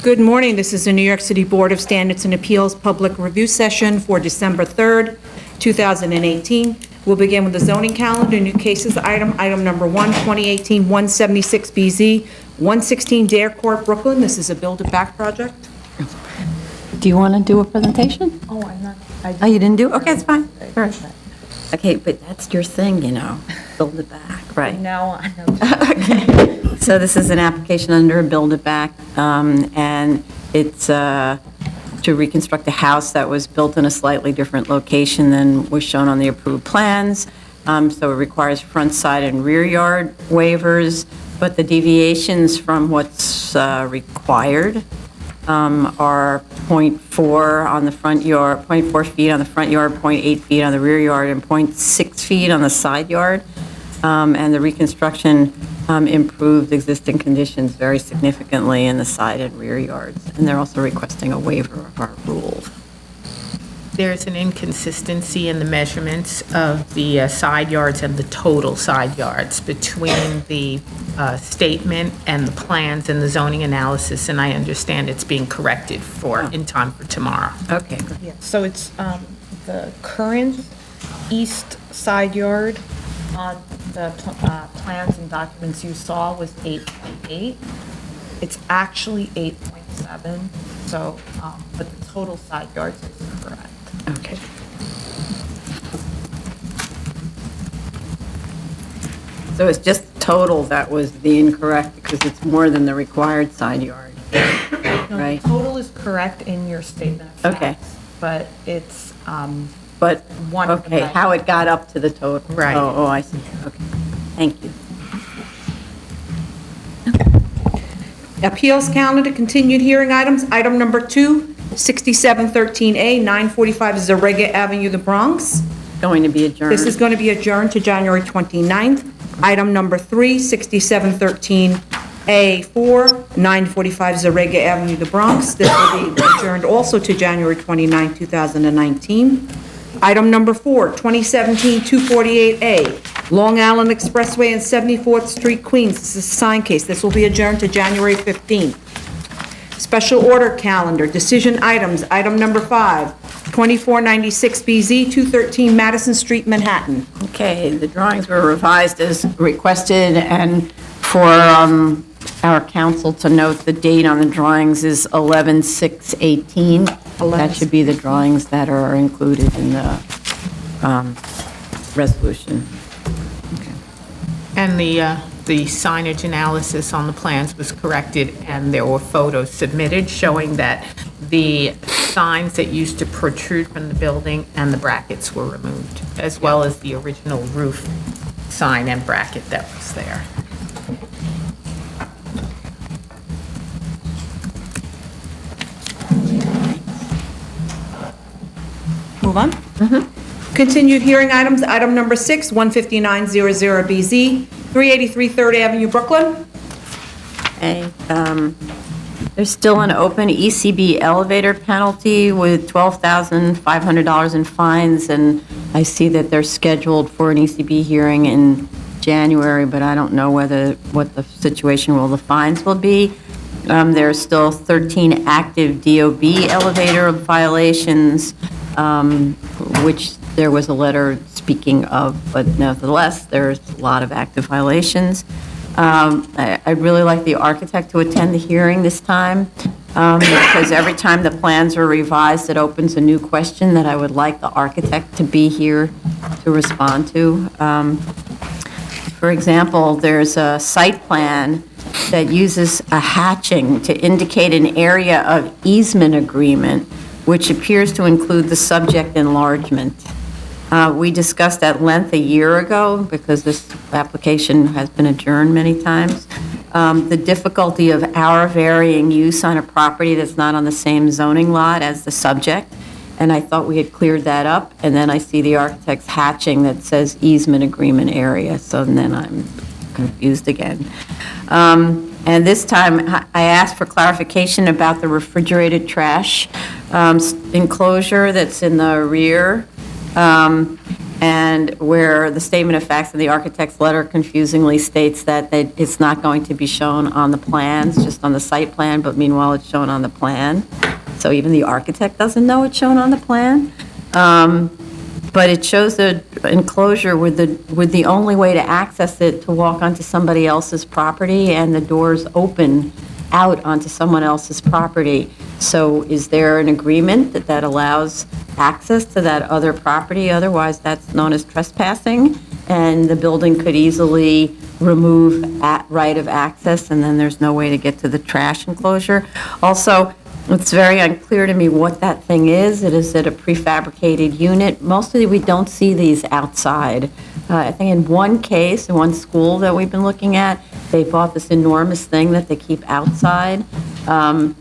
Good morning. This is the New York City Board of Standards and Appeals Public Review Session for December 3rd, 2018. We'll begin with the zoning calendar, new cases item number 1, 2018-176BZ, 116 Dare Court, Brooklyn. This is a build-it-back project. Do you want to do a presentation? Oh, I'm not. Oh, you didn't do? Okay, it's fine. Sure. Okay, but that's your thing, you know, build it back, right? Now I know. Okay. So this is an application under a build it back, and it's to reconstruct a house that was built in a slightly different location than was shown on the approved plans. So it requires front, side, and rear yard waivers, but the deviations from what's required are 0.4 on the front yard, 0.4 feet on the front yard, 0.8 feet on the rear yard, and 0.6 feet on the side yard. And the reconstruction improved existing conditions very significantly in the side and rear yards. And they're also requesting a waiver of our rules. There's an inconsistency in the measurements of the side yards and the total side yards between the statement and the plans and the zoning analysis, and I understand it's being corrected in time for tomorrow. Okay. Yeah, so it's the current east side yard on the plans and documents you saw was 8.8. It's actually 8.7, so, but the total side yards is correct. Okay. So it's just total that was the incorrect because it's more than the required side yard, right? Total is correct in your statement of Okay. facts, but it's, But, One of the okay, how it got up to the total. Right. Oh, I see. Okay. Thank you. Appeals calendar, continued hearing items. Item number 2, 6713A, 945 Zarega Avenue, the Bronx. Going to be adjourned. This is going to be adjourned to January 29th. Item number 3, 6713A4, 945 Zarega Avenue, the Bronx. This will be adjourned also to January 29th, 2019. Item number 4, 2017-248A, Long Island Expressway and 74th Street, Queens. This is a sign case. This will be adjourned to January 15th. Special order calendar, decision items, item number 5, 2496BZ, 213 Madison Street, Manhattan. Okay, the drawings were revised as requested, and for our council to note, the date on the drawings is 11/6/18. That should be the drawings that are included in the resolution. And the signage analysis on the plans was corrected, and there were photos submitted showing that the signs that used to protrude from the building and the brackets were removed, as well as the original roof sign and bracket that was there. Move on. Continued hearing items, item number 6, 15900BZ, 383 3rd Avenue, Brooklyn. Okay, there's still an open ECB elevator penalty with $12,500 in fines, and I see that they're scheduled for an ECB hearing in January, but I don't know what the situation the fines will be. There are still 13 active DOB elevator violations, which there was a letter speaking of, but nevertheless, there's a lot of active violations. I'd really like the architect to attend the hearing this time, because every time the plans are revised, it opens a new question that I would like the architect to be here to respond to. For example, there's a site plan that uses a hatching to indicate an area of easement agreement, which appears to include the subject enlargement. We discussed at length a year ago, because this application has been adjourned many times, the difficulty of our varying use on a property that's not on the same zoning lot as the subject, and I thought we had cleared that up, and then I see the architect's hatching that says easement agreement area, so then I'm confused again. And this time, I asked for clarification about the refrigerated trash enclosure that's in the rear. and where the statement of facts in the architect's letter confusingly states that it's not going to be shown on the plans, just on the site plan, but meanwhile it's shown on the plan. So even the architect doesn't know it's shown on the plan. But it shows the enclosure with the only way to access it to walk onto somebody else's property, and the doors open out onto someone else's property. So is there an agreement that allows access to that other property? Otherwise, that's known as trespassing, and the building could easily remove right of access, and then there's no way to get to the trash enclosure. Also, it's very unclear to me what that thing is. Is it a prefabricated unit? Mostly we don't see these outside. I think in one case, in one school that we've been looking at, they bought this enormous thing that they keep outside. And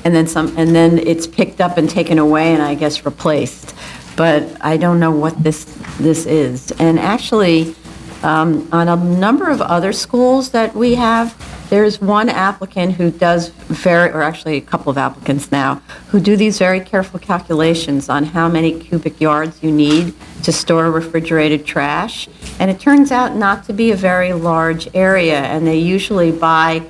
then it's picked up and taken away and I guess replaced. But I don't know what this is. And actually, on a number of other schools that we have, there's one applicant who does or actually a couple of applicants now, who do these very careful calculations on how many cubic yards you need to store refrigerated trash. And it turns out not to be a very large area, and they usually buy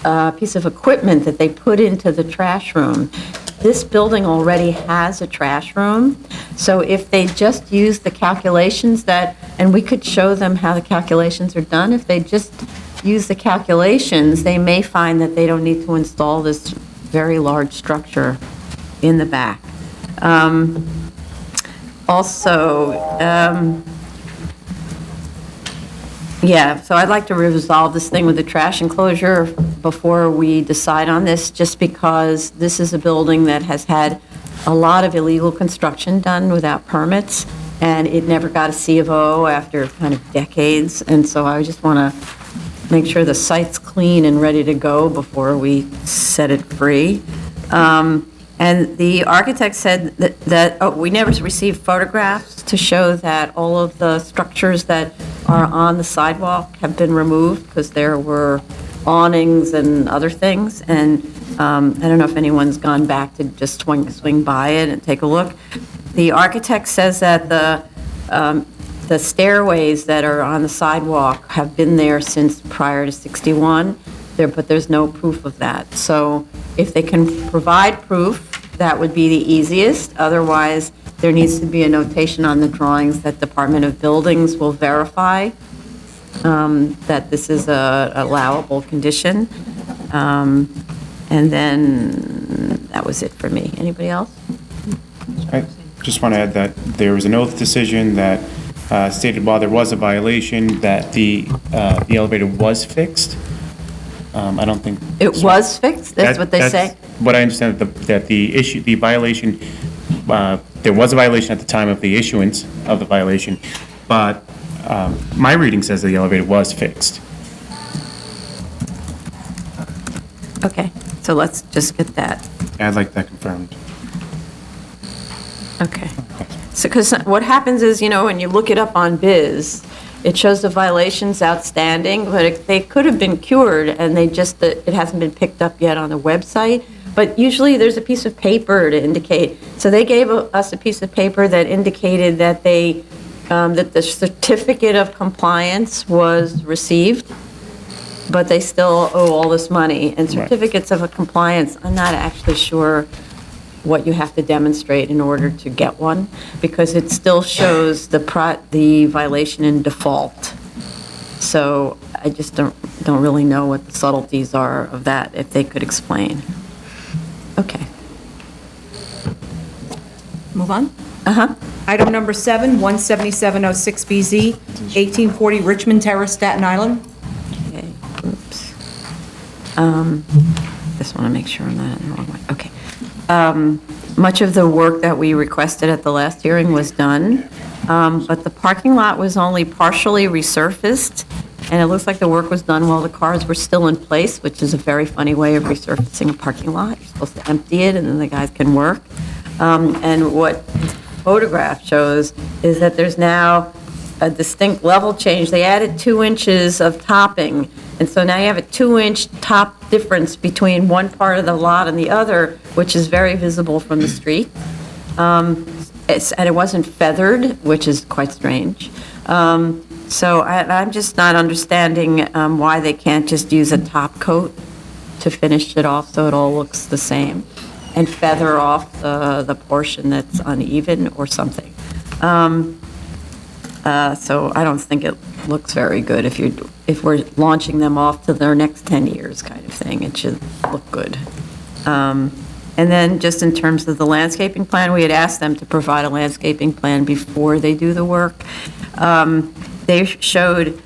a piece of equipment that they put into the trash room. This building already has a trash room, so if they just use the calculations and we could show them how the calculations are done, if they just use the calculations, they may find that they don't need to install this very large structure in the back. So I'd like to resolve this thing with the trash enclosure before we decide on this, just because this is a building that has had a lot of illegal construction done without permits, and it never got a C of O after kind of decades, and so I just want to make sure the site's clean and ready to go before we set it free. And the architect said that we never received photographs to show that all of the structures that are on the sidewalk have been removed because there were awnings and other things. And I don't know if anyone's gone back to just swing by it and take a look. The architect says that the stairways that are on the sidewalk have been there since prior to 61, but there's no proof of that. So if they can provide proof, that would be the easiest. Otherwise, there needs to be a notation on the drawings that Department of Buildings will verify that this is a allowable condition. And then that was it for me. Anybody else? I just want to add that there was an oath decision that stated while there was a violation, that the elevator was fixed. I don't think... It was fixed? That's what they say? What I understand, that the violation, there was a violation at the time of the issuance of the violation, but my reading says that the elevator was fixed. Okay, so let's just get that. I'd like that confirmed. Okay. So, because what happens is, when you look it up on Biz, it shows the violations outstanding, but they could have been cured, and it hasn't been picked up yet on the website. But usually there's a piece of paper to indicate. So they gave us a piece of paper that indicated that that the certificate of compliance was received, but they still owe all this money. And certificates of compliance, I'm not actually sure what you have to demonstrate in order to get one, because it still shows the violation in default. So I just don't really know what the subtleties are of that, if they could explain. Okay. Move on. Uh-huh. Item number 7, 17706BZ, 1840 Richmond Terrace, Staten Island. Okay, oops. Just want to make sure I'm not in the wrong way. Okay. Much of the work that we requested at the last hearing was done, but the parking lot was only partially resurfaced, and it looks like the work was done while the cars were still in place, which is a very funny way of resurfacing a parking lot. You're supposed to empty it, and then the guys can work. And what photograph shows is that there's now a distinct level change. They added 2 inches of topping, and so now you have a 2-inch top difference between one part of the lot and the other, which is very visible from the street. and it wasn't feathered, which is quite strange. So I'm just not understanding why they can't just use a top coat to finish it off so it all looks the same, and feather off the portion that's uneven or something. So I don't think it looks very good if we're launching them off to their next 10 years kind of thing. It should look good. And then just in terms of the landscaping plan, we had asked them to provide a landscaping plan before they do the work. They showed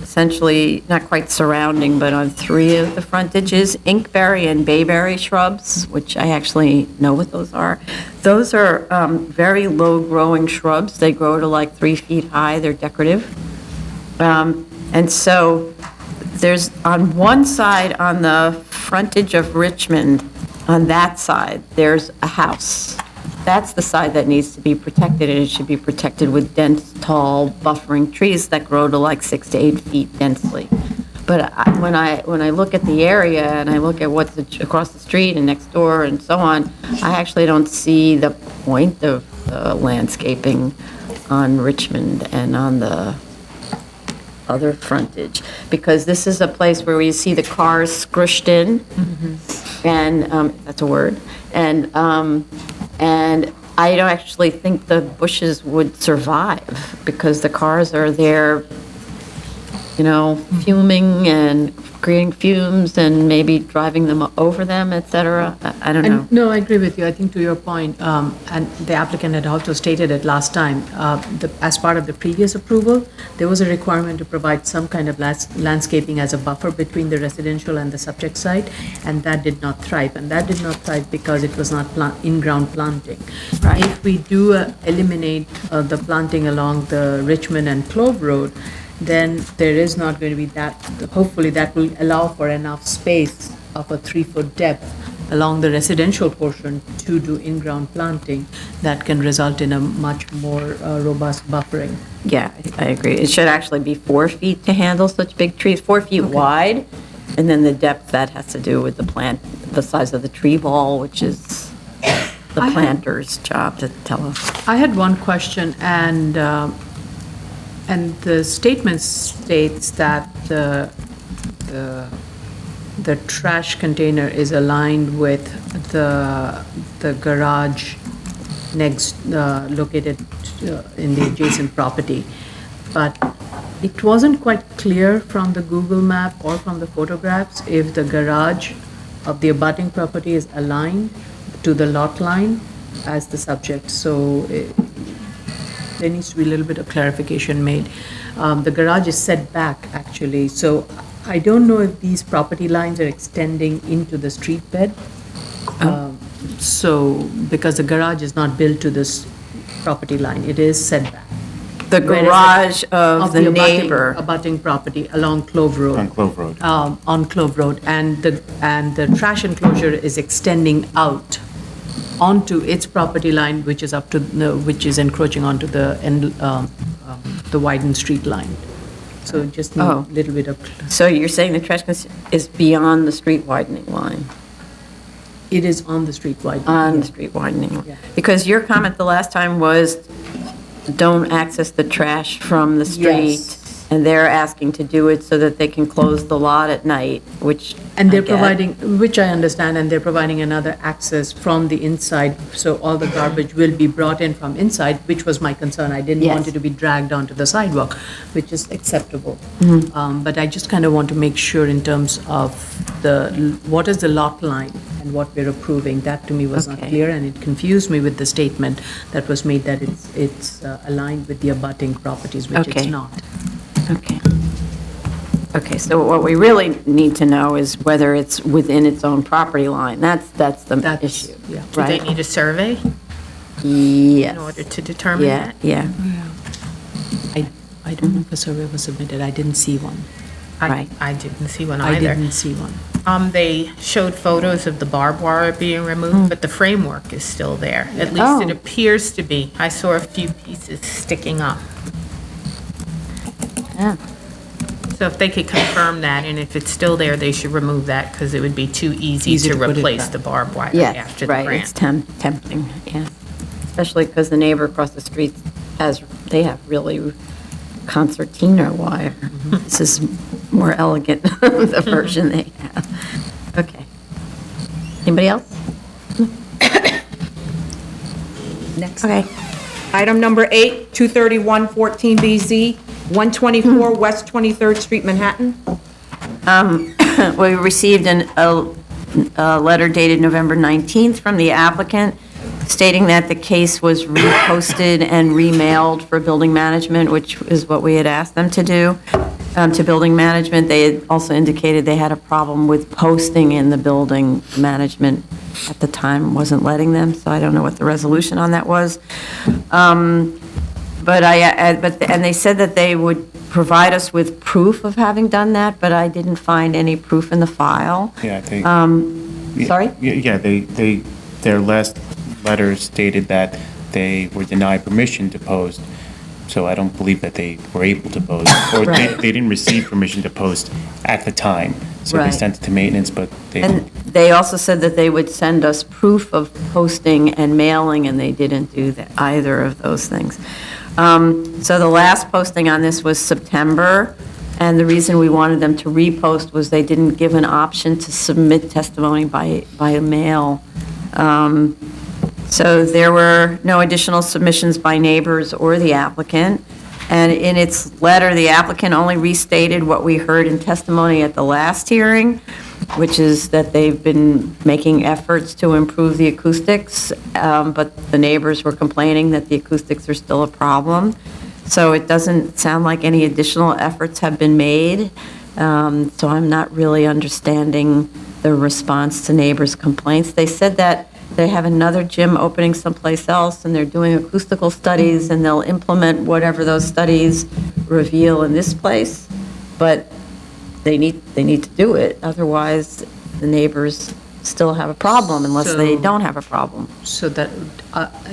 essentially, not quite surrounding, but on 3 of the frontages, inkberry and bayberry shrubs, which I actually know what those are. Those are very low-growing shrubs. They grow to like 3 feet high. They're decorative. And so there's, on one side, on the frontage of Richmond, on that side, there's a house. That's the side that needs to be protected, and it should be protected with dense, tall, buffering trees that grow to like 6 to 8 feet densely. But when I look at the area and I look at what's across the street and next door and so on, I actually don't see the point of landscaping on Richmond and on the other frontage, because this is a place where you see the cars squished in, and that's a word, and I don't actually think the bushes would survive, because the cars are there, fuming and creating fumes and maybe driving them over them, et cetera. I don't know. And, no, I agree with you. I think to your point, and the applicant had also stated it last time, as part of the previous approval, there was a requirement to provide some kind of landscaping as a buffer between the residential and the subject site, and that did not thrive. And that did not thrive because it was not in-ground planting. Right. If we do eliminate the planting along the Richmond and Clove Road, then there is not going to be that, hopefully that will allow for enough space of a 3-foot depth along the residential portion to do in-ground planting that can result in a much more robust buffering. Yeah, I agree. It should actually be 4 feet to handle such big trees, 4 feet wide, and then the depth, that has to do with the size of the tree ball, which is the planter's job to tell us. I had one question, and the statement states that the trash container is aligned with the garage next, located in the adjacent property. But it wasn't quite clear from the Google map or from the photographs if the garage of the abutting property is aligned to the lot line as the subject. So there needs to be a little bit of clarification made. The garage is set back, actually, so I don't know if these property lines are extending into the street bed. So, because the garage is not built to this property line, it is set back. The garage of the neighbor. Abutting property along Clove Road. On Clove Road. On Clove Road, and the trash enclosure is extending out onto its property line, which is which is encroaching onto the widened street line. So just need a little bit of. So you're saying the trash is beyond the street widening line? It is on the street widening. On the street widening line. Yeah. Because your comment the last time was, don't access the trash from the street. Yes. And they're asking to do it so that they can close the lot at night, which And they're I get. providing, which I understand, and they're providing another access from the inside, so all the garbage will be brought in from inside, which was my concern. I didn't want Yes. it to be dragged onto the sidewalk, which is acceptable. Mm-hmm. But I just kind of want to make sure in terms of what is the lot line and what we're approving. That to me was not Okay. clear, and it confused me with the statement that was made that it's aligned with the abutting properties, which it's Okay. not. Okay. Okay, so what we really need to know is whether it's within its own property line. That's the That's- issue, yeah. Do they right? need a survey Yes. in order to determine Yeah, that? yeah, I don't know if a survey was submitted. I didn't see one. right. I didn't see one I either. didn't see one. They showed photos of the barbed wire being removed, but the framework is still there. At least it Oh. appears to be. I saw a few pieces sticking up. Yeah. So if they could confirm that, and if it's still there, they should remove that, because it would be too easy Easy to to put it replace back. the barbed wire Yes, after the right, it's grant. tempting, yeah. especially because the neighbor across the street they have really concertina wire. This is more elegant, the version they have. Okay. Anybody else? Next. Okay. Item number 8, 231-14BZ, 124 West 23rd Street, Manhattan. We received a letter dated November 19th from the applicant stating that the case was reposted and remailed for building management, which is what we had asked them to do, to building management. They had also indicated they had a problem with posting in the building management at the time, wasn't letting them, so I don't know what the resolution on that was. And they said that they would provide us with proof of having done that, but I didn't find any proof in the file. Yeah, Sorry? Yeah, their last letter stated that they were denied permission to post, so I don't believe that they were able to post, or Right. they didn't receive permission to post at the time, so they Right. sent it to maintenance, but they And they also said that they would send us proof of posting and mailing, and they didn't do that, either of those things. So the last posting on this was September, and the reason we wanted them to repost was they didn't give an option to submit testimony by mail. So there were no additional submissions by neighbors or the applicant. And in its letter, the applicant only restated what we heard in testimony at the last hearing, which is that they've been making efforts to improve the acoustics, but the neighbors were complaining that the acoustics are still a problem. So it doesn't sound like any additional efforts have been made. So I'm not really understanding the response to neighbors' complaints. They said that they have another gym opening someplace else, and they're doing acoustical studies, and they'll implement whatever those studies reveal in this place, but they need to do it, otherwise the neighbors still have a problem unless they So- don't have a problem. So that,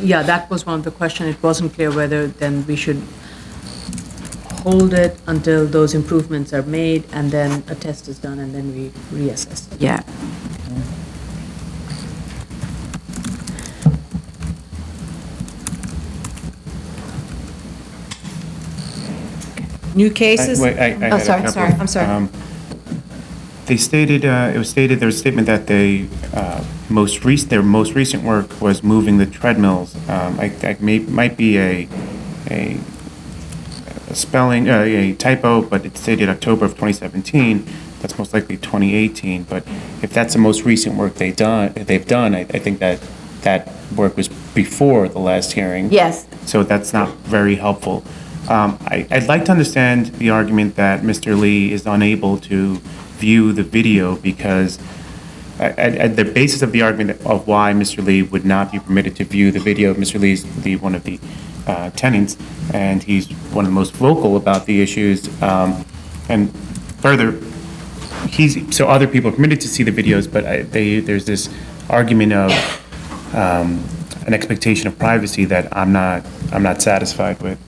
that was one of the questions. It wasn't clear whether then we should hold it until those improvements are made, and then a test is done, and then we reassess. Yeah. New cases? Wait, I had a sorry, couple. sorry, I'm sorry. They stated, there was a statement that their most recent work was moving the treadmills. Might be a spelling, a typo, but it stated October of 2017. That's most likely 2018, but if that's the most recent work they've done, I think that work was before the last hearing. Yes. So that's not very helpful. I'd like to understand the argument that Mr. Lee is unable to view the video because at the basis of the argument of why Mr. Lee would not be permitted to view the video, Mr. Lee's one of the tenants, and he's one of the most vocal about the issues. And further, so other people are permitted to see the videos, but there's this argument of an expectation of privacy that I'm not satisfied with.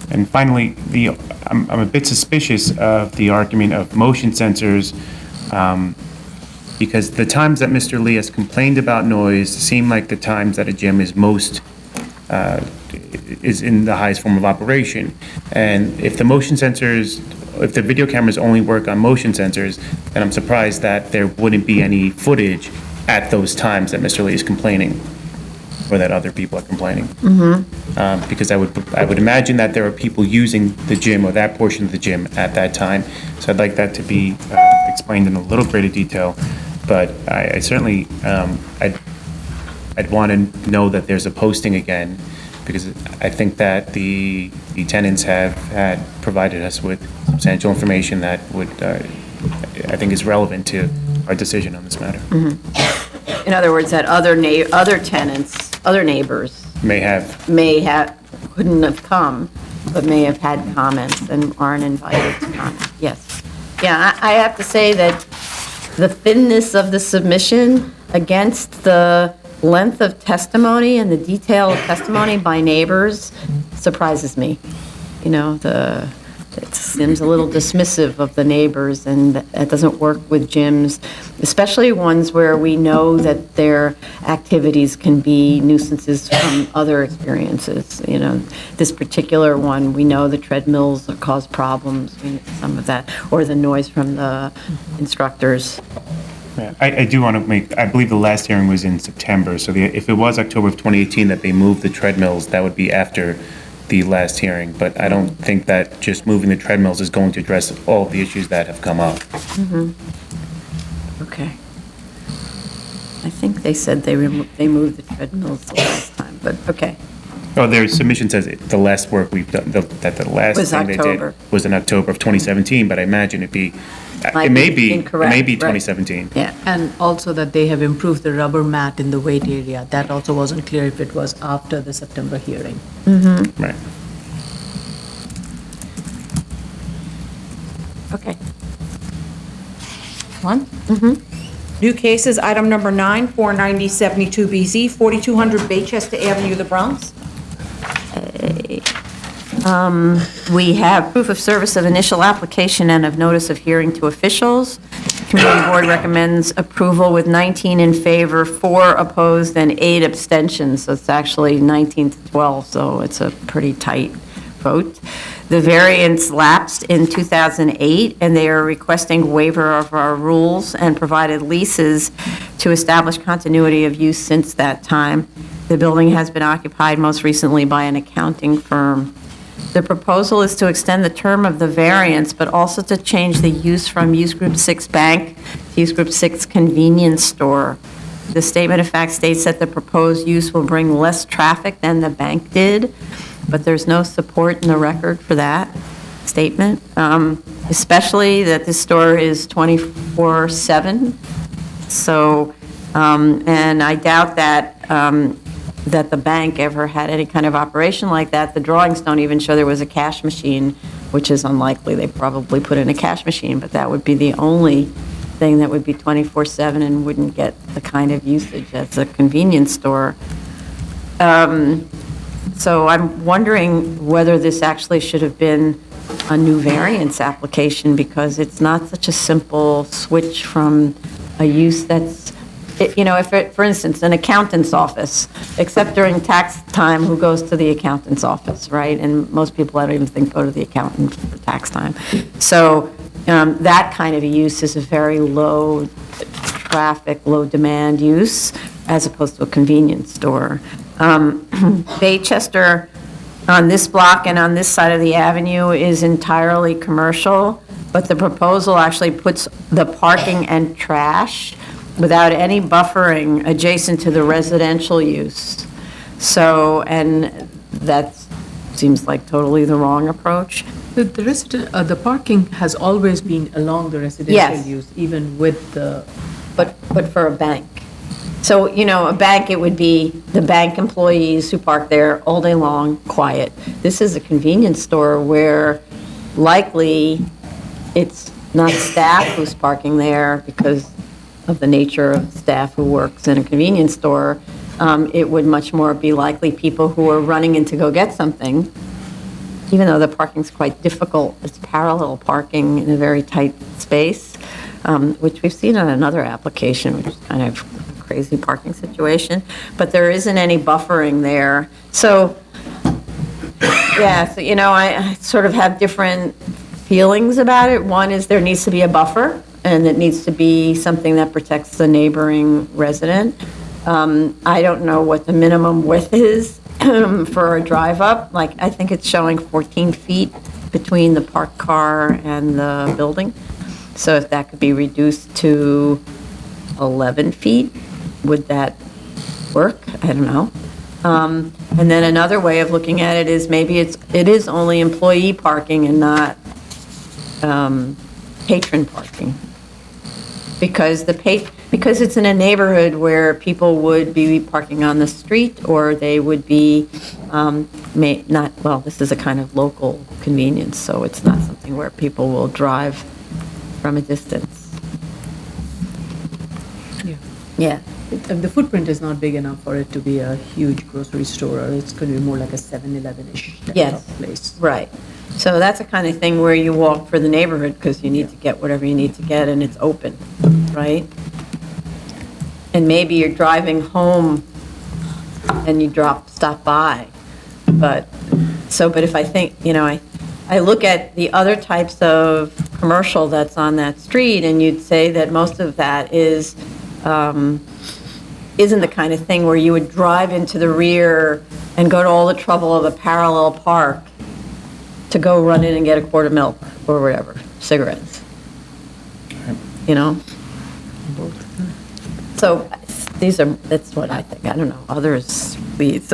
And finally, I'm a bit suspicious of the argument of motion sensors because the times that Mr. Lee has complained about noise seem like the times that a gym is is in the highest form of operation. And if the video cameras only work on motion sensors, then I'm surprised that there wouldn't be any footage at those times that Mr. Lee is complaining, or that other people are complaining. Because I would imagine that there are people using the gym or that portion of the gym at that time. So I'd like that to be explained in a little greater detail. But I certainly, I'd want to know that there's a posting again, because I think that the tenants have had provided us with substantial information that would, I think is relevant to our decision on this matter. In other words, that other tenants, other neighbors May have. couldn't have come, but may have had comments and aren't invited to comment. Yes. Yeah, I have to say that the thinness of the submission against the length of testimony and the detail of testimony by neighbors surprises me. You know, it seems a little dismissive of the neighbors, and that doesn't work with gyms, especially ones where we know that their activities can be nuisances from other experiences. You know, this particular one, we know the treadmills cause problems, some of that, or the noise from the instructors. Yeah, I do want to make, I believe the last hearing was in September, so if it was October of 2018 that they moved the treadmills, that would be after the last hearing, but I don't think that just moving the treadmills is going to address all of the issues that have come up. Okay. I think they said they moved the treadmills the last time, but okay. Oh, their submission says the last work we've done, that the last Was thing they October. did was in October of 2017, but I imagine it Might may be be, it incorrect, may be right. 2017. Yeah. And also that they have improved the rubber mat in the wait area. That also wasn't clear if it was after the September hearing. Right. Okay. One? New cases, item number 9, 49072BZ, 4200 Baychester Avenue, the Bronx. We have proof of service of initial application and of notice of hearing to officials. Committee board recommends approval with 19 in favor, 4 opposed, and 8 abstentions. So it's actually 19 to 12, so it's a pretty tight vote. The variance lapsed in 2008, and they are requesting waiver of our rules and provided leases to establish continuity of use since that time. The building has been occupied most recently by an accounting firm. The proposal is to extend the term of the variance, but also to change the use from Use Group 6 Bank to Use Group 6 Convenience Store. The statement of fact states that the proposed use will bring less traffic than the bank did, but there's no support in the record for that statement, especially that this store is 24/7. So, and I doubt that that the bank ever had any kind of operation like that. The drawings don't even show there was a cash machine, which is unlikely. They probably put in a cash machine, but that would be the only thing that would be 24/7 and wouldn't get the kind of usage as a convenience store. So I'm wondering whether this actually should have been a new variance application, because it's not such a simple switch from a use that's, you know, if it, for instance, an accountant's office, except during tax time, who goes to the accountant's office, right? And most people, I don't even think, go to the accountant for tax time. So that kind of a use is a very low traffic, low demand use, as opposed to a convenience store. Baychester, on this block and on this side of the avenue, is entirely commercial, but the proposal actually puts the parking and trash without any buffering adjacent to the residential use. So, and that seems like totally the wrong approach. The parking has always been along the residential Yes. use, even with the, But for a bank. So, you know, a bank, it would be the bank employees who park there all day long, quiet. This is a convenience store where likely it's not staff who's parking there because of the nature of staff who works in a convenience store. It would much more be likely people who are running in to go get something, even though the parking's quite difficult. It's parallel parking in a very tight space, which we've seen on another application, which is kind of a crazy parking situation, but there isn't any buffering there. So, yeah, so, you know, I sort of have different feelings about it. One is there needs to be a buffer, and it needs to be something that protects the neighboring resident. I don't know what the minimum width is for a drive-up. Like, I think it's showing 14 feet between the parked car and the building. So if that could be reduced to 11 feet, would that work? I don't know. And then another way of looking at it is maybe it is only employee parking and not patron parking. Because it's in a neighborhood where people would be parking on the street, or they would be this is a kind of local convenience, so it's not something where people will drive from a distance. Yeah. the footprint is not big enough for it to be a huge grocery store. It's going to be more like a 7-Eleven-ish type Yes. of place. Right. So that's the kind of thing where you walk for the neighborhood because you need to get whatever you need to get and it's open, right? And maybe you're driving home and you stop by. But if I think, I look at the other types of commercial that's on that street and you'd say that most of that isn't the kind of thing where you would drive into the rear and go to all the trouble of a parallel park to go run in and get a quart of milk or whatever, cigarettes. So that's what I think. I don't know. Others, please.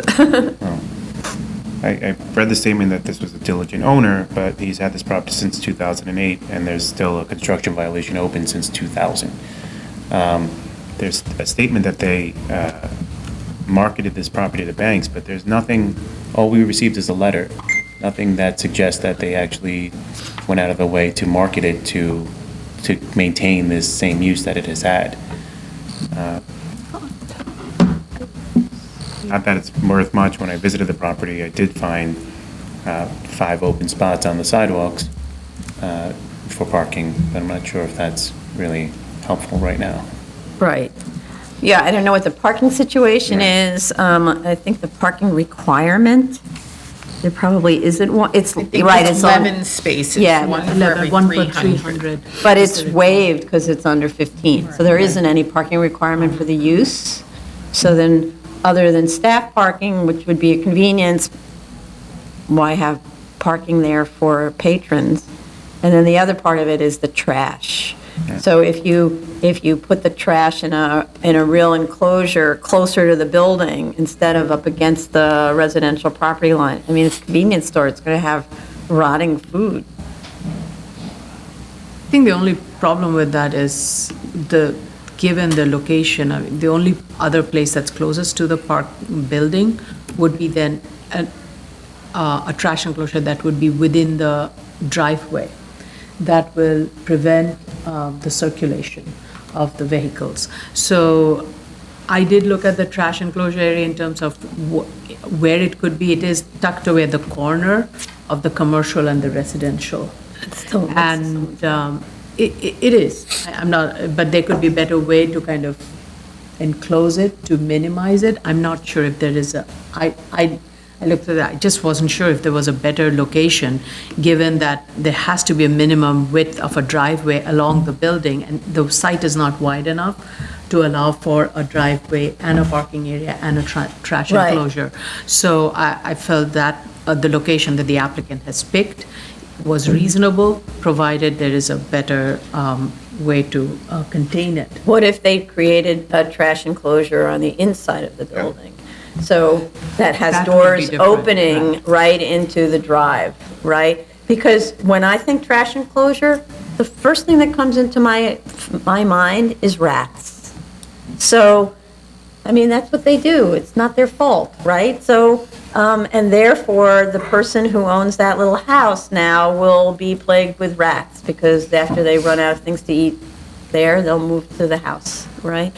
I read the statement that this was a diligent owner, but he's had this property since 2008, and there's still a construction violation open since 2000. There's a statement that they marketed this property to banks, but there's nothing, all we received is a letter, nothing that suggests that they actually went out of the way to market it to maintain this same use that it has had. Not that it's worth much. When I visited the property, I did find 5 open spots on the sidewalks for parking, but I'm not sure if that's really helpful right now. Right. Yeah, I don't know what the parking situation is. I think the parking requirement, there probably isn't one. It's, right, it's on. 11 spaces, Yeah, one for 11, every one per 300. 300. But it's waived because it's under 15. So there isn't any parking requirement for the use. So then, other than staff parking, which would be a convenience, why have parking there for patrons? And then the other part of it is the trash. So if you put the trash in a real enclosure closer to the building instead of up against the residential property line, I mean, it's a convenience store, it's going to have rotting food. I think the only problem with that is given the location, I mean, the only other place that's closest to the park building would be then a trash enclosure that would be within the driveway. That will prevent the circulation of the vehicles. So I did look at the trash enclosure area in terms of where it could be. It is tucked away at the corner of the commercial and the residential. And it is. I'm not, but there could be a better way to kind of enclose it, to minimize it. I'm not sure if there is I looked at that, I just wasn't sure if there was a better location, given that there has to be a minimum width of a driveway along the building, and the site is not wide enough to allow for a driveway and a parking area and a trash Right. enclosure. So I felt that the location that the applicant has picked was reasonable, provided there is a better way to contain it. What if they created a trash enclosure on the inside of the building? So that has That would be doors different, opening right into the drive, right? Because when I think trash enclosure, the first thing that comes into my mind is rats. So, I mean, that's what they do. It's not their fault, right? So, and therefore, the person who owns that little house now will be plagued with rats because after they run out of things to eat there, they'll move to the house, right?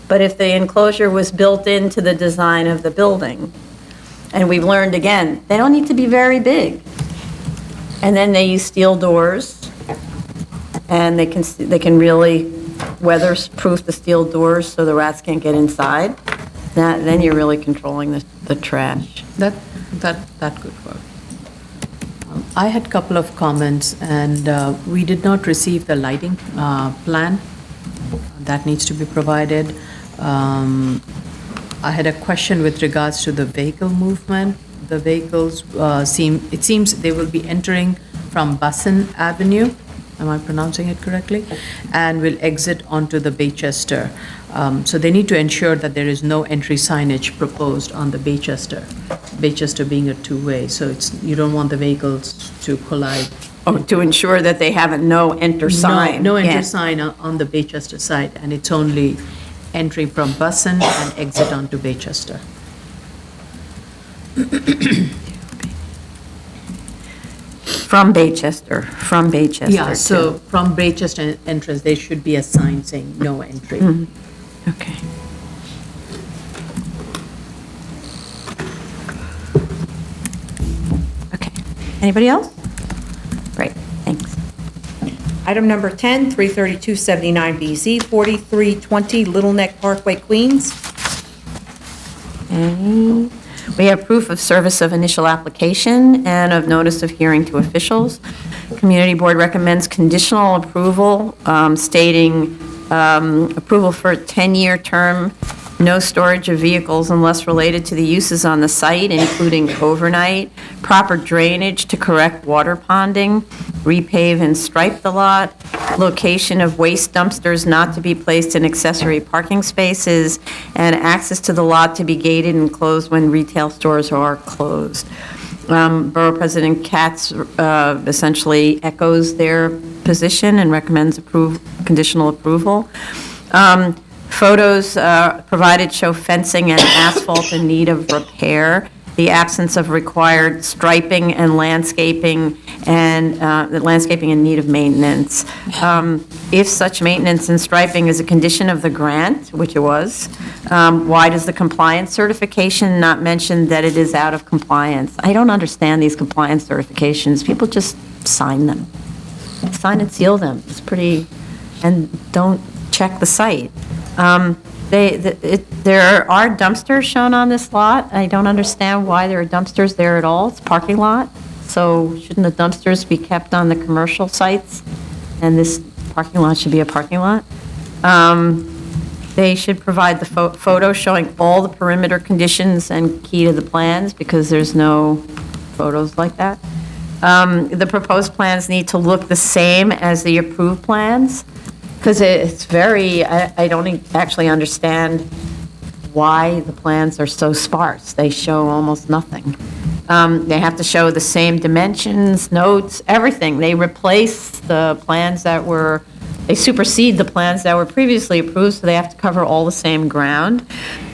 But if the enclosure was built into the design of the building, and we've learned again, they don't need to be very big. And then they use steel doors, and they can really weatherproof the steel doors so the rats can't get inside. Then you're really controlling the trash. That could work. I had a couple of comments, and we did not receive the lighting plan. That needs to be provided. I had a question with regards to the vehicle movement. The vehicles it seems they will be entering from Bussin Avenue, am I pronouncing it correctly? And will exit onto the Baychester. So they need to ensure that there is no entry signage proposed on the Baychester being a two-way, so you don't want the vehicles to collide. Oh, to ensure that they have a no enter sign. No enter Yeah. sign on the Baychester side, and it's only entry from Bussin and exit onto Baychester. From Baychester. Yeah, so too. from Baychester entrance, there should be a sign saying no entry. Okay. Okay. Anybody else? Item number 10, 33279BZ, 4320 Little Neck Parkway, Queens. Okay. We have proof of service of initial application and of notice of hearing to officials. Community Board recommends conditional approval, stating approval for a 10-year term, no storage of vehicles unless related to the uses on the site, including overnight, proper drainage to correct water ponding, repave and stripe the lot, location of waste dumpsters not to be placed in accessory parking spaces, and access to the lot to be gated and closed when retail stores are closed. Borough President Katz essentially echoes their position and recommends conditional approval. Photos provided show fencing and asphalt in need of repair, the absence of required striping and landscaping in need of maintenance. If such maintenance and striping is a condition of the grant, which it was, why does the compliance certification not mention that it is out of compliance? I don't understand these compliance certifications. People just sign them. Sign and seal them. It's pretty, and don't check the site. There are dumpsters shown on this lot. I don't understand why there are dumpsters there at all. It's a parking lot. So shouldn't the dumpsters be kept on the commercial sites? And this parking lot should be a parking lot? They should provide the photo showing all the perimeter conditions and key to the plans, because there's no photos like that. The proposed plans need to look the same as the approved plans, because it's very, I don't actually understand why the plans are so sparse. They show almost nothing. They have to show the same dimensions, notes, everything. They replace the plans they supersede the plans that were previously approved, so they have to cover all the same ground.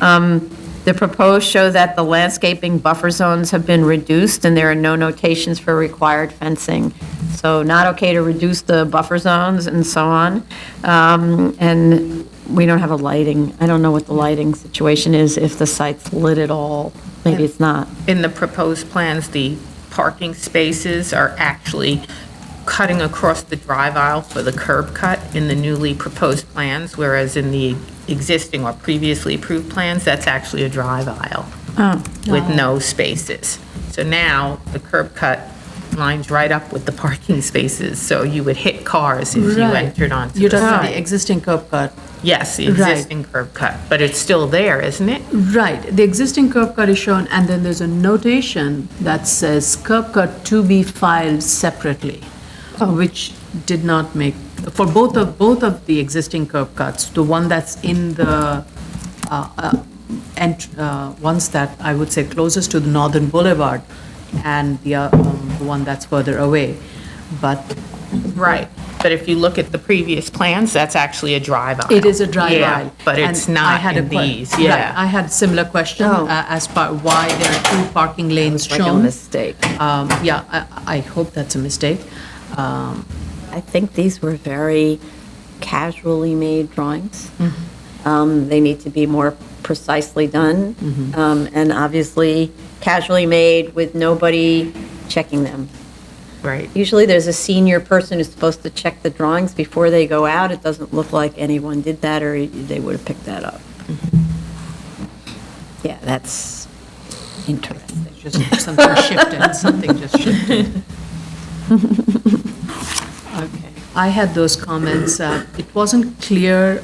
The proposed show that the landscaping buffer zones have been reduced and there are no notations for required fencing. So not okay to reduce the buffer zones and so on. And we don't have a lighting. I don't know what the lighting situation is, if the site's lit at all. Maybe it's not. In the proposed plans, the parking spaces are actually cutting across the drive aisle for the curb cut in the newly proposed plans, whereas in the existing or previously approved plans, that's actually a drive aisle with no spaces. So now the curb cut lines right up with the parking spaces, so you would hit cars if you entered onto You're the talking about the site. existing curb cut. Yes, the existing curb cut, but it's still there, isn't it? Right, the existing curb cut is shown, and then there's a notation that says curb cut to be filed separately, which did not make, for both of the existing curb cuts, the one that's in the, ones that I would say closest to the Northern Boulevard, and the one that's further away, but. Right, but if you look at the previous plans, that's actually a drive aisle. It is a drive Yeah, aisle. but it's And I not had in a que- these, Right, yeah. I had a similar question as far why there are two parking lanes Like a shown. mistake. Yeah, I hope that's a mistake. I think these were very casually made drawings. They need to be more precisely done, and obviously casually made with nobody checking them. Right. Usually there's a senior person who's supposed to check the drawings before they go out. It doesn't look like anyone did that, or they would have picked that up. Yeah, that's interesting. Just something shifted, something just shifted. Okay. I had those comments. It wasn't clear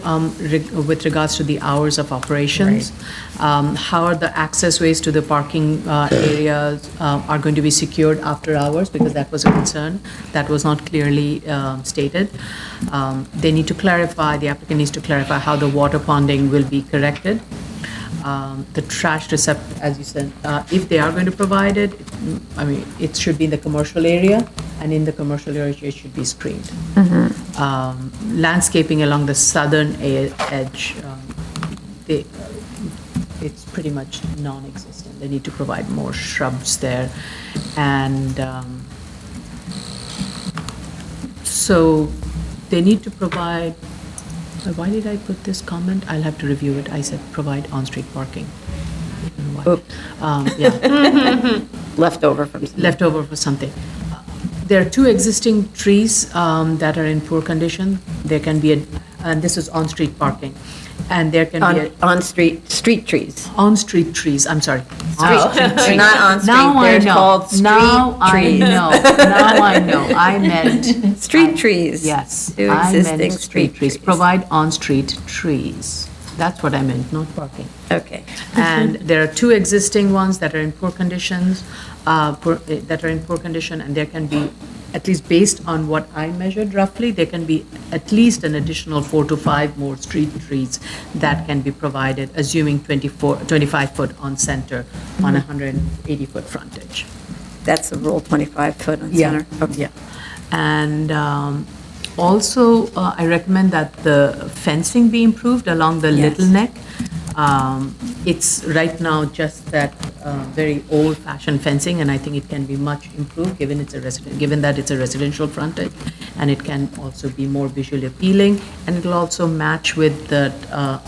with regards to the hours of operations. How are the access ways to the parking areas are going to be secured after hours? Because that was a concern. That was not clearly stated. They need to clarify, the applicant needs to clarify how the water ponding will be corrected. The trash as you said, if they are going to provide it, I mean, it should be in the commercial area, and in the commercial area, it should be screened. Landscaping along the southern edge, it's pretty much non-existent. They need to provide more shrubs there. And so they need to provide. Why did I put this comment? I'll have to review it. I said provide on-street parking. I don't know why. Yeah, Leftover from something. leftover for something. There are 2 existing trees that are in poor condition. There can be, and this is on-street parking, and there can be Street trees. on-street trees, I'm sorry. They're not on Now street, I they're know. called street Now I trees. know. Now I know. I meant. Street trees. Yes. Two I existing meant street trees. Provide on-street trees. That's what I meant, not parking. Okay. And there are 2 existing ones that are in poor conditions, and there can be, at least based on what I measured roughly, there can be at least an additional 4 to 5 more street trees that can be provided, assuming 25 foot on center on a 180-foot frontage. That's the rule, 25 foot on center. Okay. Yeah. And also, I recommend that the fencing be improved along the Yes. Little Neck. It's right now just that very old-fashioned fencing, and I think it can be much improved, given that it's a residential frontage, and it can also be more visually appealing, and it'll also match with the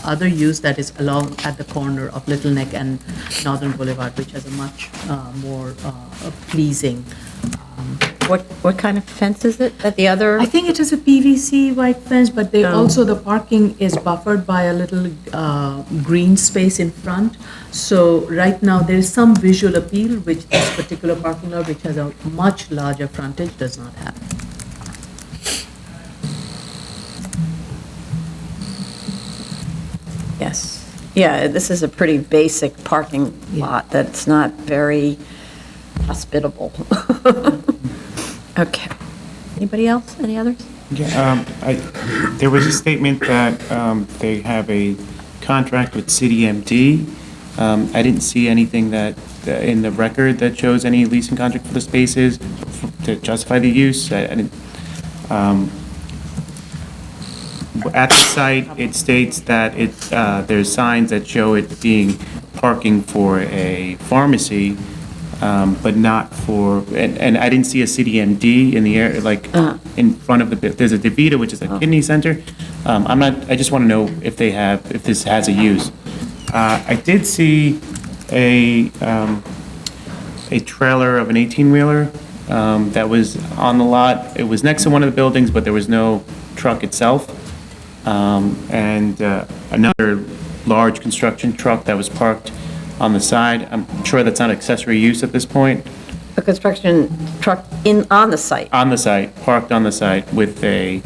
other use that is along at the corner of Little Neck and Northern Boulevard, which has a much more pleasing. What kind of fence is it that the other? I think it is a PVC white fence, but they also, the parking is buffered by a little green space in front. So right now, there is some visual appeal, which this particular parking lot, which has a much larger frontage, does not have. Yes. Yeah, this is a pretty basic parking lot that's not very hospitable. Okay. Anybody else? Any others? Yeah, there was a statement that they have a contract with City MD. I didn't see anything that, in the record that shows any leasing contract for the spaces to justify the use. I didn't, at the site, it states that there's signs that show it being parking for a pharmacy, but not for, and I didn't see a City MD in the area, like, in front of there's a DeVita, which is a kidney center. I just want to know if this has a use. I did see a trailer of an 18-wheeler that was on the lot. It was next to one of the buildings, but there was no truck itself. And another large construction truck that was parked on the side. I'm sure that's not accessory use at this point. A construction truck on the site. On the site, parked on the site with a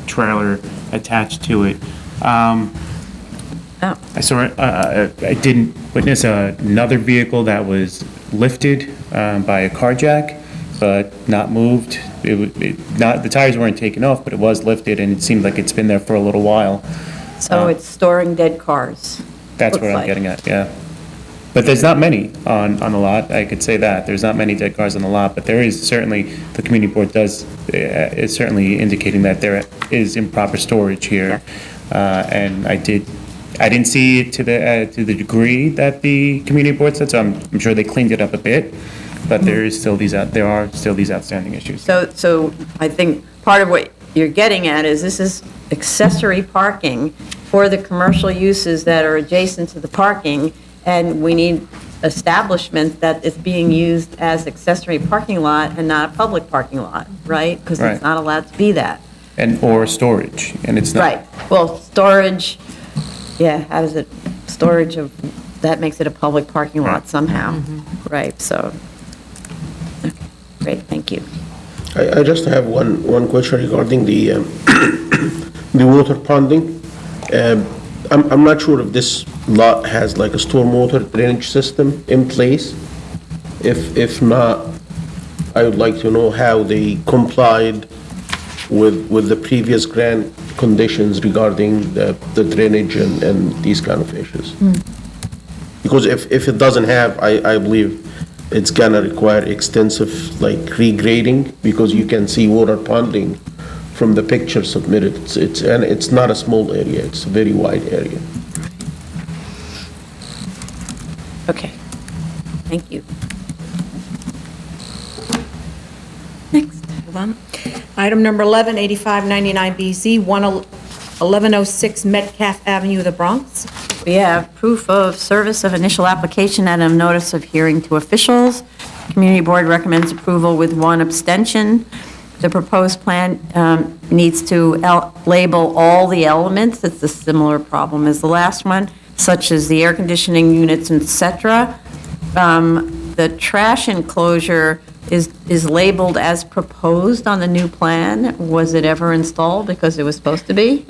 trailer attached to it. I saw, I didn't witness another vehicle that was lifted by a car jack, but not moved. The tires weren't taken off, but it was lifted, and it seemed like it's been there for a little while. So it's storing dead cars. That's looks what I'm like. getting at, yeah. But there's not many on the lot, I could say that. There's not many dead cars on the lot, but there is certainly, the community board is certainly indicating that there is improper storage here. And I didn't see it to the degree that the community board said, so I'm sure they cleaned it up a bit, but there are still these outstanding issues. So I think part of what you're getting at is this is accessory parking for the commercial uses that are adjacent to the parking, and we need establishment that is being used as accessory parking lot and not a public parking lot, right? Because Right. it's not allowed to be that. Or storage, and it's not. Right. Well, storage, yeah, how does it, storage of, that makes it a public parking lot somehow, right? So, okay, great, thank you. I just have one question regarding the the water ponding. I'm not sure if this lot has like a stormwater drainage system in place. If not, I would like to know how they complied with the previous grant conditions regarding the drainage and these kind of issues. Because if it doesn't have, I believe it's gonna require extensive like regrading, because you can see water ponding from the picture submitted. And it's not a small area, it's a very wide area. Okay, thank you. Next. Hold on. Item number 11, 8599BZ, 1106 Metcalf Avenue, the Bronx. We have proof of service of initial application and a notice of hearing to officials. Community Board recommends approval with one abstention. The proposed plan needs to label all the elements. It's a similar problem as the last one, such as the air conditioning units, et cetera. The trash enclosure is labeled as proposed on the new plan. Was it ever installed? Because it was supposed to be.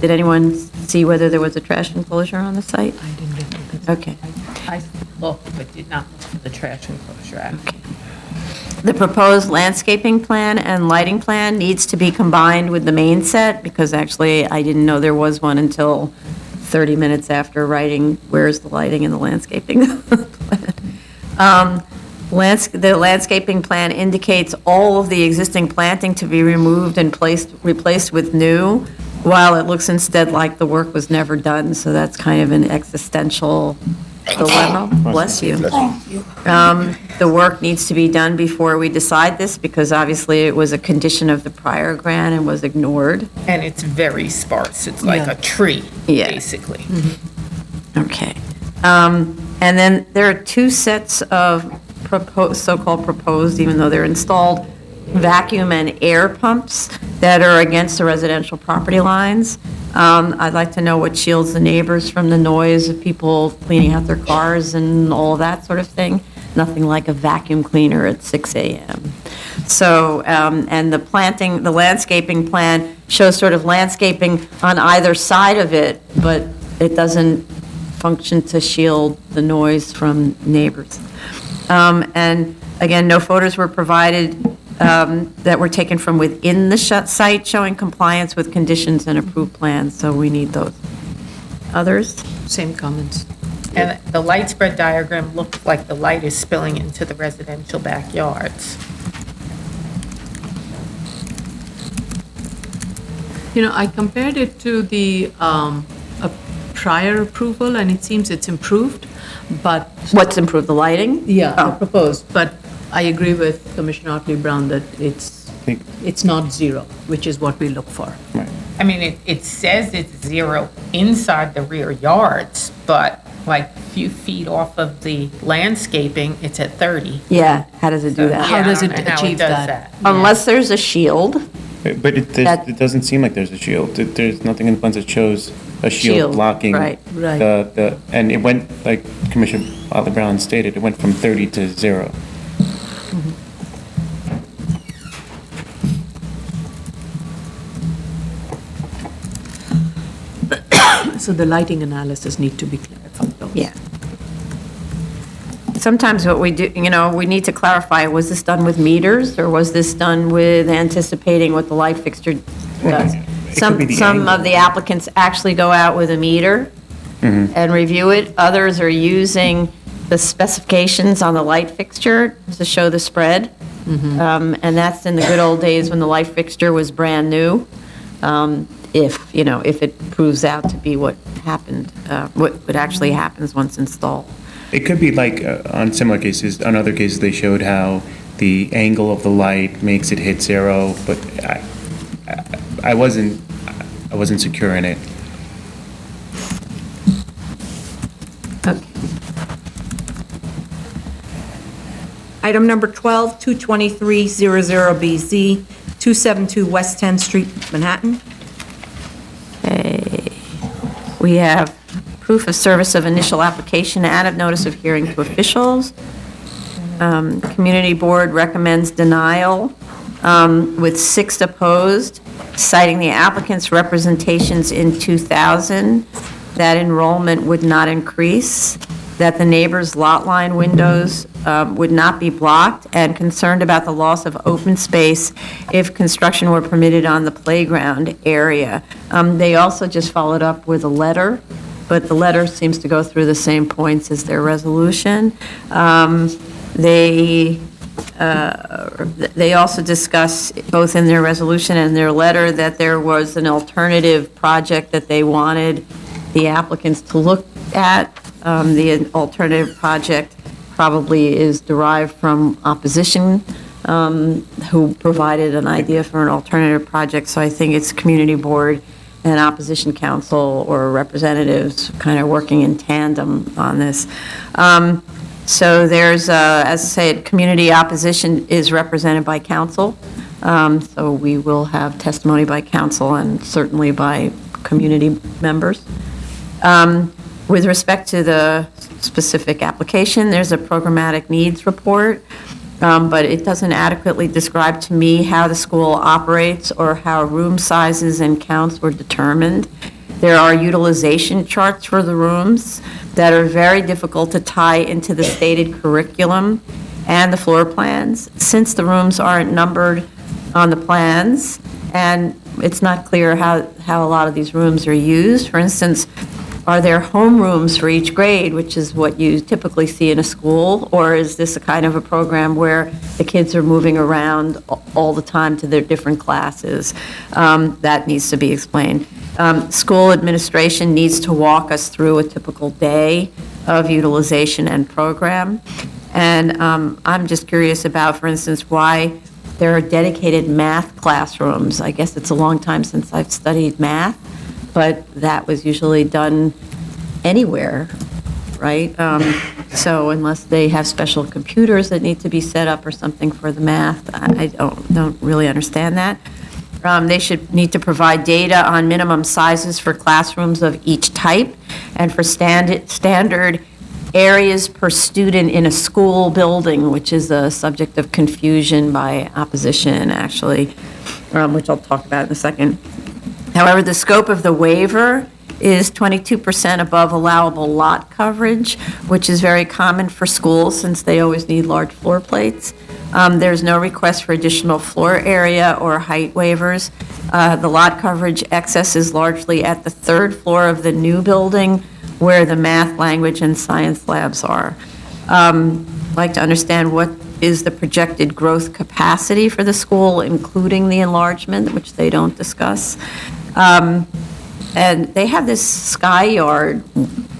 Did anyone see whether there was a trash enclosure on the site? I didn't look at this. Okay. I looked, but did not look at the trash enclosure act. The proposed landscaping plan and lighting plan needs to be combined with the main set, because actually, I didn't know there was one until 30 minutes after writing, where's the lighting and the landscaping plan. The landscaping plan indicates all of the existing planting to be removed and replaced with new, while it looks instead like the work was never done, so that's kind of an existential dilemma. Bless you. The work needs to be done before we decide this, because obviously it was a condition of the prior grant and was ignored. And it's very sparse. It's like a tree, Yeah. basically. Okay. And then there are two sets of so-called proposed, even though they're installed, vacuum and air pumps that are against the residential property lines. I'd like to know what shields the neighbors from the noise of people cleaning out their cars and all of that sort of thing. Nothing like a vacuum cleaner at 6 a.m. So, and the landscaping plan shows sort of landscaping on either side of it, but it doesn't function to shield the noise from neighbors. And again, no photos were provided that were taken from within the site showing compliance with conditions and approved plans, so we need those. Others? Same comments. And the light spread diagram looks like the light is spilling into the residential backyards. You know, I compared it to the a prior approval, and it seems it's improved, but, What's improved, the lighting? yeah, Oh. proposed, but I agree with Commissioner Otley Brown that it's not zero, which is what we look for. I mean, it says it's 0 inside the rear yards, but like a few feet off of the landscaping, it's at 30. Yeah, how does it do that? How Yeah, I does don't it know how achieve does that? Unless there's a shield. But That- it doesn't seem like there's a shield. There's nothing in the plans that shows a Shield, shield blocking. right. Right. And it went, like Commissioner Otley Brown stated, it went from 30 to 0. So the lighting analysis need to be clarified. also. Yeah. Sometimes what we do, we need to clarify, was this done with meters, or was this done with anticipating what the light fixture does? It could be the Some angle. of the applicants actually go out with a meter and review it. Others are using the specifications on the light fixture to show the spread. And that's in the good old days when the light fixture was brand new. If it proves out to be what happened, what actually happens once installed. It could be like on similar cases, on other cases, they showed how the angle of the light makes it hit 0, but I wasn't secure in it. Okay. Item number 12, 22300BZ, 272 West 10th Street, Manhattan. We have proof of service of initial application and of notice of hearing to officials. Community Board recommends denial with 6 opposed, citing the applicant's representations in 2000, that enrollment would not increase, that the neighbors' lot line windows would not be blocked, and concerned about the loss of open space if construction were permitted on the playground area. They also just followed up with a letter, but the letter seems to go through the same points as their resolution. They also discuss, both in their resolution and their letter, that there was an alternative project that they wanted the applicants to look at. The alternative project probably is derived from opposition, who provided an idea for an alternative project. So I think it's Community Board and Opposition Council or representatives kind of working in tandem on this. So there's, as I said, community opposition is represented by council. So we will have testimony by council and certainly by community members. With respect to the specific application, there's a programmatic needs report, but it doesn't adequately describe to me how the school operates or how room sizes and counts were determined. There are utilization charts for the rooms that are very difficult to tie into the stated curriculum and the floor plans, since the rooms aren't numbered on the plans, and it's not clear how a lot of these rooms are used. For instance, are there homerooms for each grade, which is what you typically see in a school, or is this a kind of a program where the kids are moving around all the time to their different classes? That needs to be explained. School administration needs to walk us through a typical day of utilization and program. And I'm just curious about, for instance, why there are dedicated math classrooms. I guess it's a long time since I've studied math, but that was usually done anywhere, right? So unless they have special computers that need to be set up or something for the math, I don't really understand that. They should need to provide data on minimum sizes for classrooms of each type and for standard areas per student in a school building, which is a subject of confusion by opposition, actually, which I'll talk about in a second. However, the scope of the waiver is 22% above allowable lot coverage, which is very common for schools since they always need large floor plates. There's no request for additional floor area or height waivers. The lot coverage excess is largely at the third floor of the new building where the math, language, and science labs are. I'd like to understand what is the projected growth capacity for the school, including the enlargement, which they don't discuss. And they have this sky yard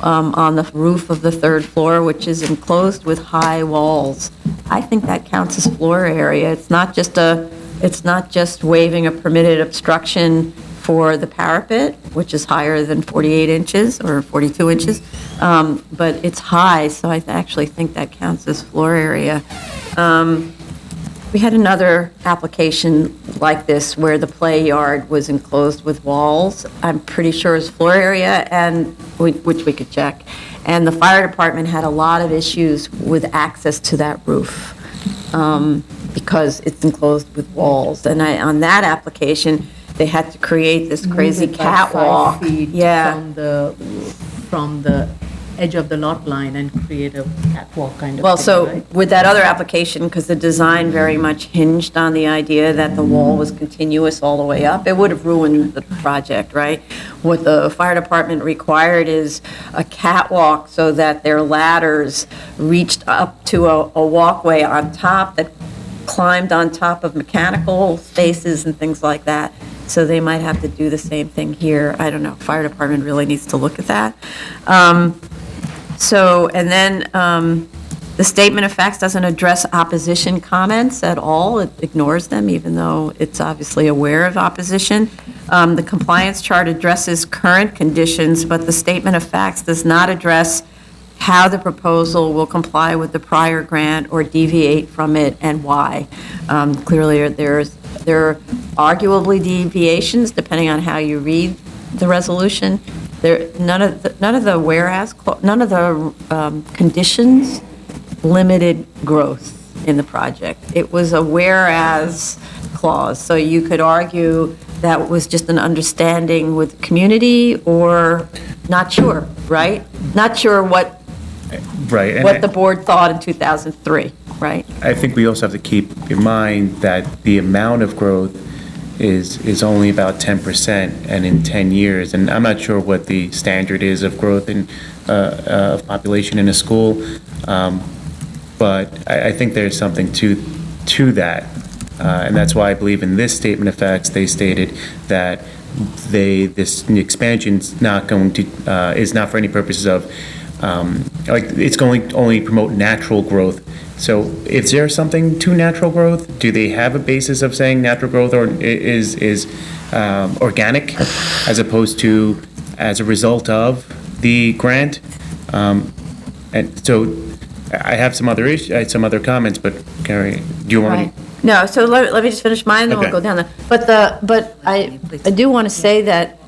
on the roof of the third floor, which is enclosed with high walls. I think that counts as floor area. It's not just waiving a permitted obstruction for the parapet, which is higher than 48 inches or 42 inches, but it's high, so I actually think that counts as floor area. We had another application like this where the play yard was enclosed with walls. I'm pretty sure it's floor area, and which we could check. And the fire department had a lot of issues with access to that roof because it's enclosed with walls. And on that application, they had to create this crazy Move it by 5 catwalk. feet Yeah. from the edge of the lot line and create a catwalk kind of Well, thing, so right? with that other application, because the design very much hinged on the idea that the wall was continuous all the way up, it would have ruined the project, right? What the fire department required is a catwalk so that their ladders reached up to a walkway on top that climbed on top of mechanical spaces and things like that. So they might have to do the same thing here. I don't know. Fire department really needs to look at that. And then the statement of facts doesn't address opposition comments at all. It ignores them, even though it's obviously aware of opposition. The compliance chart addresses current conditions, but the statement of facts does not address how the proposal will comply with the prior grant or deviate from it and why. Clearly, there are arguably deviations, depending on how you read the resolution. None of the conditions limited growth in the project. It was a whereas clause, so you could argue that was just an understanding with the community, or not sure, right? Not sure what Right. and the board thought in 2003, right? I think we also have to keep in mind that the amount of growth is only about 10%, and in 10 years, and I'm not sure what the standard is of growth in of population in a school, but I think there's something to that, and that's why I believe in this statement of facts they stated that this expansion's not going to is not for any purposes of it's going to only promote natural growth. So is there something to natural growth? Do they have a basis of saying natural growth or is organic as opposed to as a result of the grant? And so I have some other some other comments, but Carrie, do you want me Right. No, so let me just finish mine, then we'll Okay. go down there. But I do want to say that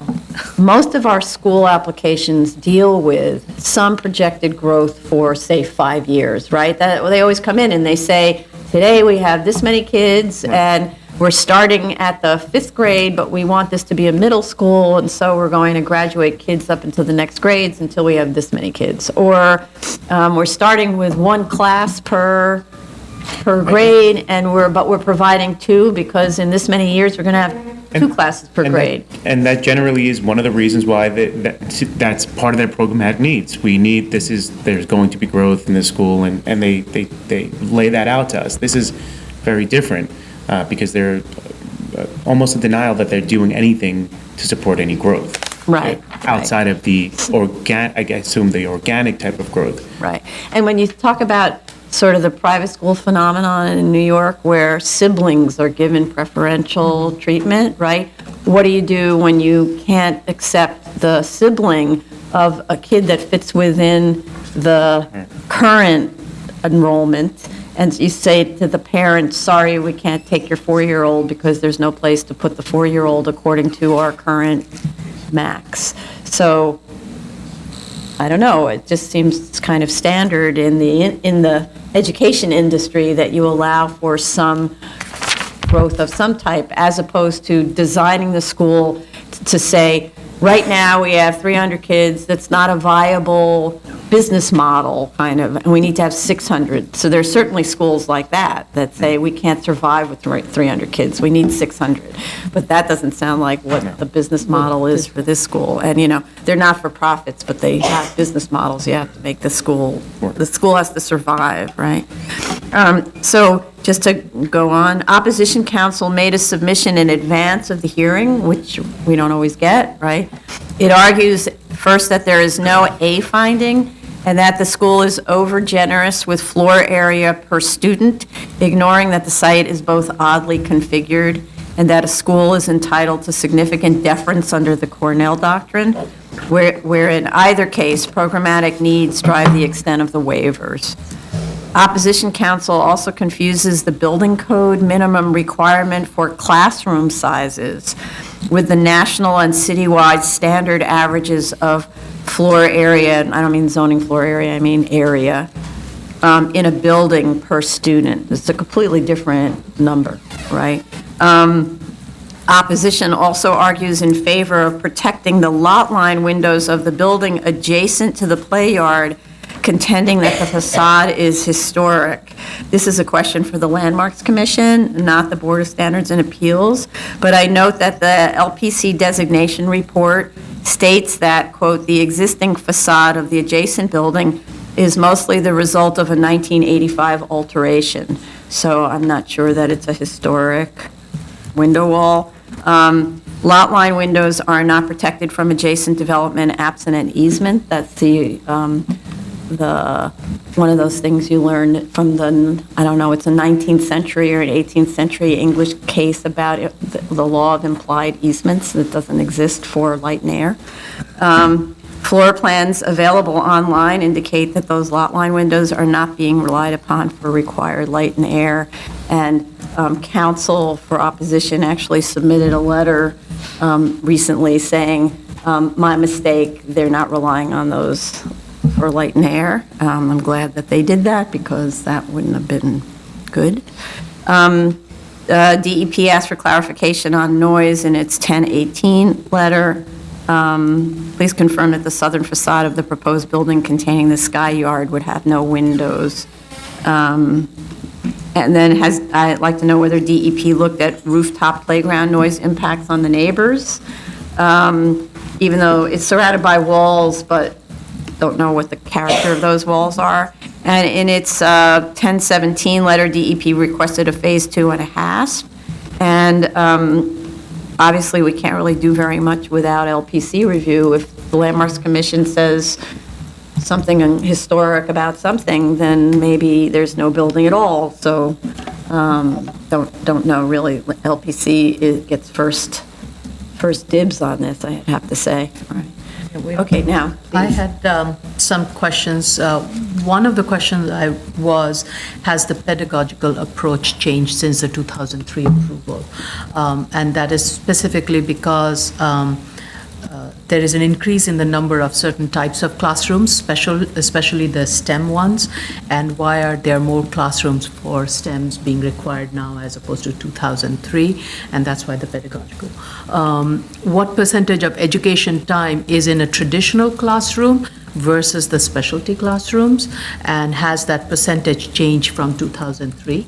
most of our school applications deal with some projected growth for, say, 5 years, right? That, well, they always come in and they say, today we have this many kids, and we're starting at the 5th grade, but we want this to be a middle school, and so we're going to graduate kids up into the next grades until we have this many kids. Or we're starting with one class per grade, and we're providing 2, because in this many years, we're going to have 2 classes per grade. And that generally is one of the reasons why that's part of their programmatic needs. We need, there's going to be growth in this school, and they lay that out to us. This is very different, because they're almost a denial that they're doing anything to support any growth. Right. Outside of the I assume the organic type of growth. Right. And when you talk about sort of the private school phenomenon in New York where siblings are given preferential treatment, right? What do you do when you can't accept the sibling of a kid that fits within the current enrollment? And you say to the parent, sorry, we can't take your 4-year-old because there's no place to put the 4-year-old according to our current max. So I don't know, it just seems kind of standard in the education industry that you allow for some growth of some type, as opposed to designing the school to say, right now we have 300 kids, that's not a viable business model, kind of, and we need to have 600. So there's certainly schools like that say we can't survive with 300 kids, we need 600. But that doesn't sound like what the business model is for this school. And, they're not for profits, but they have business models. You have to make the school has to survive, right? So just to go on, opposition counsel made a submission in advance of the hearing, which we don't always get, right? It argues first that there is no A finding, and that the school is over-generous with floor area per student, ignoring that the site is both oddly configured, and that a school is entitled to significant deference under the Cornell Doctrine, where in either case, programmatic needs drive the extent of the waivers. Opposition counsel also confuses the building code minimum requirement for classroom sizes with the national and citywide standard averages of floor area, and I don't mean zoning floor area, I mean area, in a building per student. It's a completely different number, right? Opposition also argues in favor of protecting the lot line windows of the building adjacent to the play yard, contending that the facade is historic. This is a question for the Landmarks Commission, not the Board of Standards and Appeals. But I note that the LPC designation report states that, quote, the existing facade of the adjacent building is mostly the result of a 1985 alteration. So I'm not sure that it's a historic window wall. Lot line windows are not protected from adjacent development absent an easement. That's the one of those things you learn from I don't know, it's a 19th century or an 18th century English case about the law of implied easements that doesn't exist for light and air. Floor plans available online indicate that those lot line windows are not being relied upon for required light and air. And counsel for opposition actually submitted a letter recently saying, my mistake, they're not relying on those for light and air. I'm glad that they did that because that wouldn't have been good. DEP asked for clarification on noise in its 1018 letter. Please confirm that the southern facade of the proposed building containing the sky yard would have no windows. And then I'd like to know whether DEP looked at rooftop playground noise impacts on the neighbors, even though it's surrounded by walls, but don't know what the character of those walls are. And in its 1017 letter, DEP requested a phase 2.5. And obviously, we can't really do very much without LPC review. If the Landmarks Commission says something historic about something, then maybe there's no building at all. So don't know really. LPC gets first dibs on this, I have to say. All right. Okay, now. I had some questions. One of the questions has the pedagogical approach changed since the 2003 approval? And that is specifically because there is an increase in the number of certain types of classrooms, especially the STEM ones, and why are there more classrooms for STEMs being required now as opposed to 2003, and that's why the pedagogical. What percentage of education time is in a traditional classroom versus the specialty classrooms, and has that percentage changed from 2003?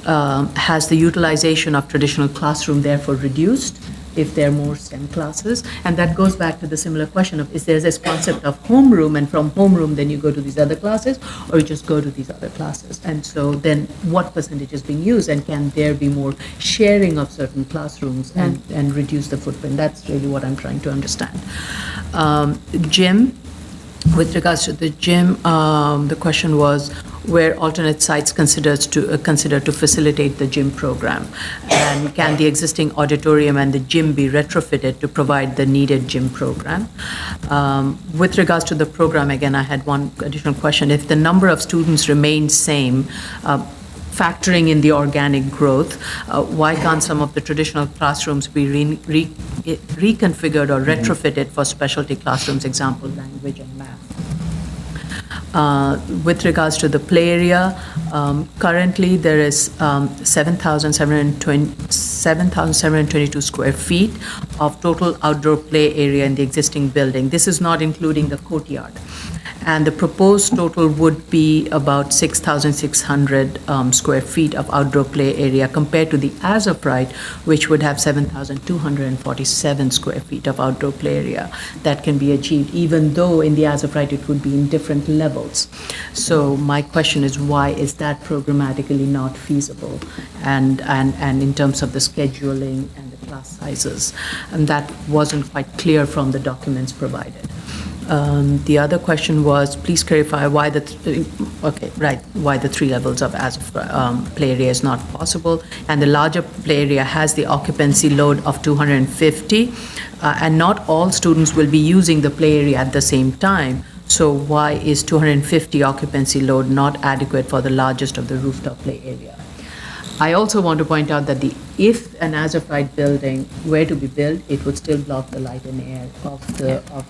Has the utilization of traditional classroom therefore reduced if there are more STEM classes? And that goes back to the similar question of, is there this concept of homeroom, and from homeroom then you go to these other classes, or you just go to these other classes? And so then what percentage is being used, and can there be more sharing of certain classrooms and reduce the footprint? That's really what I'm trying to understand. Gym, with regards to the gym, the question was where alternate sites considered to facilitate the gym program, and can the existing auditorium and the gym be retrofitted to provide the needed gym program? With regards to the program, again, I had one additional question. If the number of students remains same, factoring in the organic growth, why can't some of the traditional classrooms be reconfigured or retrofitted for specialty classrooms, example, language and math? With regards to the play area, currently there is 7,722 square feet of total outdoor play area in the existing building. This is not including the courtyard. And the proposed total would be about 6,600 square feet of outdoor play area compared to the as of right, which would have 7,247 square feet of outdoor play area that can be achieved, even though in the as of right it would be in different levels. So my question is, why is that programmatically not feasible? And in terms of the scheduling and the class sizes, and that wasn't quite clear from the documents provided. The other question was, please clarify why the 3 levels of play area is not possible, and the larger play area has the occupancy load of 250, and not all students will be using the play area at the same time. So why is 250 occupancy load not adequate for the largest of the rooftop play area? I also want to point out that if an as-of-right building were to be built, it would still block the light and air of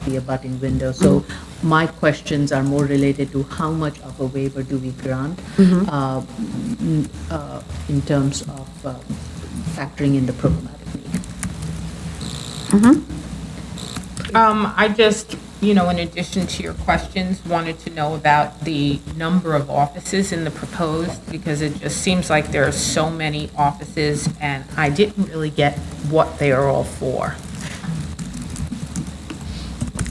the abutting window. So my questions are more related to how much of a waiver do we grant in terms of factoring in the programmatic need. I just, in addition to your questions, wanted to know about the number of offices in the proposed, because it just seems like there are so many offices, and I didn't really get what they are all for.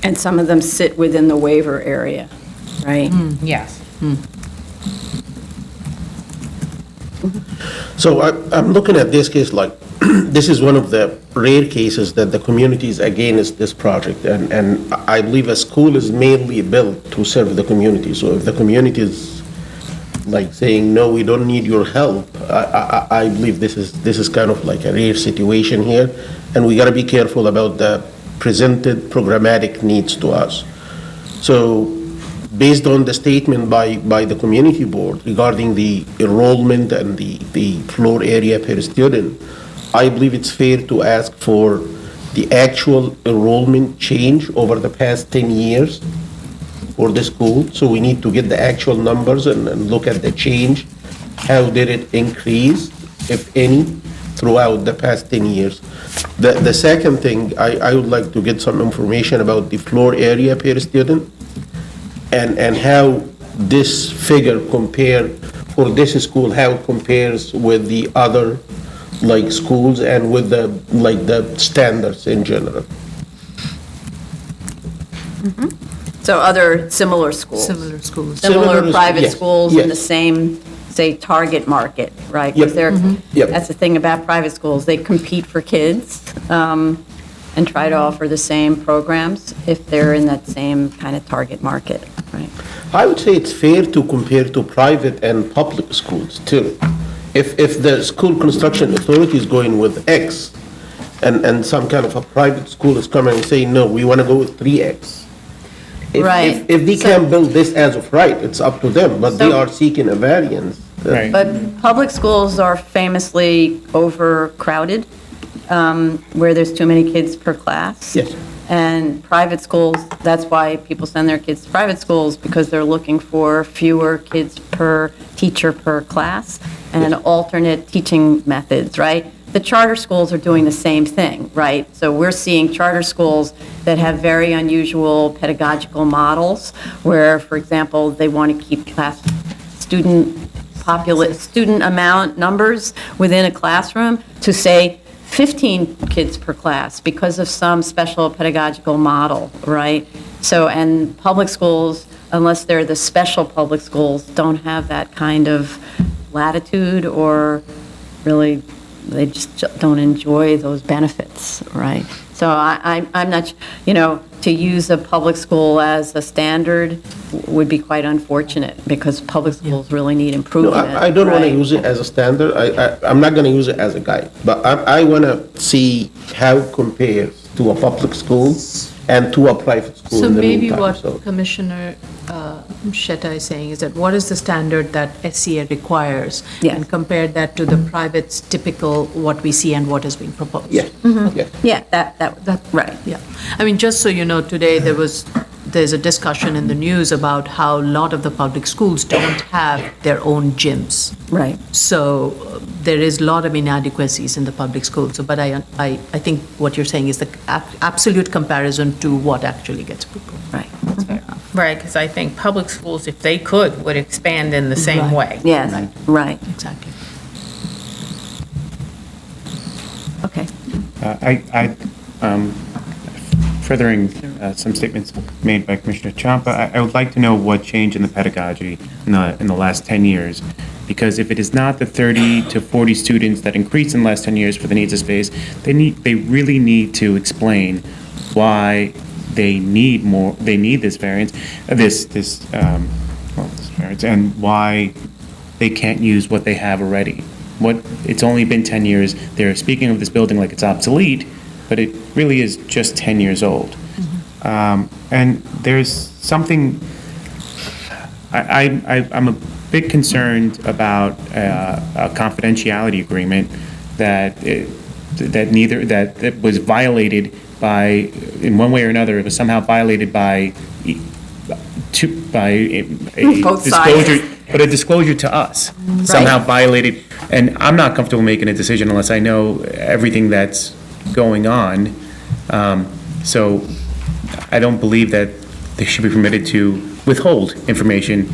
And some of them sit within the waiver area, right? Yes. So I'm looking at this case like, this is one of the rare cases that the community is against this project, and I believe a school is mainly built to serve the community. So if the community is like saying, no, we don't need your help, I believe this is kind of like a rare situation here, and we got to be careful about the presented programmatic needs to us. So based on the statement by the community board regarding the enrollment and the floor area per student, I believe it's fair to ask for the actual enrollment change over the past 10 years for the school. So we need to get the actual numbers and look at the change. How did it increase, if any, throughout the past 10 years? The second thing, I would like to get some information about the floor area per student and how this figure for this school, how it compares with the other schools and with the standards in general. So other similar schools? Similar schools. Similar private yes, schools in the yes. same, say, target market, right? Yep. 'Cause they're, Yep. that's the thing about private schools, they compete for kids and try to offer the same programs if they're in that same kind of target market, right? I would say it's fair to compare to private and public schools too. If the school construction authority is going with X and some kind of a private school is coming and saying, no, we want to go with 3X, Right. If they can't build this as of right, it's up to them, but they So- are seeking a variance. Right. But public schools are famously overcrowded, where there's too many kids per class. Yes. And private schools, that's why people send their kids to private schools, because they're looking for fewer kids per teacher per class and alternate teaching methods, right? The charter schools are doing the same thing, right? So we're seeing charter schools that have very unusual pedagogical models, where, for example, they want to keep student amount numbers within a classroom to, say, 15 kids per class because of some special pedagogical model, right? So, and public schools, unless they're the special public schools, don't have that kind of latitude, or really, they just don't enjoy those benefits, right? So I'm not, to use a public school as a standard would be quite unfortunate, because public schools really need No, improvement. I don't want to right? use it as a standard. I'm not going to use it as a guide, but I want to see how it compares to a public school and to a private school So in the maybe meantime, what so. Commissioner Shetta is saying is that what is the standard that SCA requires? Yes. And compare that to the private's typical, what we see and what is being proposed. Yeah, yeah. Yeah, that, right. Yeah. I mean, just so you know, today there's a discussion in the news about how a lot of the public schools don't have their own gyms. Right. So there is a lot of inadequacies in the public schools. So, but I think what you're saying is the absolute comparison to what actually gets proposed. Right. Right, because I think public schools, if they could, would expand in the same Right. way. Yes, right. Exactly. Okay. Furthering some statements made by Commissioner Ciampa, I would like to know what changed in the pedagogy in the last 10 years. Because if it is not the 30 to 40 students that increased in the last 10 years for the needs of space, they really need to explain why they need this variance, this variance, and why they can't use what they have already. It's only been 10 years. They're speaking of this building like it's obsolete, but it really is just 10 years old. And there's something, I'm a bit concerned about a confidentiality agreement that was violated by, in one way or another, it was somehow violated by a Both disclosure, sides. but a disclosure to us, somehow violated. And I'm not comfortable making a decision unless I know everything that's going on. So I don't believe that they should be permitted to withhold information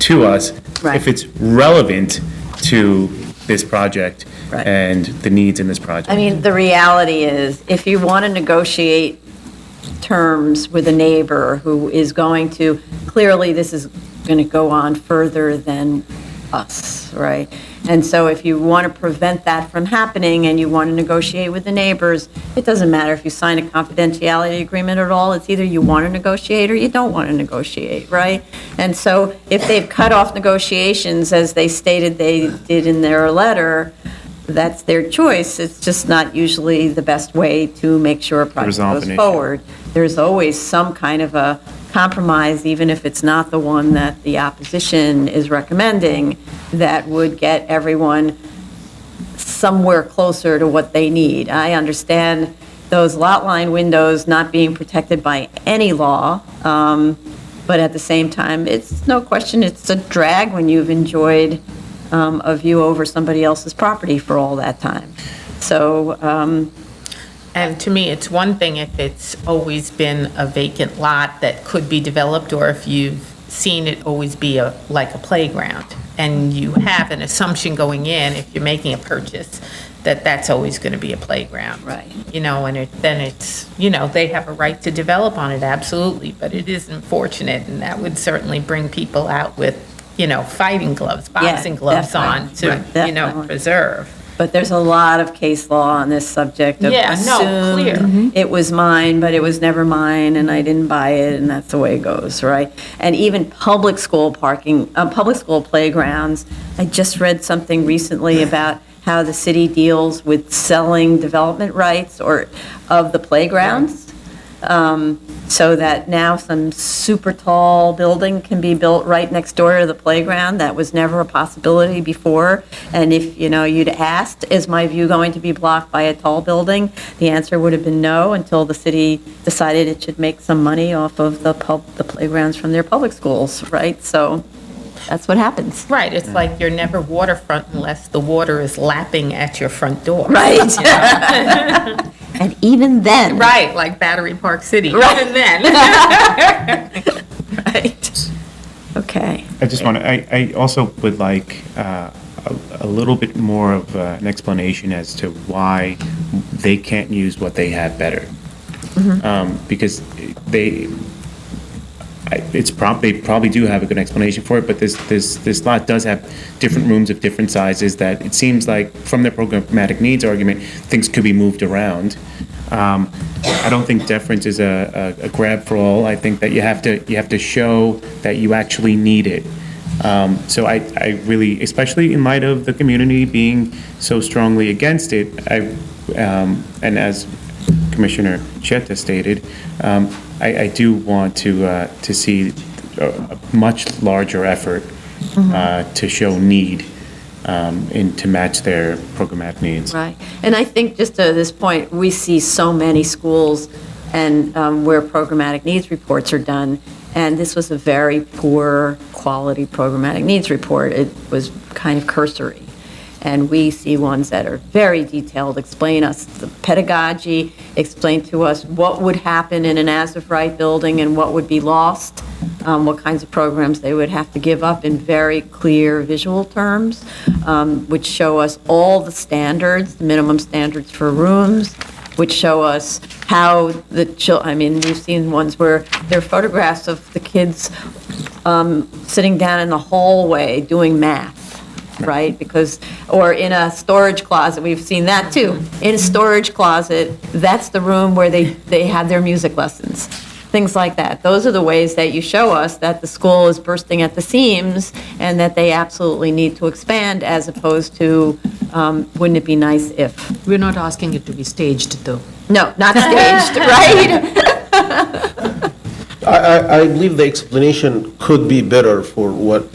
to us Right. if it's relevant to this project Right. and the needs in this project. I mean, the reality is, if you want to negotiate terms with a neighbor who is going to, clearly this is going to go on further than us, right? And so if you want to prevent that from happening and you want to negotiate with the neighbors, it doesn't matter if you sign a confidentiality agreement at all. It's either you want to negotiate or you don't want to negotiate, right? And so if they've cut off negotiations, as they stated they did in their letter, that's their choice. It's just not usually the best way to make sure a project resolve goes an issue. forward. There's always some kind of a compromise, even if it's not the one that the opposition is recommending, that would get everyone somewhere closer to what they need. I understand those lot line windows not being protected by any law, but at the same time, it's no question, it's a drag when you've enjoyed a view over somebody else's property for all that time. So, And to me, it's one thing if it's always been a vacant lot that could be developed, or if you've seen it always be like a playground, and you have an assumption going in, if you're making a purchase, that that's always going to be a playground. Right. And then it's, they have a right to develop on it, absolutely, but it is unfortunate, and that would certainly bring people out with, fighting gloves, boxing gloves on definitely. to, Right, definitely. preserve. but there's a lot of case law on this subject of Yeah, no, clear. assumed it was mine, but it was never mine, and I didn't buy it, and that's the way it goes, right? And even public school parking, public school playgrounds, I just read something recently about how the city deals with selling development rights or of the playgrounds. so that now some super tall building can be built right next door to the playground. That was never a possibility before. And if, you'd asked, is my view going to be blocked by a tall building? The answer would have been no, until the city decided it should make some money off of the playgrounds from their public schools, right? So that's what happens. Right, it's like you're never waterfront unless the water is lapping at your front door. Right. And even then. Right, like Battery Park City, Right. even then. Right. Okay. I just want to, I also would like a little bit more of an explanation as to why they can't use what they have better. Because they probably do have a good explanation for it, but this lot does have different rooms of different sizes that it seems like, from the programmatic needs argument, things could be moved around. I don't think deference is a grab for all. I think that you have to show that you actually need it. So I really, especially in light of the community being so strongly against it, and as Commissioner Cheta stated, I do want to see a much larger effort to show need to match their programmatic needs. Right. And I think just to this point, we see so many schools and where programmatic needs reports are done, and this was a very poor quality programmatic needs report. It was kind of cursory. And we see ones that are very detailed, explain us the pedagogy, explain to us what would happen in an as-of-right building and what would be lost, what kinds of programs they would have to give up in very clear visual terms, which show us all the standards, the minimum standards for rooms, which show us how we've seen ones where there are photographs of the kids sitting down in the hallway doing math. Right? Or in a storage closet, we've seen that too. In a storage closet, that's the room where they have their music lessons, things like that. Those are the ways that you show us that the school is bursting at the seams and that they absolutely need to expand, as opposed to, wouldn't it be nice if? We're not asking it to be staged, though. No, not staged, right? I believe the explanation could be better for what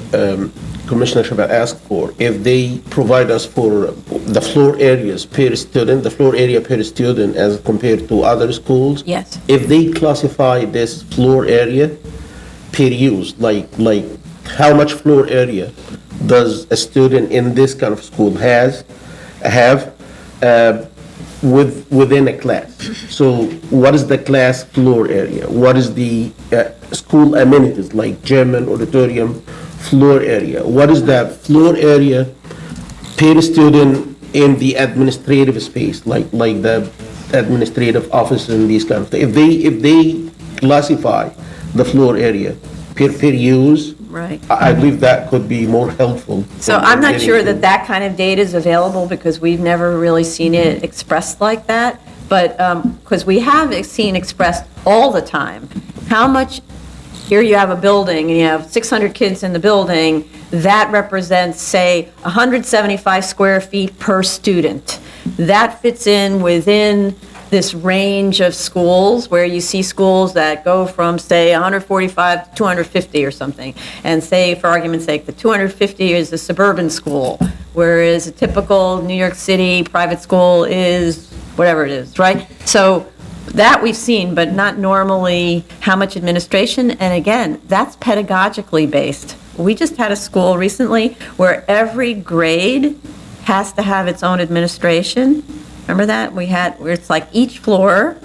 Commissioner Shabbat asked for. If they provide us for the floor areas per student, the floor area per student as compared to other schools. Yes. If they classify this floor area per use, like how much floor area does a student in this kind of school have within a class? So what is the class floor area? What is the school amenities like gym and auditorium floor area? What is the floor area per student in the administrative space, like the administrative office and these kind of things? If they classify the floor area per use, Right. I believe that could be more helpful. So I'm not sure that kind of data is available, because we've never really seen it expressed like that. But, because we have seen expressed all the time, how much, here you have a building, and you have 600 kids in the building, that represents, say, 175 square feet per student. That fits in within this range of schools, where you see schools that go from, say, 145 to 250 or something, and say, for argument's sake, the 250 is a suburban school, whereas a typical New York City private school is whatever it is, right? So that we've seen, but not normally how much administration, and again, that's pedagogically based. We just had a school recently where every grade has to have its own administration. Remember that? Where it's like each floor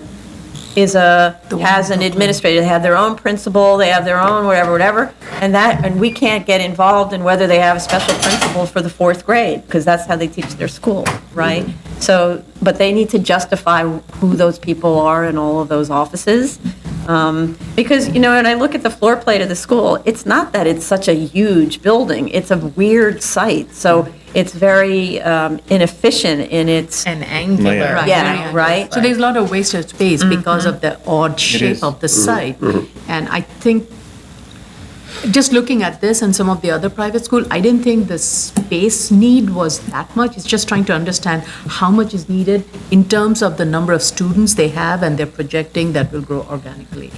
has an administrator. They have their own principal, they have their own whatever, and we can't get involved in whether they have a special principal for the fourth grade, because that's how they teach their school, right? So, but they need to justify who those people are in all of those offices. Because, when I look at the floor plate of the school, it's not that it's such a huge building, it's a weird site, so it's very inefficient in its, And angular. yeah, right? So there's a lot of wasted space because of the odd shape of the site. And I think Just looking at this and some of the other private school, I didn't think the space need was that much. It's just trying to understand how much is needed in terms of the number of students they have and they're projecting that will grow organically.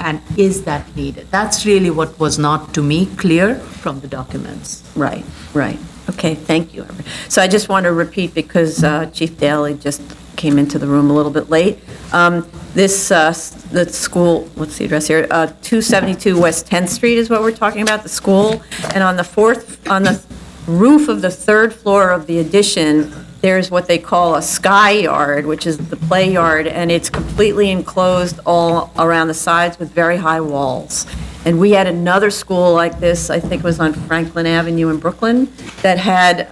And is that needed? That's really what was not, to me, clear from the documents. Right, right. Okay, thank you. So I just want to repeat, because Chief Daly just came into the room a little bit late. The school, what's the address here? 272 West 10th Street is what we're talking about, the school. And on the roof of the third floor of the addition, there's what they call a sky yard, which is the play yard, and it's completely enclosed all around the sides with very high walls. And we had another school like this, I think it was on Franklin Avenue in Brooklyn, that had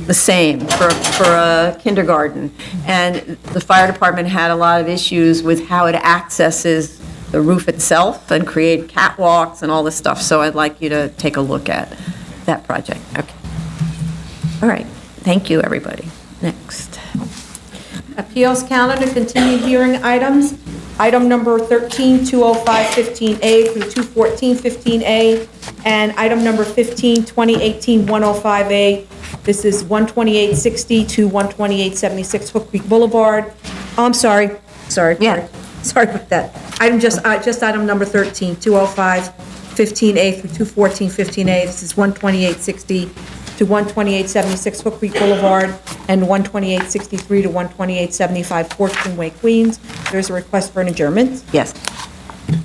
the same for a kindergarten. And the fire department had a lot of issues with how it accesses the roof itself and create catwalks and all this stuff. So I'd like you to take a look at that project. Okay. All right. Thank you, everybody. Next. Appeals calendar, continued hearing items. Item number 13, 205-15A through 214-15A, and item number 15, 2018-105A. This is 12860 to 12876 Hook Creek Boulevard. Oh, I'm sorry. Yeah. Sorry about that. Just item number 13, 205-15A through 214-15A. This is 12860 to 12876 Hook Creek Boulevard, and 12863 to 12875 Fortune Way, Queens. There's a request for an adjournment. Yes.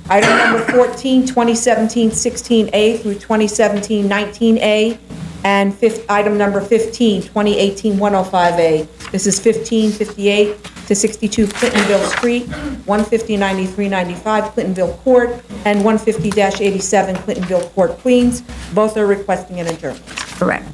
Item number 14, 2017-16A through 2017-19A, and item number 15, 2018-105A. This is 1558 to 62 Clintonville Street, 150-9395 Clintonville Court, and 150-87 Clintonville Court, Queens. Both are requesting an adjournment. Correct.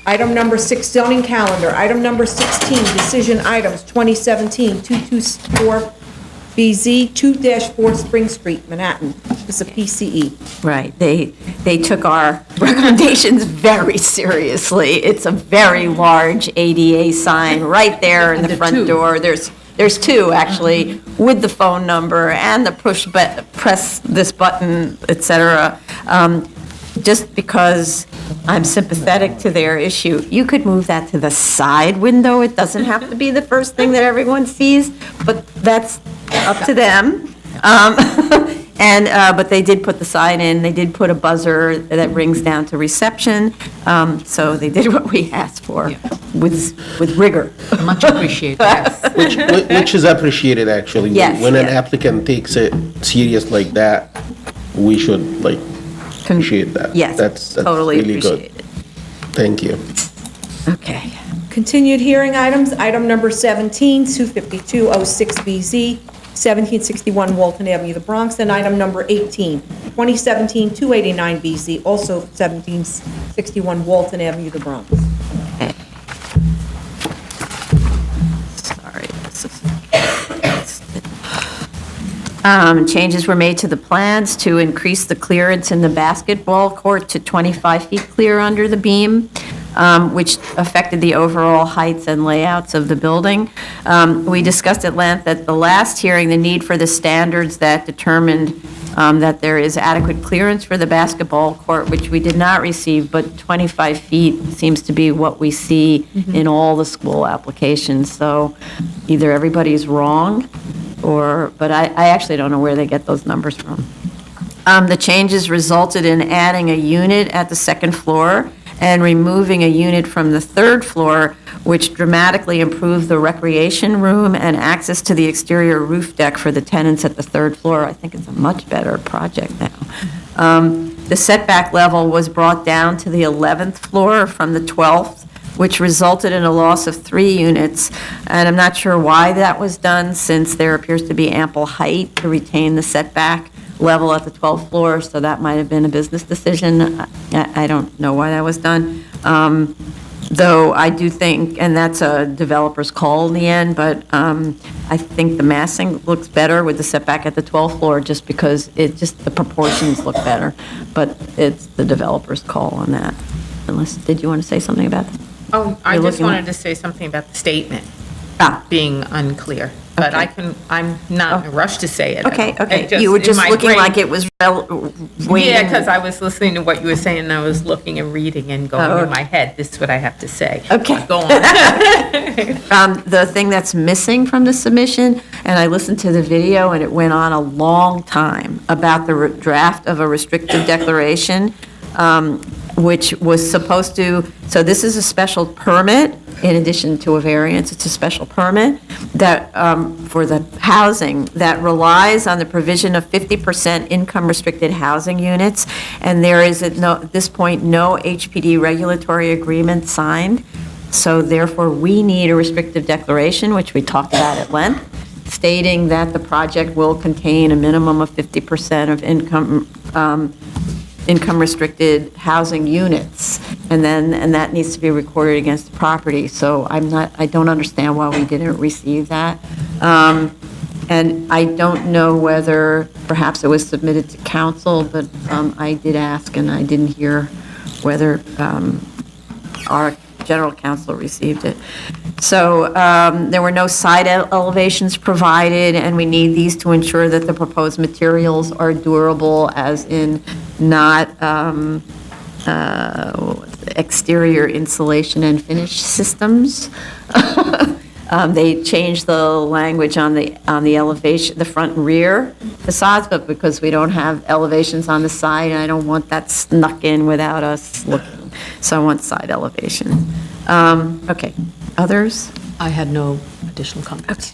Item number 6, zoning calendar. Item number 16, decision items, 2017-224BZ, 2-4 Spring Street, Manhattan. This is a PCE. Right. They took our recommendations very seriously. It's a very large ADA sign right there in the front door. There's two, actually, with the phone number and the press this button, et cetera. Just because I'm sympathetic to their issue, you could move that to the side window. It doesn't have to be the first thing that everyone sees, but that's up to them. But they did put the sign in. They did put a buzzer that rings down to reception. So they did what we asked for with rigor. Much appreciated. Which is appreciated, actually. Yes, When an yes. applicant takes it serious like that, we should, appreciate that. Yes, That's totally really good. appreciate it. Thank you. Okay. Continued hearing items, item number 17, 25206BZ, 1761 Walton Avenue, the Bronx, and item number 18, 2017-289BZ, also 1761 Walton Avenue, the Bronx. Okay. Sorry. Changes were made to the plans to increase the clearance in the basketball court to 25 feet clear under the beam, which affected the overall heights and layouts of the building. We discussed at length at the last hearing the need for the standards that determined that there is adequate clearance for the basketball court, which we did not receive, but 25 feet seems to be what we see in all the school applications. So either everybody's wrong, but I actually don't know where they get those numbers from. The changes resulted in adding a unit at the second floor and removing a unit from the third floor, which dramatically improved the recreation room and access to the exterior roof deck for the tenants at the third floor. I think it's a much better project now. The setback level was brought down to the 11th floor from the 12th, which resulted in a loss of 3 units. And I'm not sure why that was done, since there appears to be ample height to retain the setback level at the 12th floor, so that might have been a business decision. I don't know why that was done. Though I do think, and that's a developer's call in the end, but I think the massing looks better with the setback at the 12th floor, just because the proportions look better. But it's the developer's call on that. Did you want to say something about that? Oh, I You're just looking- wanted to say something about the statement Ah, being unclear. but I'm not in a rush to say it. Okay, okay. It You were in just my looking brain- like it was waiting. Yeah, because I was listening to what you were saying, and I was looking and reading and going in my head, this is what I have to say. Okay. Go on. The thing that's missing from the submission, and I listened to the video, and it went on a long time, about the draft of a restrictive declaration, which was supposed to, so this is a special permit, in addition to a variance, it's a special permit that, for the housing, that relies on the provision of 50% income-restricted housing units, and there is, at this point, no HPD regulatory agreement signed. So therefore, we need a restrictive declaration, which we talked about at length, stating that the project will contain a minimum of 50% of income-restricted housing units, and that needs to be recorded against the property. So I don't understand why we didn't receive that. And I don't know whether, perhaps it was submitted to council, but I did ask, and I didn't hear whether our general counsel received it. So there were no side elevations provided, and we need these to ensure that the proposed materials are durable, as in not exterior insulation and finish systems. They changed the language on the elevation, the front and rear facades, but because we don't have elevations on the side, I don't want that snuck in without us looking. So I want side elevation. Okay, others? I had no additional comments.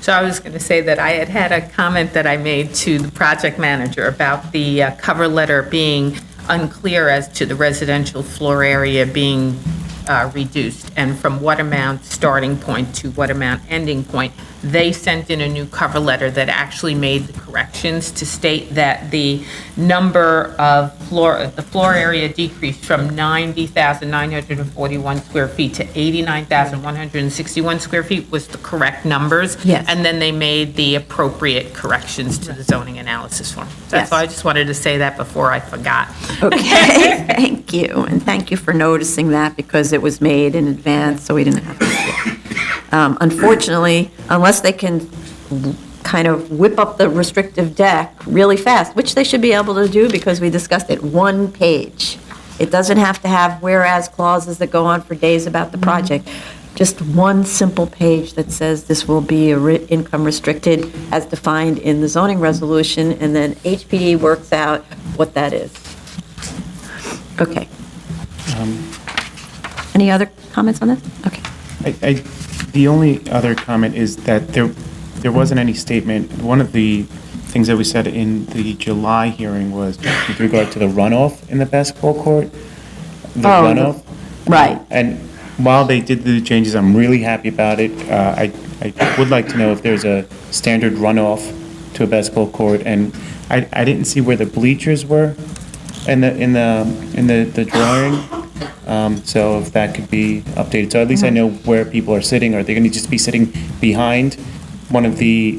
So I was going to say that I had a comment that I made to the project manager about the cover letter being unclear as to the residential floor area being reduced, and from what amount starting point to what amount ending point. They sent in a new cover letter that actually made the corrections to state that the number of the floor area decreased from 90,941 square feet to 89,161 square feet was the correct numbers. Yes. And then they made the appropriate corrections to the zoning analysis form. Yes. So I just wanted to say that before I forgot. Okay, thank you, and thank you for noticing that, because it was made in advance, so we didn't have to see it. Unfortunately, unless they can kind of whip up the restrictive deck really fast, which they should be able to do because we discussed it, one page. It doesn't have to have whereas clauses that go on for days about the project. Just one simple page that says this will be income restricted as defined in the zoning resolution, and then HPD works out what that is. Okay. Any other comments on this? Okay. The only other comment is that there wasn't any statement. One of the things that we said in the July hearing was with regard to the runoff in the basketball court. The runoff. Right. And while they did the changes, I'm really happy about it. I would like to know if there's a standard runoff to a basketball court, and I didn't see where the bleachers were in the drawing. So if that could be updated, so at least I know where people are sitting. Are they going to just be sitting behind one of the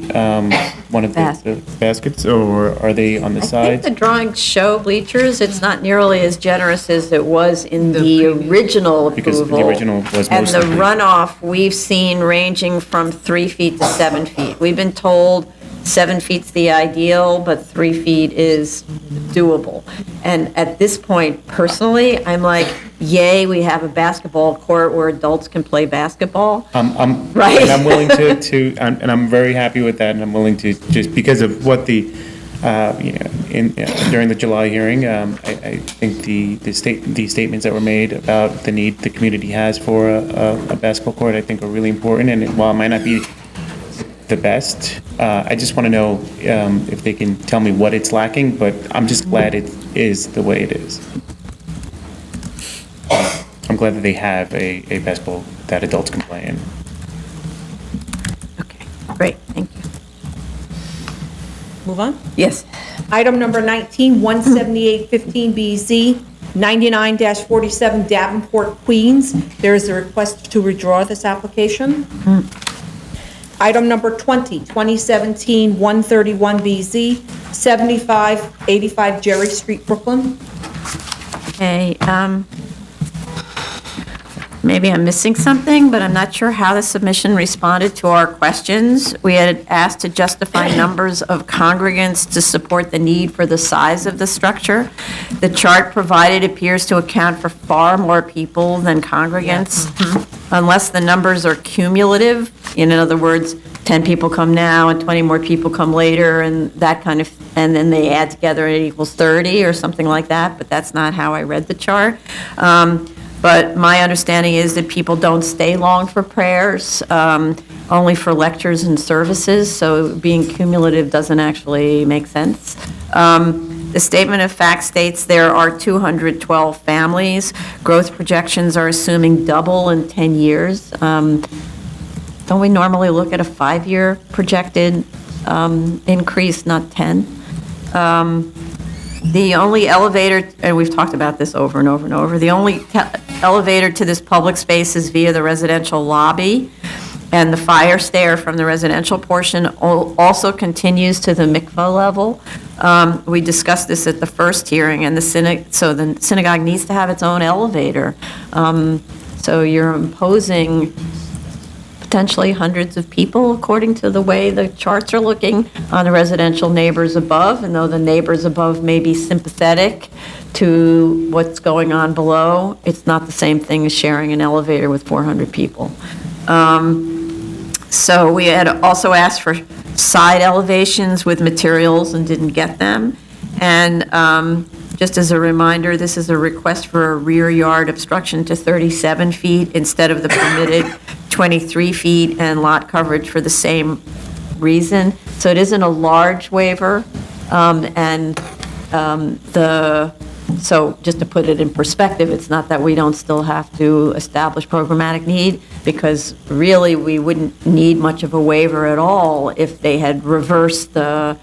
baskets, or are they on the I think sides? the drawings show bleachers. It's not nearly as generous as it was in the original Because approval. the original was And the mostly- runoff, we've seen ranging from 3 feet to 7 feet. We've been told 7 feet's the ideal, but 3 feet is doable. And at this point, personally, I'm like, yay, we have a basketball court where adults can play basketball. Right. And I'm willing and I'm very happy with that, and I'm willing to, just because of what during the July hearing, I think the statements that were made about the need the community has for a basketball court, I think are really important, and while it might not be the best, I just want to know if they can tell me what it's lacking, but I'm just glad it is the way it is. I'm glad that they have a basketball that adults can play in. Okay, great, thank you. Move on. Yes. Item number 19, 17815BZ, 99-47 Davenport, Queens. There is a request to withdraw this application. Item number 20, 2017-131BZ, 7585 Jerry Street, Brooklyn. Okay, maybe I'm missing something, but I'm not sure how the submission responded to our questions. We had asked to justify numbers of congregants to support the need for the size of the structure. The chart provided appears to account for far more people than congregants, unless the numbers are cumulative. In other words, 10 people come now and 20 more people come later, and that kind of, and then they add together and it equals 30 or something like that, but that's not how I read the chart. But my understanding is that people don't stay long for prayers, only for lectures and services, so being cumulative doesn't actually make sense. The statement of fact states there are 212 families. Growth projections are assuming double in 10 years. Don't we normally look at a 5-year projected increase, not 10? The only elevator, and we've talked about this over and over and over, the only elevator to this public space is via the residential lobby, and the fire stair from the residential portion also continues to the mikveh level. We discussed this at the first hearing, and the synagogue needs to have its own elevator. So you're imposing potentially hundreds of people, according to the way the charts are looking, on the residential neighbors above, and though the neighbors above may be sympathetic to what's going on below, it's not the same thing as sharing an elevator with 400 people. So we had also asked for side elevations with materials and didn't get them. And just as a reminder, this is a request for a rear yard obstruction to 37 feet instead of the permitted 23 feet, and lot coverage for the same reason. So it isn't a large waiver, so just to put it in perspective, it's not that we don't still have to establish programmatic need, because really we wouldn't need much of a waiver at all if they had reversed the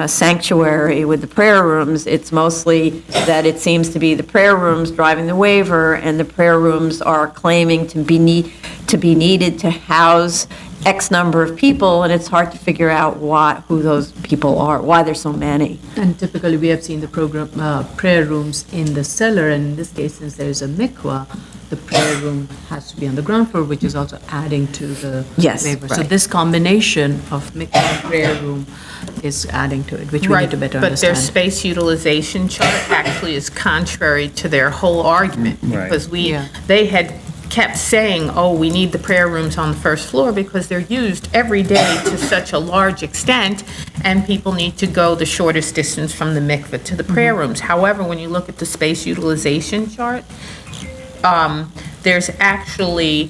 sanctuary with the prayer rooms. It's mostly that it seems to be the prayer rooms driving the waiver, and the prayer rooms are claiming to be needed to house X number of people, and it's hard to figure out who those people are, why there's so many. And typically, we have seen the prayer rooms in the cellar, and in this case, since there is a mikvah, the prayer room has to be on the ground floor, which is also adding to the Yes, waiver. So right. this combination of mikvah and prayer room is adding to it, which we need to better But their understand. space utilization chart actually is contrary to their whole argument. Right. Because Yeah. they had kept saying, oh, we need the prayer rooms on the first floor because they're used every day to such a large extent, and people need to go the shortest distance from the mikveh to the prayer rooms. However, when you look at the space utilization chart, there's actually,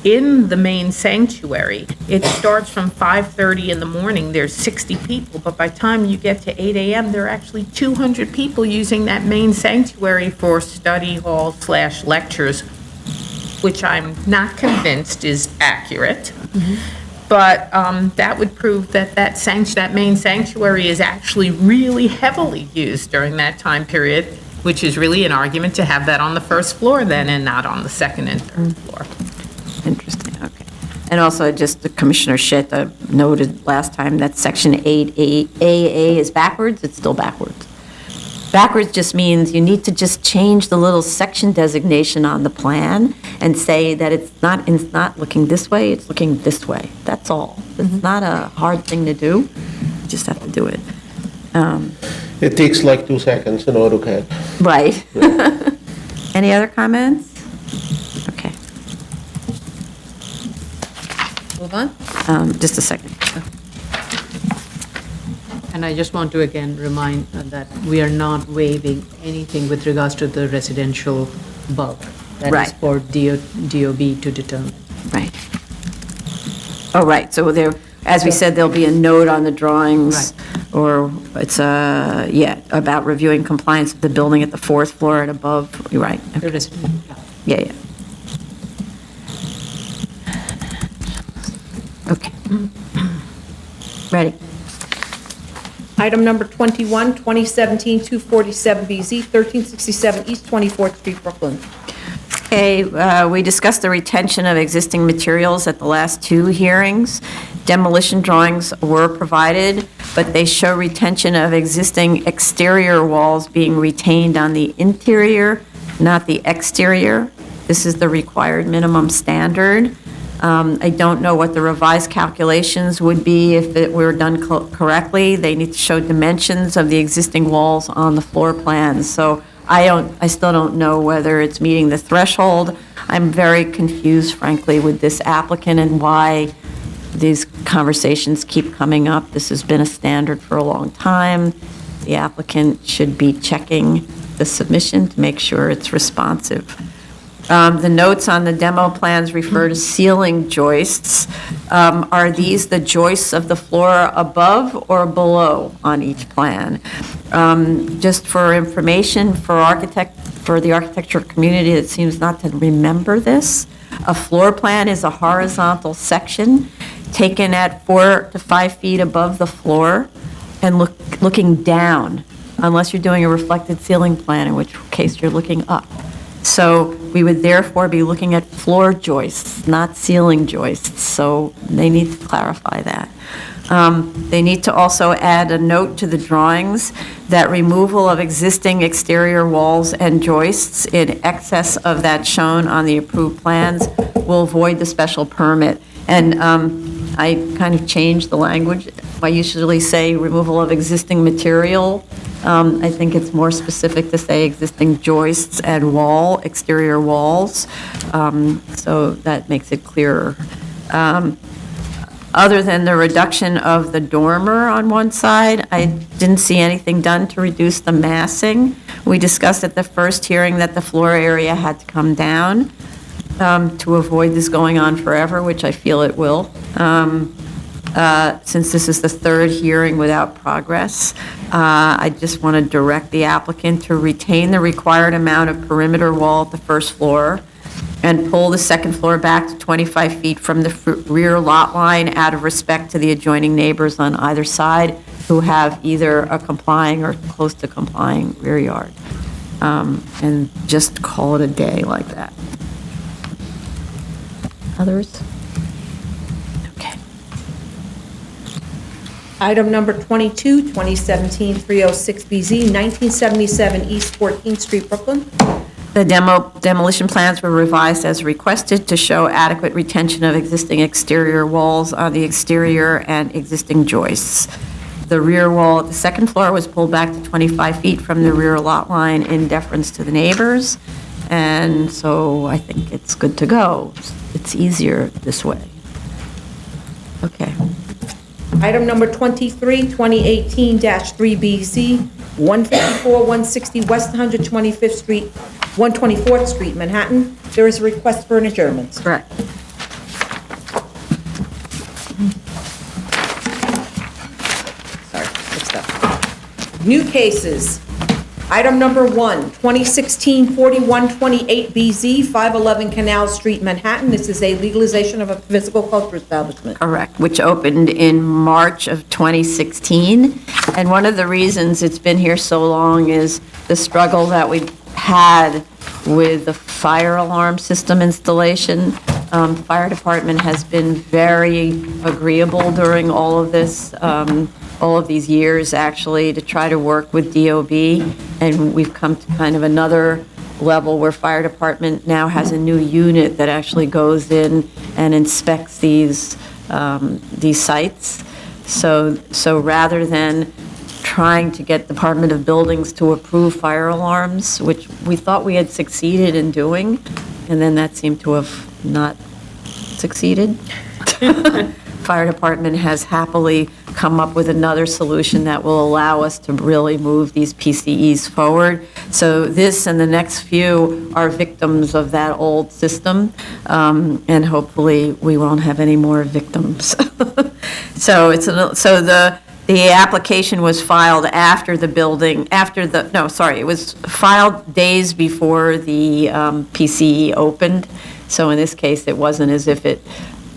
in the main sanctuary, it starts from 5:30 in the morning, there's 60 people, but by the time you get to 8 a.m., there are actually 200 people using that main sanctuary for study hall / lectures, which I'm not convinced is accurate. But that would prove that that main sanctuary is actually really heavily used during that time period, which is really an argument to have that on the first floor then and not on the second and third floor. Interesting, okay. And also, just Commissioner Schitt noted last time that Section 8AA is backwards. It's still backwards. Backwards just means you need to just change the little section designation on the plan and say that it's not looking this way, it's looking this way. That's all. It's not a hard thing to do. You just have to do it. It takes like 2 seconds in AutoCAD. Right. Any other comments? Okay. Move on. Just a second. And I just want to again remind that we are not waiving anything with regards to the residential bulk. That Right. is for DOB to determine. Right. Oh, right, so there, as we said, there'll be a note on the drawings, or it's about reviewing compliance with the building at the 4th floor and above, you're right, The resident, yeah. Okay. Ready? Item number 21, 2017-247BZ, 1367 East 24th Street, Brooklyn. Okay, we discussed the retention of existing materials at the last 2 hearings. Demolition drawings were provided, but they show retention of existing exterior walls being retained on the interior, not the exterior. This is the required minimum standard. I don't know what the revised calculations would be if it were done correctly. They need to show dimensions of the existing walls on the floor plans. So I still don't know whether it's meeting the threshold. I'm very confused, frankly, with this applicant and why these conversations keep coming up. This has been a standard for a long time. The applicant should be checking the submission to make sure it's responsive. The notes on the demo plans refer to ceiling joists. Are these the joists of the floor above or below on each plan? Just for information, for the architecture community that seems not to remember this, a floor plan is a horizontal section taken at 4 to 5 feet above the floor and looking down, unless you're doing a reflected ceiling plan, in which case you're looking up. So we would therefore be looking at floor joists, not ceiling joists, so they need to clarify that. They need to also add a note to the drawings that removal of existing exterior walls and joists in excess of that shown on the approved plans will void the special permit. And I kind of changed the language. I usually say removal of existing material. I think it's more specific to say existing joists and exterior walls, so that makes it clearer. Other than the reduction of the dormer on one side, I didn't see anything done to reduce the massing. We discussed at the first hearing that the floor area had to come down to avoid this going on forever, which I feel it will. Since this is the third hearing without progress, I just want to direct the applicant to retain the required amount of perimeter wall at the first floor and pull the second floor back to 25 feet from the rear lot line out of respect to the adjoining neighbors on either side who have either a complying or close to complying rear yard. And just call it a day like that. Others? Okay. Item number 22, 2017-306BZ, 1977 East 14th Street, Brooklyn. The demolition plans were revised as requested to show adequate retention of existing exterior walls on the exterior and existing joists. The rear wall at the second floor was pulled back to 25 feet from the rear lot line in deference to the neighbors, and so I think it's good to go. It's easier this way. Okay. Item number 23, 2018-3BZ, 154-160 West 124th Street, Manhattan. There is a request for an adjournment. Correct. Sorry, mixed up. New cases. Item number 1, 2016-4128BZ, 511 Canal Street, Manhattan. This is a legalization of a physical culture establishment. Correct, which opened in March of 2016. And one of the reasons it's been here so long is the struggle that we've had with the fire alarm system installation. Fire department has been very agreeable during all of this, all of these years, actually, to try to work with DOB. And we've come to kind of another level where fire department now has a new unit that actually goes in and inspects these sites. So rather than trying to get Department of Buildings to approve fire alarms, which we thought we had succeeded in doing, and then that seemed to have not succeeded. Fire department has happily come up with another solution that will allow us to really move these PCEs forward. So this and the next few are victims of that old system, and hopefully we won't have any more victims. So the application was filed after the building, it was filed days before the PCE opened. So in this case, it wasn't as if it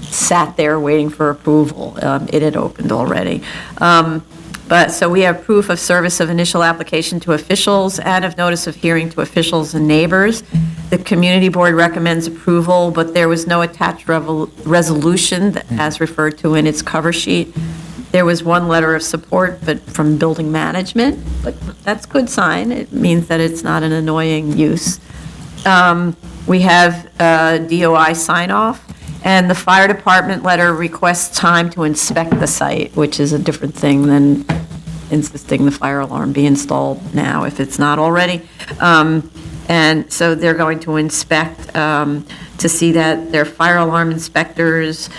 sat there waiting for approval. It had opened already. So we have proof of service of initial application to officials and of notice of hearing to officials and neighbors. The community board recommends approval, but there was no attached resolution as referred to in its cover sheet. There was one letter of support, but from building management, but that's a good sign. It means that it's not an annoying use. We have DOI sign-off, and the fire department letter requests time to inspect the site, which is a different thing than insisting the fire alarm be installed now if it's not already. And so they're going to inspect to see that their fire alarm inspectors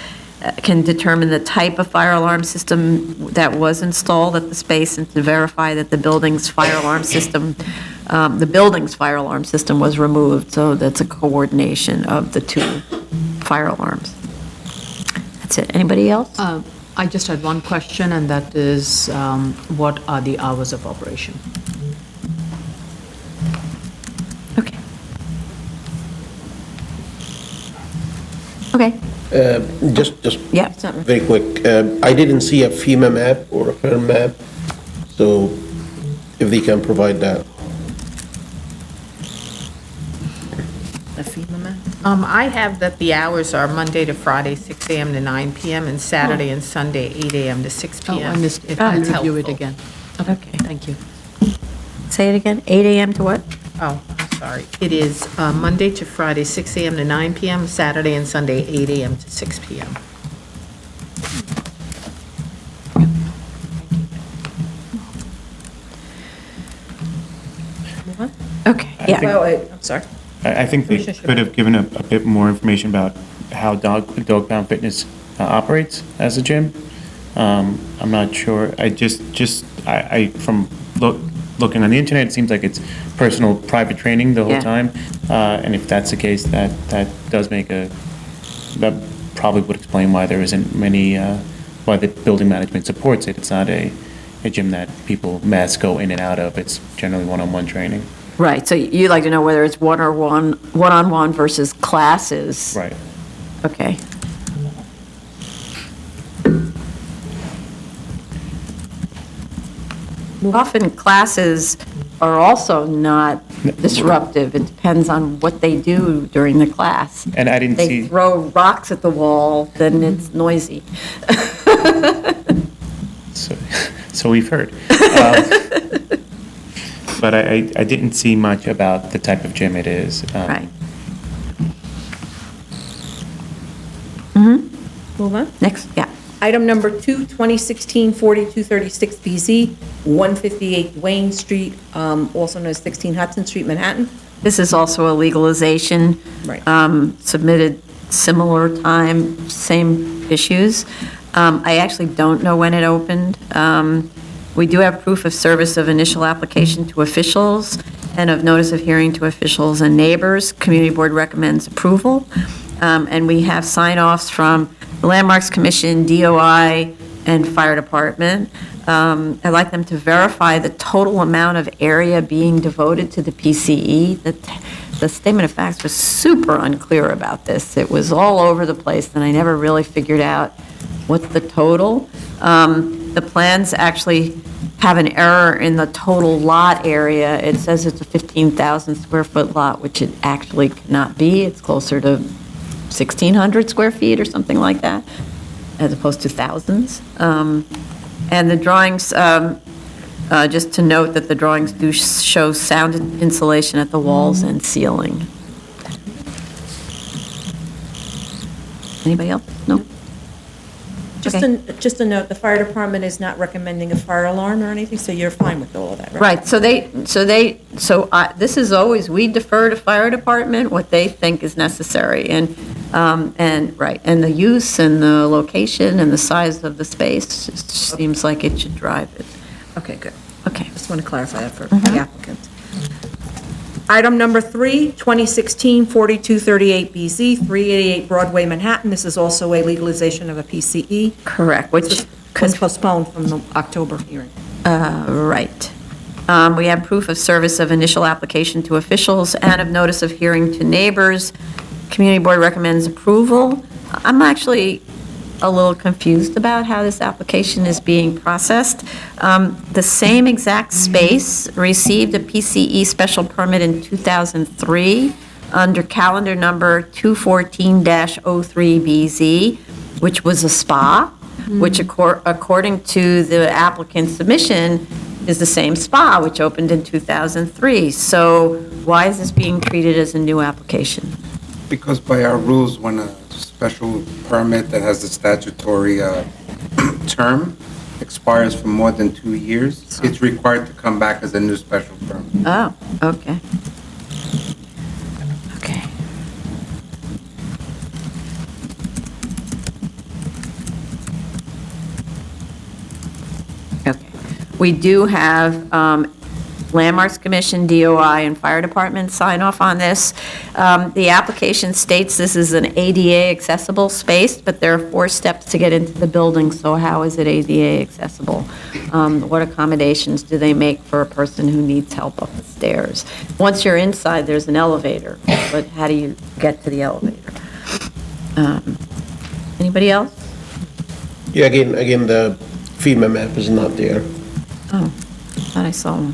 can determine the type of fire alarm system that was installed at the space and to verify that the building's fire alarm system was removed. So that's a coordination of the two fire alarms. That's it. Anybody else? I just had one question, and that is, what are the hours of operation? Okay. Okay. Just Yeah. very quick, I didn't see a FEMA map or a firm map, so if they can provide that. A FEMA map? I have that the hours are Monday to Friday, 6 a.m. to 9 p.m., and Saturday and Sunday, 8 a.m. to 6 Oh, p.m. I missed it. if I'll that's review it helpful. again. Okay. Thank you. Say it again. 8 a.m. to what? Oh, I'm sorry. It is Monday to Friday, 6 a.m. to 9 p.m., Saturday and Sunday, 8 a.m. to 6 p.m. Okay. Yeah. Well, wait, I'm sorry. I think they could have given a bit more information about how Dog Pound Fitness operates as a gym. I'm not sure. From looking on the internet, it seems like it's personal, private training the whole Yeah. time. And if that's the case, that does make that probably would explain why there isn't many, why the building management supports it. It's not a gym that people mass go in and out of. It's generally one-on-one training. Right. So you'd like to know whether it's one-on-one versus classes? Right. Okay. Often classes are also not disruptive. It depends on what they do during the class. And I didn't They see. throw rocks at the wall, then it's noisy. So we've heard. But I didn't see much about the type of gym it is. Right. Move on. Next, yeah. Item number 2, 2016-4236BZ, 158 Wayne Street, also known as 16 Hudson Street, Manhattan. This is also a legalization. Right. Submitted similar time, same issues. I actually don't know when it opened. We do have proof of service of initial application to officials and of notice of hearing to officials and neighbors. Community Board recommends approval. And we have sign-offs from the Landmarks Commission, DOI, and Fire Department. I'd like them to verify the total amount of area being devoted to the PCE. The statement of facts was super unclear about this. It was all over the place, and I never really figured out what's the total. The plans actually have an error in the total lot area. It says it's a 15,000 square foot lot, which it actually cannot be. It's closer to 1,600 square feet or something like that, as opposed to thousands. And the drawings, just to note that the drawings do show sound insulation at the walls and ceiling. Anybody else? No? Okay. Just a note, the fire department is not recommending a fire alarm or anything, so you're fine with all of that, right? Right, this is always, we defer to fire department, what they think is necessary, and the use and the location and the size of the space just seems like it should drive it. Okay, good. Okay. Just want to clarify that for the applicant. Item number 3, 2016-4238BZ, 388 Broadway, Manhattan. This is also a legalization of a PCE. Correct, which, Was postponed from the October hearing. right. We have proof of service of initial application to officials and of notice of hearing to neighbors. Community Board recommends approval. I'm actually a little confused about how this application is being processed. The same exact space received a PCE special permit in 2003 under calendar number 214-03BZ, which was a spa, which according to the applicant's submission, is the same spa, which opened in 2003. So why is this being treated as a new application? Because by our rules, when a special permit that has a statutory term expires for more than 2 years, it's required to come back as a new special permit. Oh, okay. Okay. Okay. We do have Landmarks Commission, DOI, and Fire Department sign off on this. The application states this is an ADA accessible space, but there are 4 steps to get into the building, so how is it ADA accessible? What accommodations do they make for a person who needs help up the stairs? Once you're inside, there's an elevator, but how do you get to the elevator? Anybody else? Yeah, again, the FEMA map is not there. Oh, thought I saw one.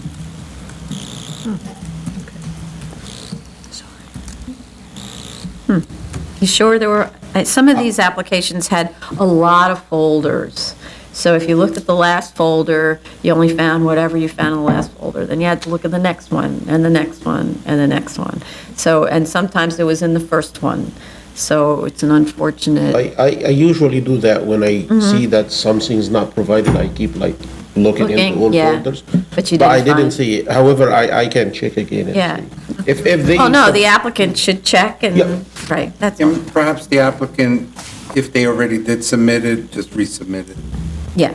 You sure there were, some of these applications had a lot of folders. So if you looked at the last folder, you only found whatever you found in the last folder. Then you had to look at the next one, and the next one, and the next one. So, and sometimes it was in the first one. So it's an unfortunate, I usually do that when I see that something's not provided, I keep like looking into Looking, all yeah. folders. But you I didn't didn't find- see it. However, I can check again and Yeah. see. If they. oh, no, the applicant should check and, Yeah. right, that's all. And perhaps the applicant, if they already did submit it, just resubmit it. Yeah.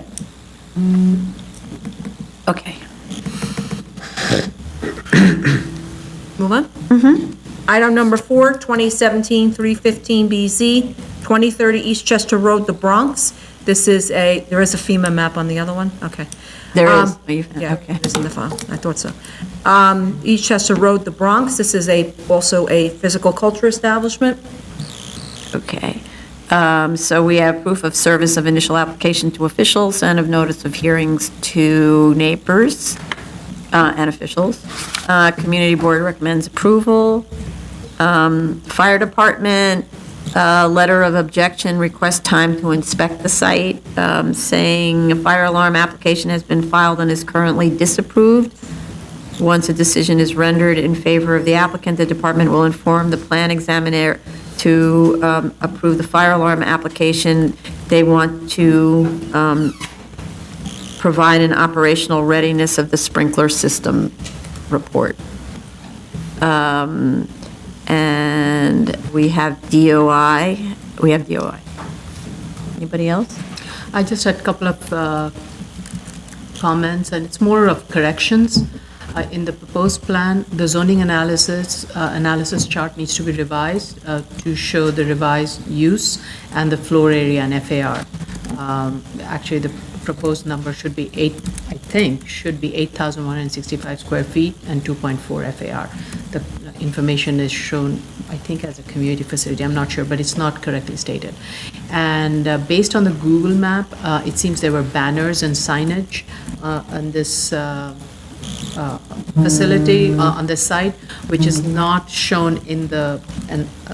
Okay. Move on? Item number 4, 2017-315BZ, 2030 Eastchester Road, the Bronx. This is there is a FEMA map on the other one? Okay. There is. Oh, you found- Yeah, okay. it is in the file. I thought so. Eastchester Road, the Bronx. This is also a physical culture establishment. Okay. So we have proof of service of initial application to officials and of notice of hearings to neighbors and officials. Community Board recommends approval. Fire Department, letter of objection, request time to inspect the site, saying a fire alarm application has been filed and is currently disapproved. Once a decision is rendered in favor of the applicant, the department will inform the plan examiner to approve the fire alarm application. They want to provide an operational readiness of the sprinkler system report. And we have DOI. We have DOI. Anybody else? I just had a couple of comments, and it's more of corrections. In the proposed plan, the zoning analysis chart needs to be revised to show the revised use and the floor area and FAR. Actually, the proposed number should be 8,165 square feet and 2.4 FAR. The information is shown, I think, as a community facility. I'm not sure, but it's not correctly stated. And based on the Google map, it seems there were banners and signage on this facility, on this site, which is not shown in the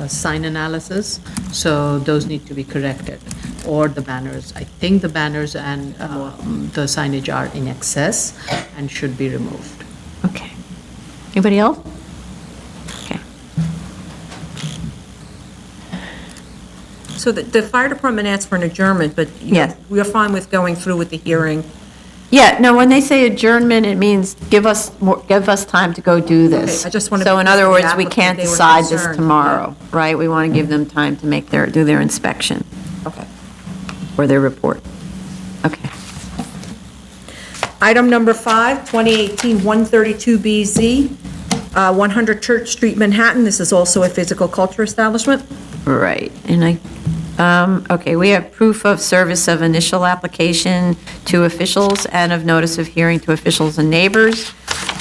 sign analysis, so those need to be corrected. Or the banners. I think the banners and the signage are in excess and should be removed. Okay. Anybody else? Okay. So the fire department asked for an adjournment, but Yes. we are fine with going through with the hearing. Yeah, no, when they say adjournment, it means give us time to go do this. Okay, I just wanna So be in clear other for the words, we applicant, can't they were decide this concerned, tomorrow, right? We want to give them time to do their inspection. Okay. Or their report. Okay. Item number 5, 2018-132BZ, 100 Church Street, Manhattan. This is also a physical culture establishment. Right, and okay, we have proof of service of initial application to officials and of notice of hearing to officials and neighbors.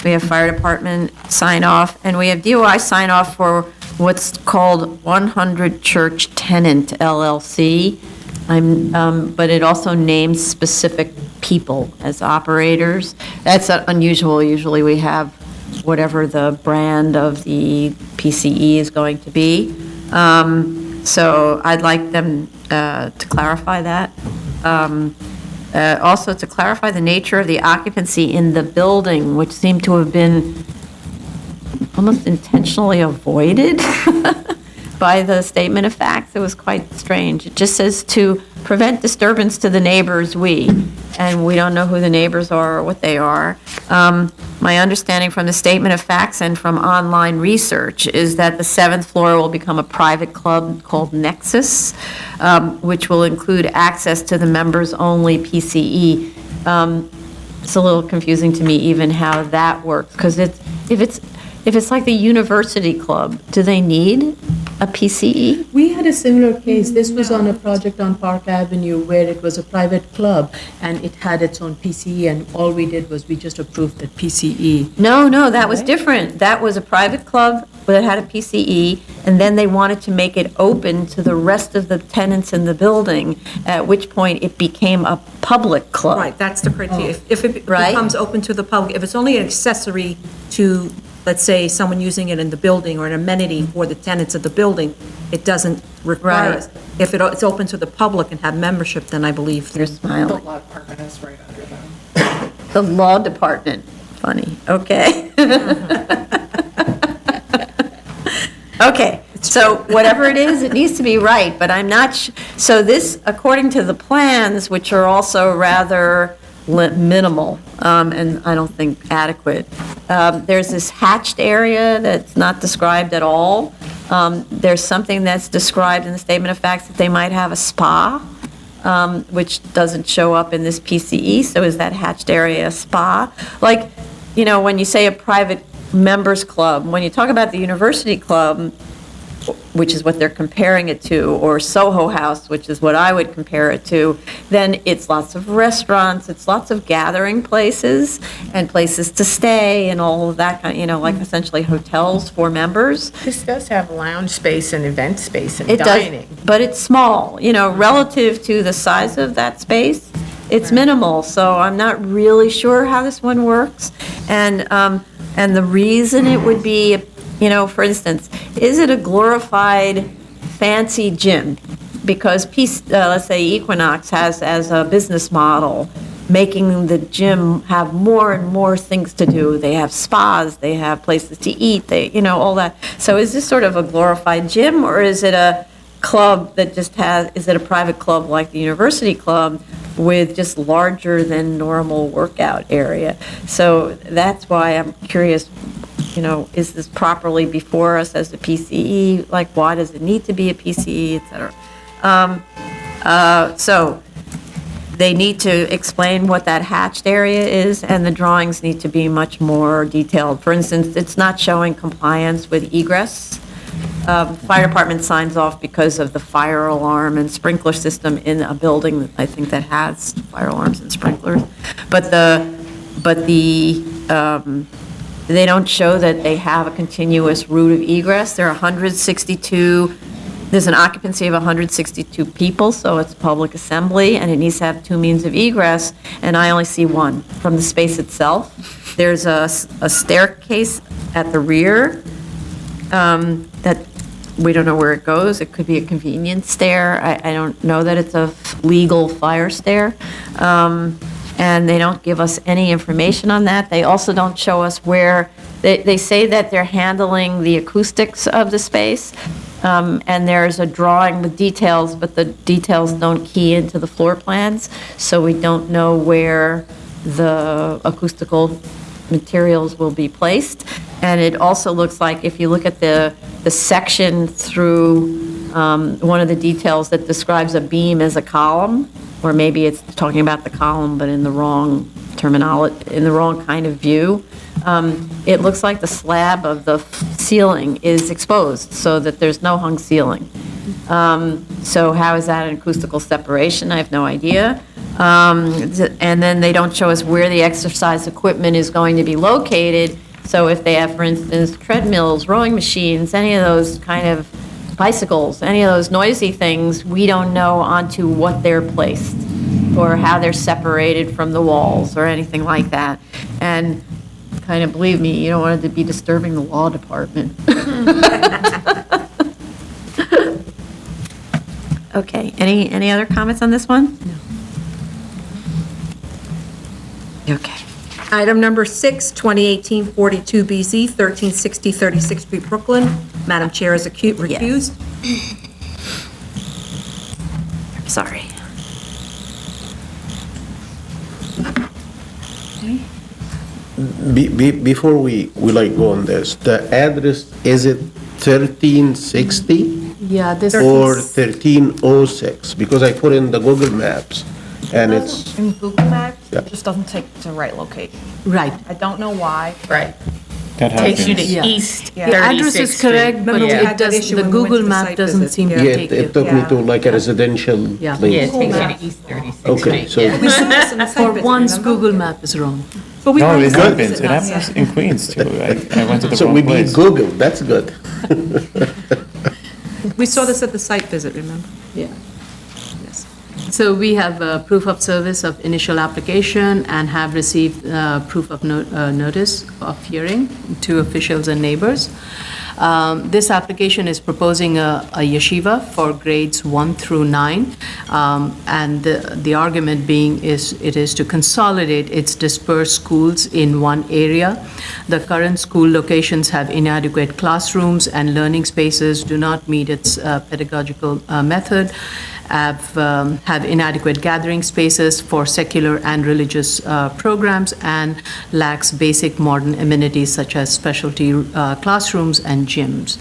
We have fire department sign off, and we have DOI sign off for what's called 100 Church Tenant LLC. But it also names specific people as operators. That's unusual. Usually we have whatever the brand of the PCE is going to be. So I'd like them to clarify that. Also, to clarify the nature of the occupancy in the building, which seemed to have been almost intentionally avoided by the statement of facts. It was quite strange. It just says to prevent disturbance to the neighbors, and we don't know who the neighbors are or what they are. My understanding from the statement of facts and from online research is that the 7th floor will become a private club called Nexus, which will include access to the members-only PCE. It's a little confusing to me even how that works, because if it's like the university club, do they need a PCE? We had a similar case. This was on a project on Park Avenue where it was a private club and it had its own PCE, and all we did was we just approved that PCE. No, that was different. That was a private club that had a PCE, and then they wanted to make it open to the rest of the tenants in the building, at which point it became a public club. Right, that's the criteria. If it Right. becomes open to the public, if it's only an accessory to, let's say, someone using it in the building or an amenity for the tenants of the building, it doesn't require Right. us. If it's open to the public and have membership, then I believe. You're smiling. law department is right under them. The law department, funny, okay. Okay, so whatever it is, it needs to be right, but I'm not, so this, according to the plans, which are also rather minimal, and I don't think adequate, there's this hatched area that's not described at all. There's something that's described in the statement of facts that they might have a spa, which doesn't show up in this PCE, so is that hatched area a spa? Like, when you say a private members club, when you talk about the university club, which is what they're comparing it to, or Soho House, which is what I would compare it to, then it's lots of restaurants, it's lots of gathering places and places to stay and all of that kind, like essentially hotels for members. This does have lounge space and event space and It does, dining. but it's small, relative to the size of that space, it's minimal, so I'm not really sure how this one works. And the reason it would be, for instance, is it a glorified fancy gym? Because let's say Equinox has as a business model, making the gym have more and more things to do. They have spas, they have places to eat, all that. So is this sort of a glorified gym, or is it a club that just is it a private club like the university club with just larger than normal workout area? So that's why I'm curious, is this properly before us as a PCE? Like, why does it need to be a PCE, et cetera? So they need to explain what that hatched area is, and the drawings need to be much more detailed. For instance, it's not showing compliance with egress. Fire department signs off because of the fire alarm and sprinkler system in a building, I think, that has fire alarms and sprinklers. But they don't show that they have a continuous route of egress. There are 162, there's an occupancy of 162 people, so it's a public assembly, and it needs to have 2 means of egress, and I only see one from the space itself. There's a staircase at the rear that we don't know where it goes. It could be a convenience stair. I don't know that it's a legal fire stair. And they don't give us any information on that. They also don't show us where, they say that they're handling the acoustics of the space, and there's a drawing with details, but the details don't key into the floor plans, so we don't know where the acoustical materials will be placed. And it also looks like, if you look at the section through one of the details that describes a beam as a column, or maybe it's talking about the column, but in the wrong terminology, in the wrong kind of view, it looks like the slab of the ceiling is exposed, so that there's no hung ceiling. So how is that an acoustical separation? I have no idea. And then they don't show us where the exercise equipment is going to be located. So if they have, for instance, treadmills, rowing machines, any of those kind of bicycles, any of those noisy things, we don't know onto what they're placed or how they're separated from the walls or anything like that. And kind of, believe me, you don't want it to be disturbing the law department. Okay, any other comments on this one? No. Okay. Item number 6, 2018-42BZ, 1360 36th Street, Brooklyn. Madam Chair is recused. Sorry. Before we like go on this, the address, is it 1360 Yeah, this or is, 1306? Because I put in the Google Maps and it's, In Google Maps, Yeah. it just doesn't take to the right location. right. I don't know why. Right. That Takes you to happens. Yeah. East Yeah. The address 36th is Street. correct, but Remember we it had that does, issue the when we went Google to the map site doesn't visit. seem to yeah, take you. it took me to like a residential Yeah. place. Yeah, it takes you to East 36th Okay, Street. so, We saw this in the site For visit, once, remember? Google map is wrong. But we No, went it to the site happens. visit, It not happens yet. in Queens too. I went to the so wrong we beat place. Google, that's good. We saw this at the site visit, remember? Yeah. Yes. So we have proof of service of initial application and have received proof of notice of hearing to officials and neighbors. This application is proposing a yeshiva for grades 1 through 9, and the argument being is it is to consolidate its dispersed schools in one area. The current school locations have inadequate classrooms and learning spaces, do not meet its pedagogical method, have inadequate gathering spaces for secular and religious programs, and lacks basic modern amenities such as specialty classrooms and gyms.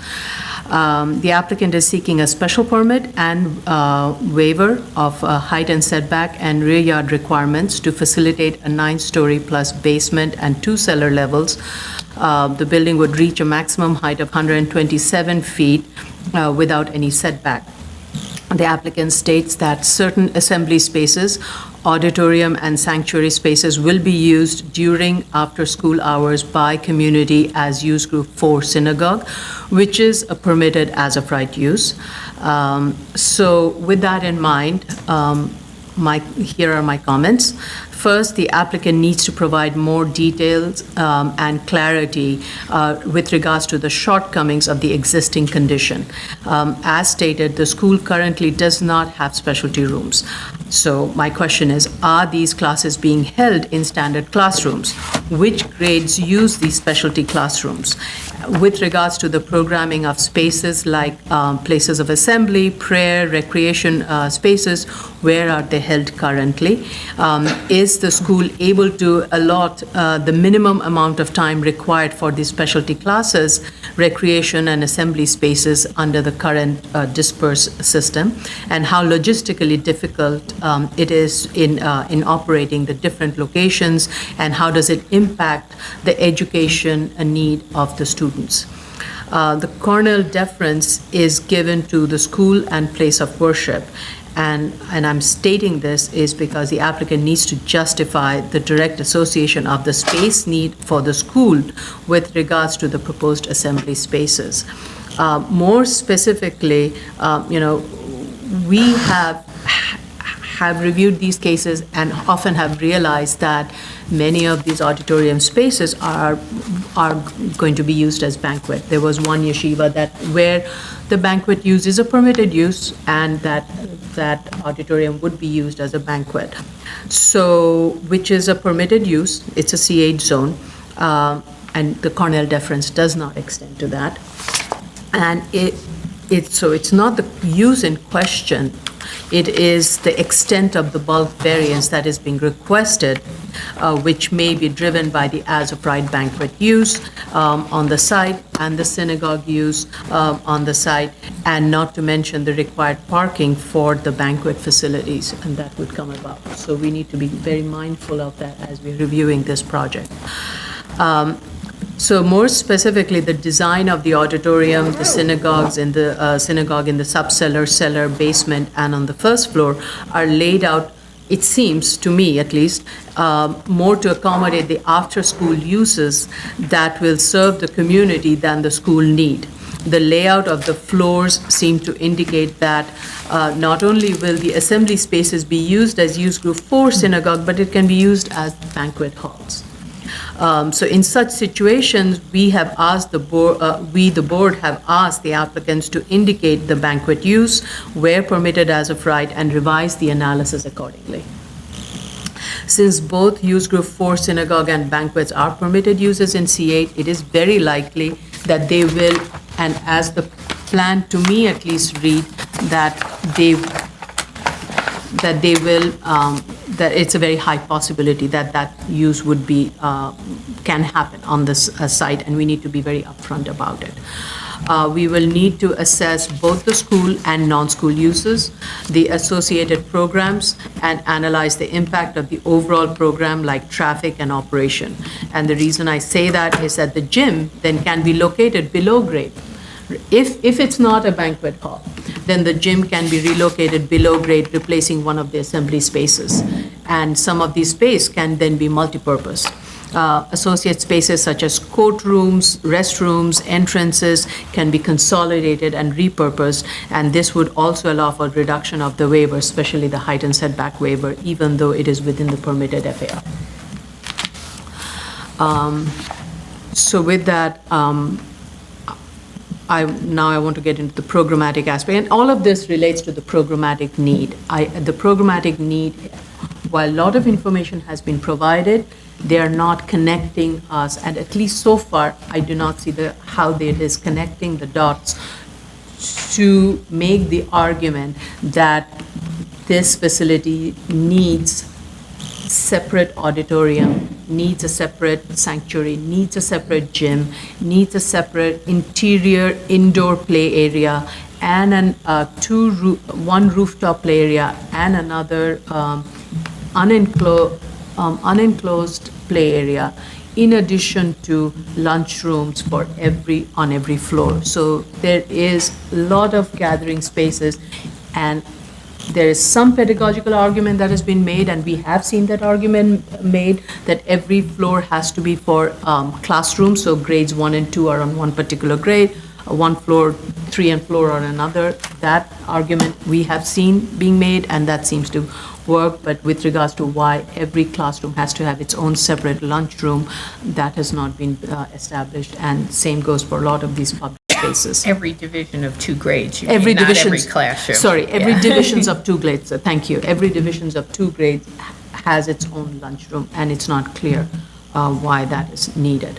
The applicant is seeking a special permit and waiver of height and setback and rear yard requirements to facilitate a 9-story plus basement and 2 cellar levels. The building would reach a maximum height of 127 feet without any setback. The applicant states that certain assembly spaces, auditorium and sanctuary spaces will be used during after-school hours by community as use group 4 Synagogue, which is a permitted as-of-right use. So with that in mind, here are my comments. First, the applicant needs to provide more details and clarity with regards to the shortcomings of the existing condition. As stated, the school currently does not have specialty rooms. So my question is, are these classes being held in standard classrooms? Which grades use these specialty classrooms? With regards to the programming of spaces like places of assembly, prayer, recreation spaces, where are they held currently? Is the school able to allot the minimum amount of time required for these specialty classes, recreation and assembly spaces under the current dispersed system? And how logistically difficult it is in operating the different locations, and how does it impact the education need of the students? The cornell deference is given to the school and place of worship. And I'm stating this is because the applicant needs to justify the direct association of the space need for the school with regards to the proposed assembly spaces. More specifically, we have reviewed these cases and often have realized that many of these auditorium spaces are going to be used as banquet. There was one yeshiva where the banquet use is a permitted use, and that auditorium would be used as a banquet. So, which is a permitted use, it's a C8 zone, and the cornell deference does not extend to that. And so it's not the use in question, it is the extent of the bulk variance that is being requested, which may be driven by the as-of-right banquet use on the site and the synagogue use on the site, and not to mention the required parking for the banquet facilities, and that would come about. So we need to be very mindful of that as we're reviewing this project. So more specifically, the design of the auditorium, the synagogues in the synagogue in the subcellar, cellar, basement, and on the first floor are laid out, it seems to me at least, more to accommodate the after-school uses that will serve the community than the school need. The layout of the floors seem to indicate that not only will the assembly spaces be used as use group 4 synagogue, but it can be used as banquet halls. So in such situations, we have asked the board have asked the applicants to indicate the banquet use where permitted as of right and revise the analysis accordingly. Since both use group 4 synagogue and banquets are permitted uses in C8, it is very likely that they will, and as the plan to me at least read, that they will, that it's a very high possibility that that use would be, can happen on this site, and we need to be very upfront about it. We will need to assess both the school and non-school uses, the associated programs, and analyze the impact of the overall program like traffic and operation. And the reason I say that is that the gym then can be located below grade. If it's not a banquet hall, then the gym can be relocated below grade, replacing one of the assembly spaces. And some of these space can then be multipurpose. Associate spaces such as courtrooms, restrooms, entrances can be consolidated and repurposed, and this would also allow for reduction of the waiver, especially the height and setback waiver, even though it is within the permitted FAR. So with that, I want to get into the programmatic aspect, and all of this relates to the programmatic need. The programmatic need, while a lot of information has been provided, they are not connecting us, and at least so far, I do not see how it is connecting the dots to make the argument that this facility needs separate auditorium, needs a separate sanctuary, needs a separate gym, needs a separate interior indoor play area, and one rooftop play area, and another unenclosed play area, in addition to lunchrooms on every floor. So there is a lot of gathering spaces, and there is some pedagogical argument that has been made, and we have seen that argument made, that every floor has to be for classrooms, so grades 1 and 2 are on one particular grade, 1 floor, 3 and 4 on another. That argument we have seen being made, and that seems to work, but with regards to why every classroom has to have its own separate lunchroom, that has not been established, and same goes for a lot of these public spaces. Every division of 2 grades, you mean, not every classroom. Sorry, every Yeah. divisions of 2 grades, thank you. Every divisions of 2 grades has its own lunchroom, and it's not clear why that is needed.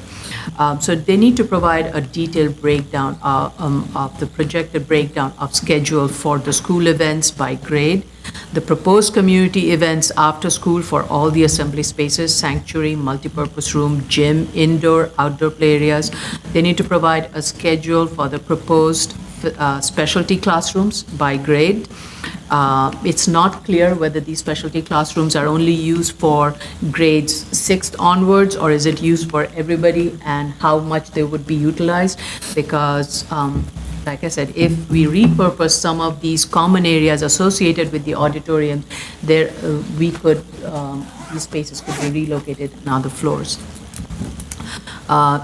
So they need to provide a detailed breakdown of the projected breakdown of schedule for the school events by grade, the proposed community events after school for all the assembly spaces, sanctuary, multipurpose room, gym, indoor, outdoor play areas. They need to provide a schedule for the proposed specialty classrooms by grade. It's not clear whether these specialty classrooms are only used for grades 6th onwards, or is it used for everybody, and how much they would be utilized, because like I said, if we repurpose some of these common areas associated with the auditorium, these spaces could be relocated on other floors.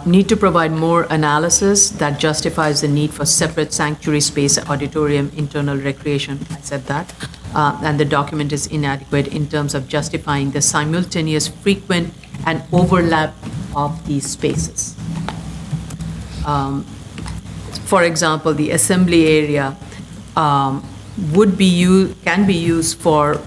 Need to provide more analysis that justifies the need for separate sanctuary space, auditorium, internal recreation. I said that. And the document is inadequate in terms of justifying the simultaneous, frequent, and overlap of these spaces. For example, the assembly area can be used for,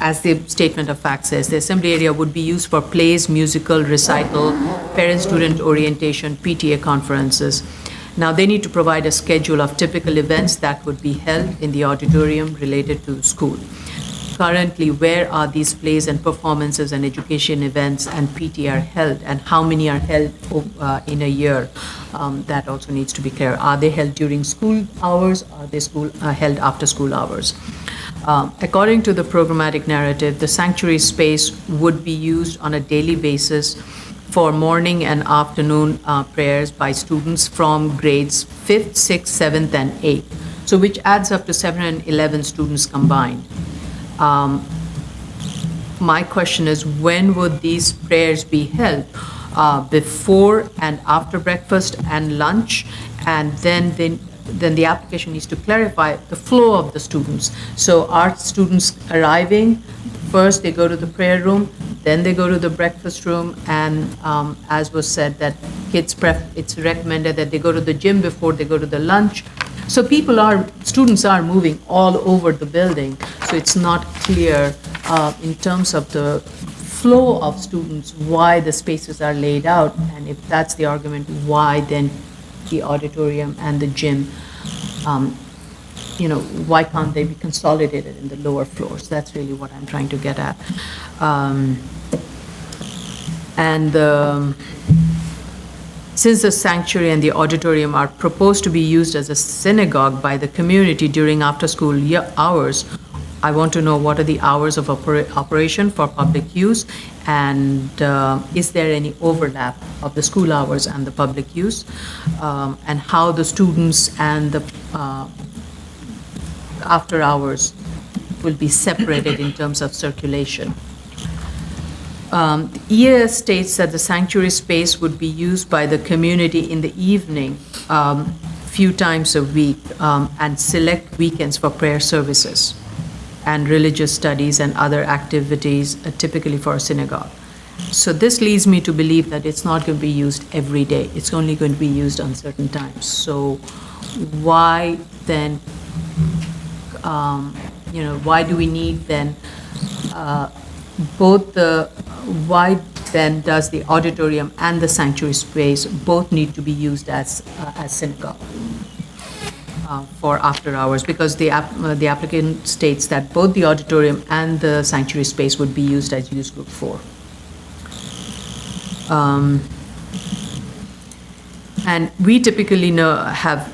as the statement of fact says, the assembly area would be used for plays, musical, recital, parent-student orientation, PTA conferences. Now, they need to provide a schedule of typical events that would be held in the auditorium related to school. Currently, where are these plays and performances and education events and PT are held, and how many are held in a year? That also needs to be clear. Are they held during school hours? Are they held after school hours? According to the programmatic narrative, the sanctuary space would be used on a daily basis for morning and afternoon prayers by students from grades 5th, 6th, 7th, and 8th, so which adds up to 711 students combined. My question is, when would these prayers be held? Before and after breakfast and lunch, and then the application needs to clarify the flow of the students. So are students arriving, first they go to the prayer room, then they go to the breakfast room, and as was said, that it's recommended that they go to the gym before they go to the lunch. So students are moving all over the building, so it's not clear in terms of the flow of students, why the spaces are laid out, and if that's the argument, why then the auditorium and the gym, why can't they be consolidated in the lower floors? That's really what I'm trying to get at. Since the sanctuary and the auditorium are proposed to be used as a synagogue by the community during after-school hours, I want to know what are the hours of operation for public use, and is there any overlap of the school hours and the public use, and how the students and the after hours will be separated in terms of circulation. The EAS states that the sanctuary space would be used by the community in the evening, few times a week, and select weekends for prayer services and religious studies and other activities, typically for a synagogue. So this leads me to believe that it's not going to be used every day. It's only going to be used on certain times. So why then, why do we need then why then does the auditorium and the sanctuary space both need to be used as synagogue for after hours? Because the applicant states that both the auditorium and the sanctuary space would be used as use group 4. And we typically have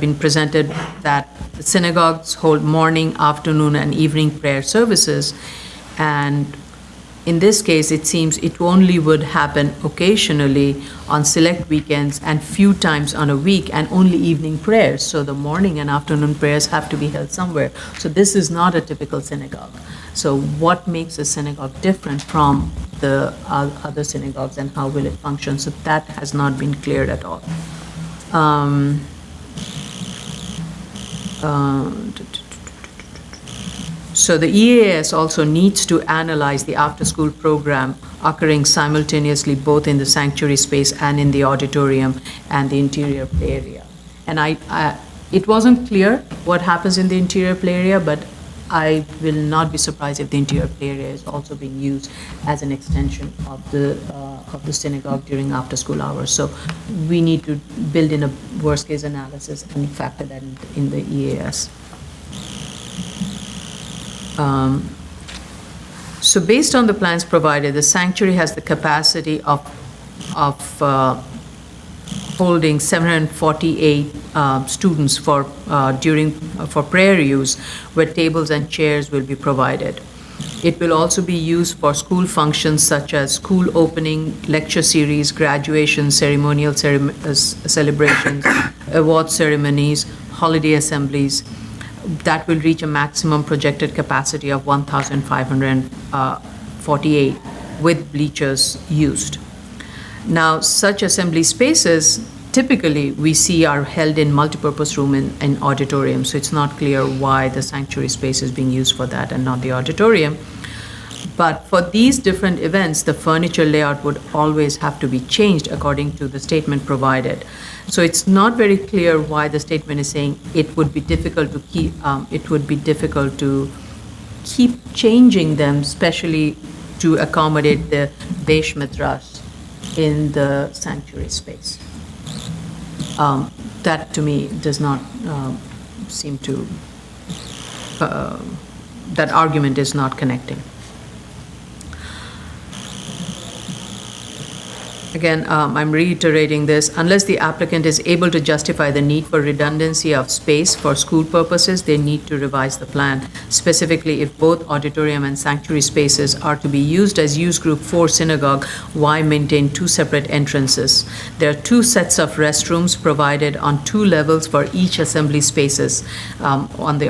been presented that the synagogues hold morning, afternoon, and evening prayer services, and in this case, it seems it only would happen occasionally on select weekends and few times on a week, and only evening prayers. So the morning and afternoon prayers have to be held somewhere. So this is not a typical synagogue. So what makes a synagogue different from the other synagogues, and how will it function? So that has not been cleared at all. So the EAS also needs to analyze the after-school program occurring simultaneously both in the sanctuary space and in the auditorium and the interior play area. And it wasn't clear what happens in the interior play area, but I will not be surprised if the interior play area is also being used as an extension of the synagogue during after-school hours. So we need to build in a worst-case analysis and factor that in the EAS. So based on the plans provided, the sanctuary has the capacity of holding 748 students for prayer use, where tables and chairs will be provided. It will also be used for school functions such as school opening, lecture series, graduation, ceremonial celebrations, award ceremonies, holiday assemblies. That will reach a maximum projected capacity of 1,548 with bleachers used. Now, such assembly spaces typically we see are held in multipurpose room and auditorium, so it's not clear why the sanctuary space is being used for that and not the auditorium. But for these different events, the furniture layout would always have to be changed according to the statement provided. So it's not very clear why the statement is saying it would be difficult to keep changing them, especially to accommodate the Besh Midrash in the sanctuary space. That to me does not seem to, that argument is not connecting. Again, I'm reiterating this. Unless the applicant is able to justify the need for redundancy of space for school purposes, they need to revise the plan. Specifically, if both auditorium and sanctuary spaces are to be used as use group 4 synagogue, why maintain 2 separate entrances? There are 2 sets of restrooms provided on 2 levels for each assembly spaces, on the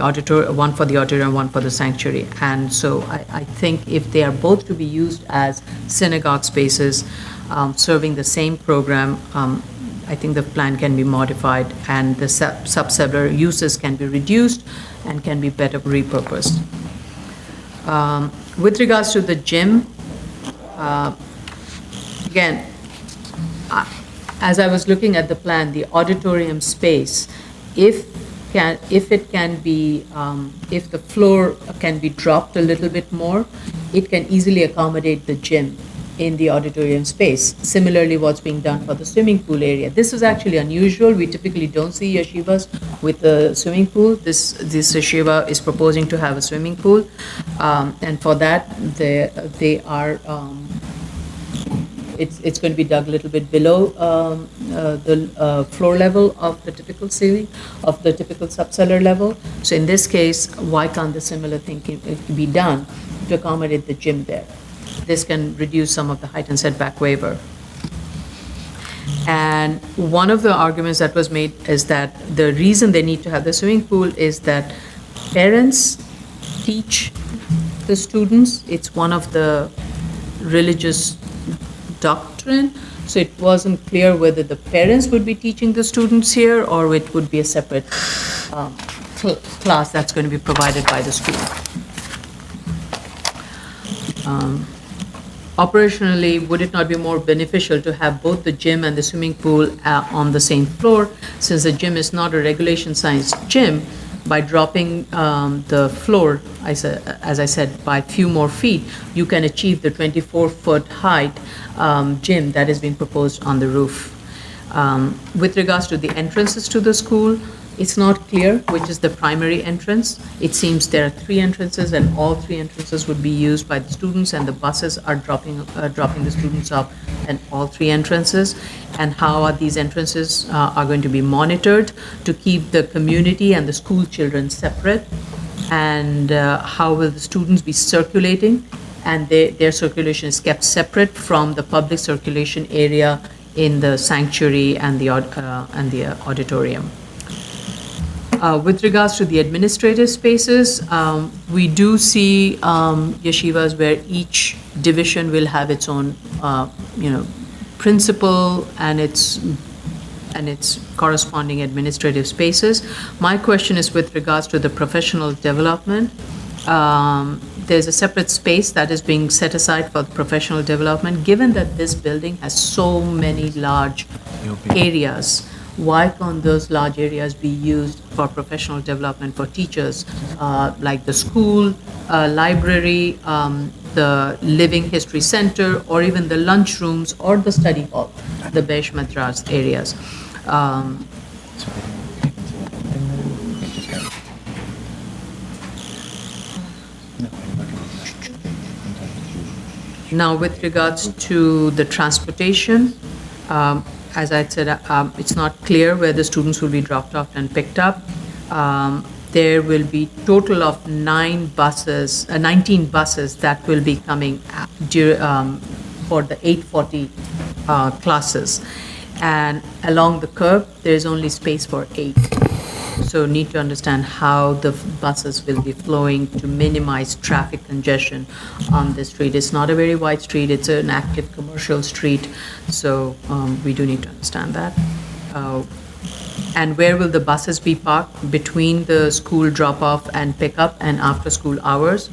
one for the auditorium, one for the sanctuary. And so I think if they are both to be used as synagogue spaces, serving the same program, I think the plan can be modified and the sub-several uses can be reduced and can be better repurposed. With regards to the gym, again, as I was looking at the plan, the auditorium space, if if it can be, if the floor can be dropped a little bit more, it can easily accommodate the gym in the auditorium space. Similarly, what's being done for the swimming pool area. This is actually unusual. We typically don't see yeshivas with a swimming pool. This yeshiva is proposing to have a swimming pool. And for that, they are, it's going to be dug a little bit below the floor level of the typical ceiling, of the typical subcellar level. So in this case, why can't the similar thing be done to accommodate the gym there? This can reduce some of the height and setback waiver. And one of the arguments that was made is that the reason they need to have the swimming pool is that parents teach the students. It's one of the religious doctrine. So it wasn't clear whether the parents would be teaching the students here or it would be a separate class that's going to be provided by the school. Operationally, would it not be more beneficial to have both the gym and the swimming pool on the same floor? Since the gym is not a regulation science gym, by dropping the floor, as I said, by a few more feet, you can achieve the 24-foot height gym that is being proposed on the roof. With regards to the entrances to the school, it's not clear which is the primary entrance. It seems there are 3 entrances and all 3 entrances would be used by the students and the buses are dropping the students off at all 3 entrances. And how are these entrances are going to be monitored to keep the community and the school children separate? And how will the students be circulating? And their circulation is kept separate from the public circulation area in the sanctuary and the auditorium. With regards to the administrative spaces, we do see yeshivas where each division will have its own, principal and its corresponding administrative spaces. My question is with regards to the professional development. There's a separate space that is being set aside for professional development. Given that this building has so many large areas, why can't those large areas be used for professional development for teachers, like the school, library, the Living History Center, or even the lunchrooms or the study hall, the Besh Madras areas? Now, with regards to the transportation, as I said, it's not clear where the students will be dropped off and picked up. There will be total of 19 buses that will be coming for the 840 classes. And along the curb, there's only space for 8. So need to understand how the buses will be flowing to minimize traffic congestion on this street. It's not a very wide street, it's an active commercial street, so we do need to understand that. And where will the buses be parked? Between the school drop-off and pickup and after-school hours.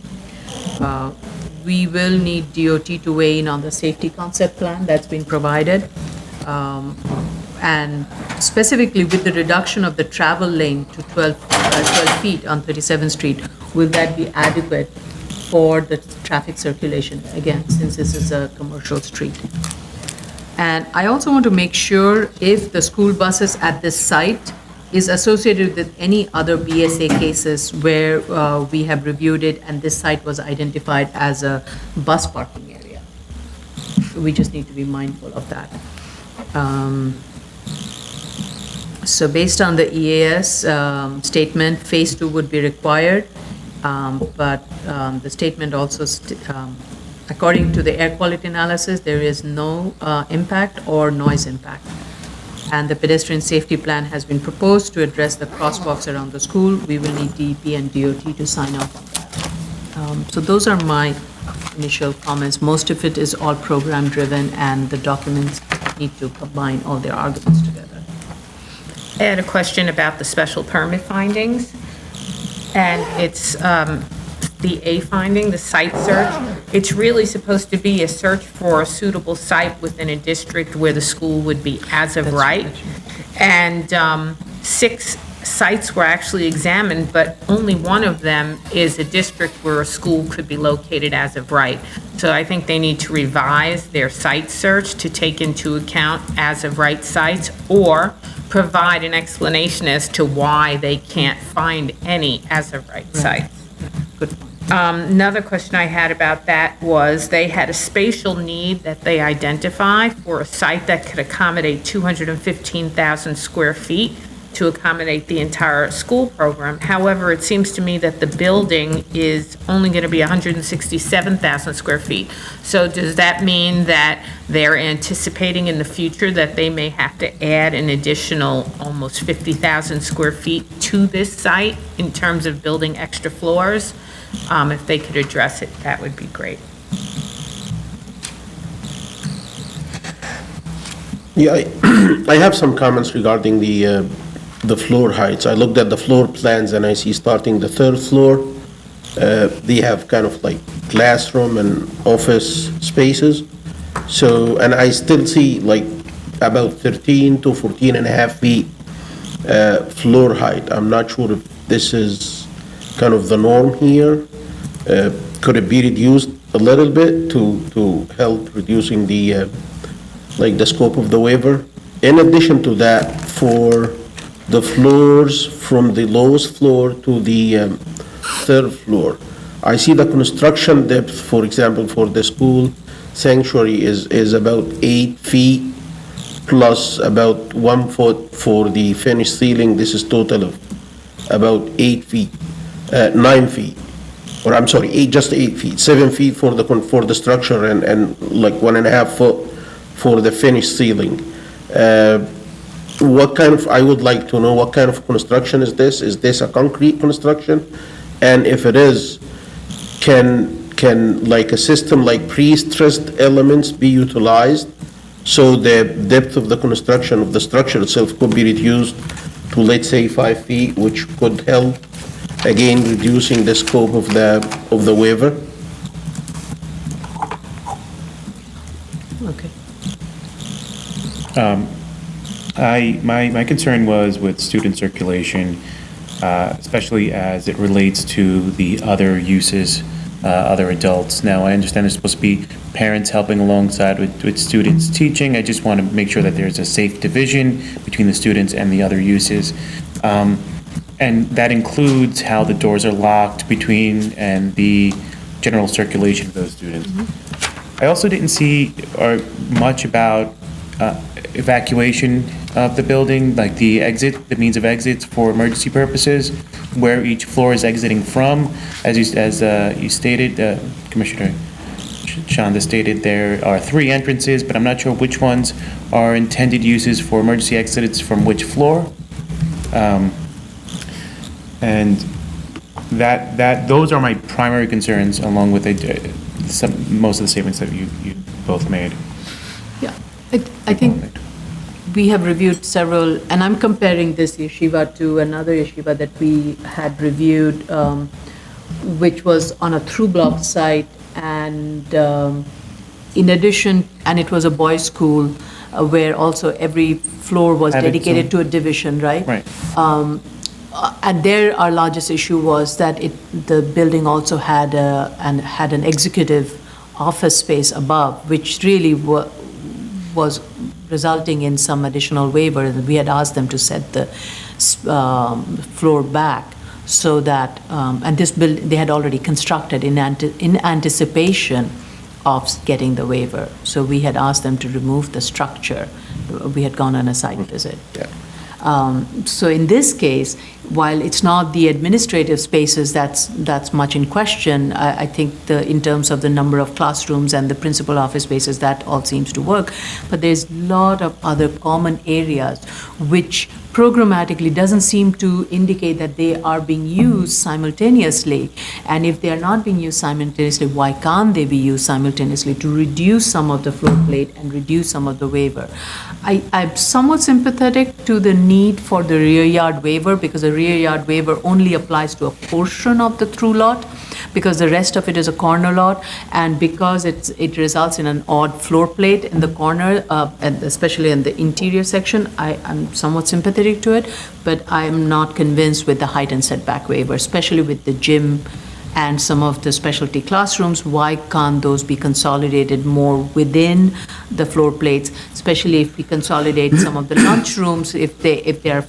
We will need DOT to weigh in on the safety concept plan that's been provided. And specifically with the reduction of the travel lane to 12 feet on 37th Street, will that be adequate for the traffic circulation, again, since this is a commercial street? And I also want to make sure if the school buses at this site is associated with any other BSA cases where we have reviewed it and this site was identified as a bus parking area. We just need to be mindful of that. So based on the EAS statement, phase 2 would be required, but the statement also, according to the air quality analysis, there is no impact or noise impact. And the pedestrian safety plan has been proposed to address the crosswalks around the school. We will need DEP and DOT to sign off on that. So those are my initial comments. Most of it is all program driven and the documents need to combine all their arguments together. I had a question about the special permit findings, and it's the A finding, the site search. It's really supposed to be a search for a suitable site within a district where the school would be as of right. And 6 sites were actually examined, but only one of them is a district where a school could be located as of right. So I think they need to revise their site search to take into account as of right sites, or provide an explanation as to why they can't find any as of right sites. Another question I had about that was they had a spatial need that they identify for a site that could accommodate 215,000 square feet to accommodate the entire school program. However, it seems to me that the building is only going to be 167,000 square feet. So does that mean that they're anticipating in the future that they may have to add an additional almost 50,000 square feet to this site in terms of building extra floors? If they could address it, that would be great. Yeah, I have some comments regarding the floor heights. I looked at the floor plans and I see starting the third floor, they have kind of like classroom and office spaces. So, and I still see like about 13 to 14 and a half feet floor height. I'm not sure if this is kind of the norm here. Could it be reduced a little bit to help reducing the like the scope of the waiver? In addition to that, for the floors from the lowest floor to the third floor, I see the construction depth, for example, for the school sanctuary is about 8 feet plus about 1 foot for the finished ceiling. This is total of about 8 feet, 9 feet, or I'm sorry, 8 feet, 7 feet for the structure and like 1.5 foot for the finished ceiling. I would like to know what kind of construction is this? Is this a concrete construction? And if it is, can like a system like pre-stressed elements be utilized so the depth of the construction of the structure itself could be reduced to, let's say, 5 feet, which could help, again, reducing the scope of the waiver? Okay. My concern was with student circulation, especially as it relates to the other uses, other adults. Now, I understand there's supposed to be parents helping alongside with students teaching. I just want to make sure that there's a safe division between the students and the other uses. And that includes how the doors are locked between and the general circulation of those students. I also didn't see much about evacuation of the building, like the means of exits for emergency purposes, where each floor is exiting from. As you stated, Commissioner Shonda stated, there are 3 entrances, but I'm not sure which ones are intended uses for emergency exits from which floor. And those are my primary concerns, along with most of the statements that you both made. Yeah, I think we have reviewed several, and I'm comparing this yeshiva to another yeshiva that we had reviewed, which was on a through-block site, and in addition, and it was a boys' school, where also every floor was dedicated to a division, right? Right. And there, our largest issue was that the building also had an executive office space above, which really was resulting in some additional waiver. And we had asked them to set the floor back so that, and this building they had already constructed in anticipation of getting the waiver. So we had asked them to remove the structure. We had gone on a site visit. Yeah. So in this case, while it's not the administrative spaces that's much in question, I think in terms of the number of classrooms and the principal office spaces, that all seems to work. But there's a lot of other common areas which programmatically doesn't seem to indicate that they are being used simultaneously. And if they are not being used simultaneously, why can't they be used simultaneously to reduce some of the floor plate and reduce some of the waiver? I'm somewhat sympathetic to the need for the rear yard waiver, because the rear yard waiver only applies to a portion of the through lot. because the rest of it is a corner lot, and because it results in an odd floor plate in the corner, and especially in the interior section, I'm somewhat sympathetic to it, but I'm not convinced with the height and setback waiver, especially with the gym and some of the specialty classrooms. Why can't those be consolidated more within the floor plates, especially if we consolidate some of the lunchrooms, if they are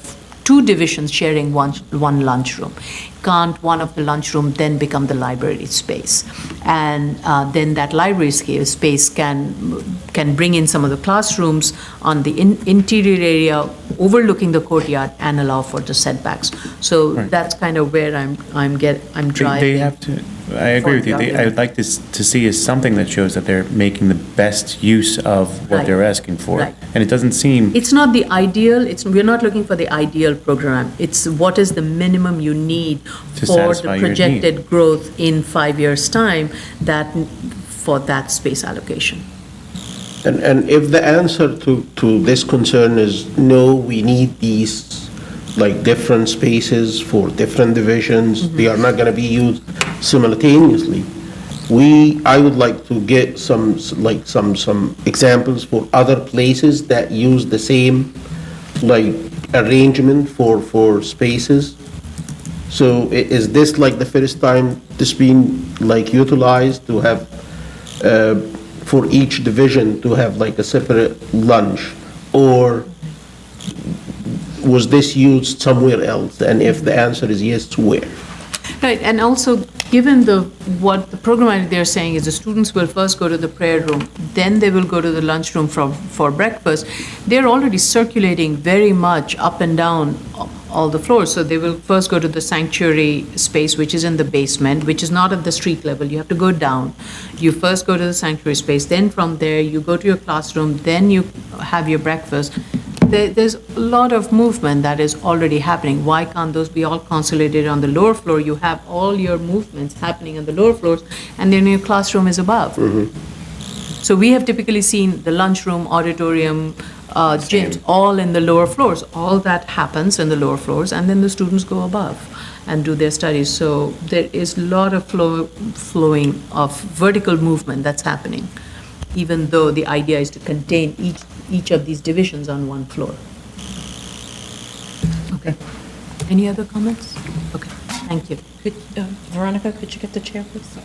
two divisions sharing one lunchroom? Can't one of the lunchroom then become the library space? And then that library space can bring in some of the classrooms on the interior area overlooking the courtyard and allow for the setbacks. So that's kind of where I'm driving. They have to, I agree with you. I would like to see is something that shows that they're making the best use of what Right. they're asking for. Right. And it doesn't seem, It's not the ideal, we're not looking for the ideal program. It's what is the minimum you need To for satisfy the your projected growth in 5 years' time for that space allocation. And if the answer to this concern is no, we need these like different spaces for different divisions, they are not gonna be used simultaneously. I would like to get some examples for other places that use the same like arrangement for spaces. So is this like the first time this being like utilized to have, for each division to have like a separate lunch? Or was this used somewhere else? And if the answer is yes, where? Right, and also, given what the programmatic they're saying is the students will first go to the prayer room, then they will go to the lunchroom for breakfast, they're already circulating very much up and down all the floors. So they will first go to the sanctuary space, which is in the basement, which is not at the street level. You have to go down. You first go to the sanctuary space, then from there, you go to your classroom, then you have your breakfast. There's a lot of movement that is already happening. Why can't those be all consolidated on the lower floor? You have all your movements happening on the lower floors, and then your classroom is above. So we have typically seen the lunchroom, auditorium, gyms, all in the lower floors. All that happens in the lower floors, and then the students go above and do their studies. So there is a lot of flowing of vertical movement that's happening, even though the idea is to contain each of these divisions on one floor. Okay. Any other comments? Okay, thank you. Veronica, could you get the chair, please?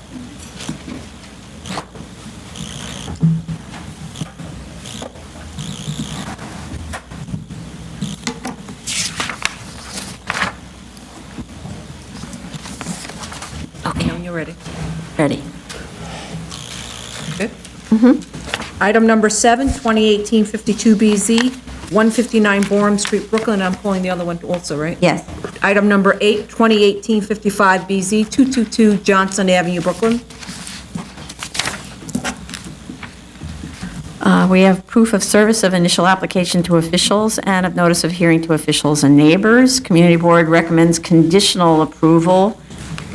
Okay, when you're ready. Ready. Good? Item number 7, 2018-52BZ, 159 Borum Street, Brooklyn. I'm calling the other one also, right? Yes. Item number 8, 2018-55BZ, 222 Johnson Avenue, Brooklyn. We have proof of service of initial application to officials and of notice of hearing to officials and neighbors. Community Board recommends conditional approval.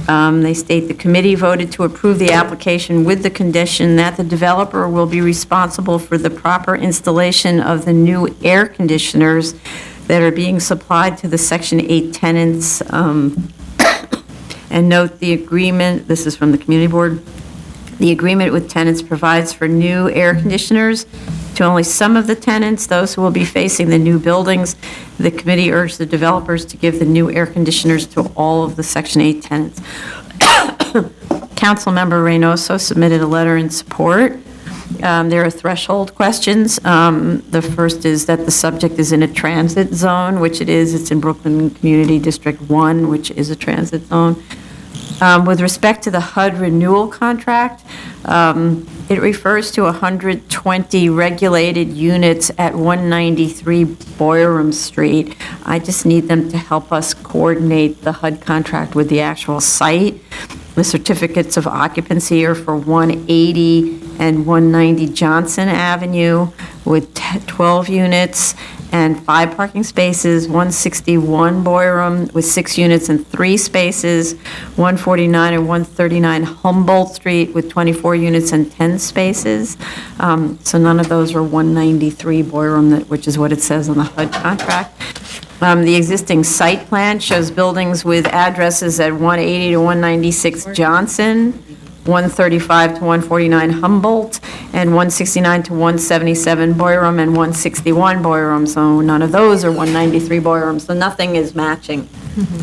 They state the committee voted to approve the application with the condition that the developer will be responsible for the proper installation of the new air conditioners that are being supplied to the Section 8 tenants. And note the agreement, this is from the Community Board, the agreement with tenants provides for new air conditioners to only some of the tenants, those who will be facing the new buildings. The committee urged the developers to give the new air conditioners to all of the Section 8 tenants. Councilmember Reynoso submitted a letter in support. There are threshold questions. The first is that the subject is in a transit zone, which it is. It's in Brooklyn Community District 1, which is a transit zone. With respect to the HUD renewal contract, it refers to 120 regulated units at 193 Boyram Street. I just need them to help us coordinate the HUD contract with the actual site. The certificates of occupancy are for 180 and 190 Johnson Avenue with 12 units and 5 parking spaces, 161 Boyram with 6 units and 3 spaces, 149 and 139 Humboldt Street with 24 units and 10 spaces. So none of those are 193 Boyram, which is what it says on the HUD contract. The existing site plan shows buildings with addresses at 180 to 196 Johnson, 135 to 149 Humboldt, and 169 to 177 Boyrum, and 161 Boyrum. So none of those are 193 Boyrum, so nothing is matching.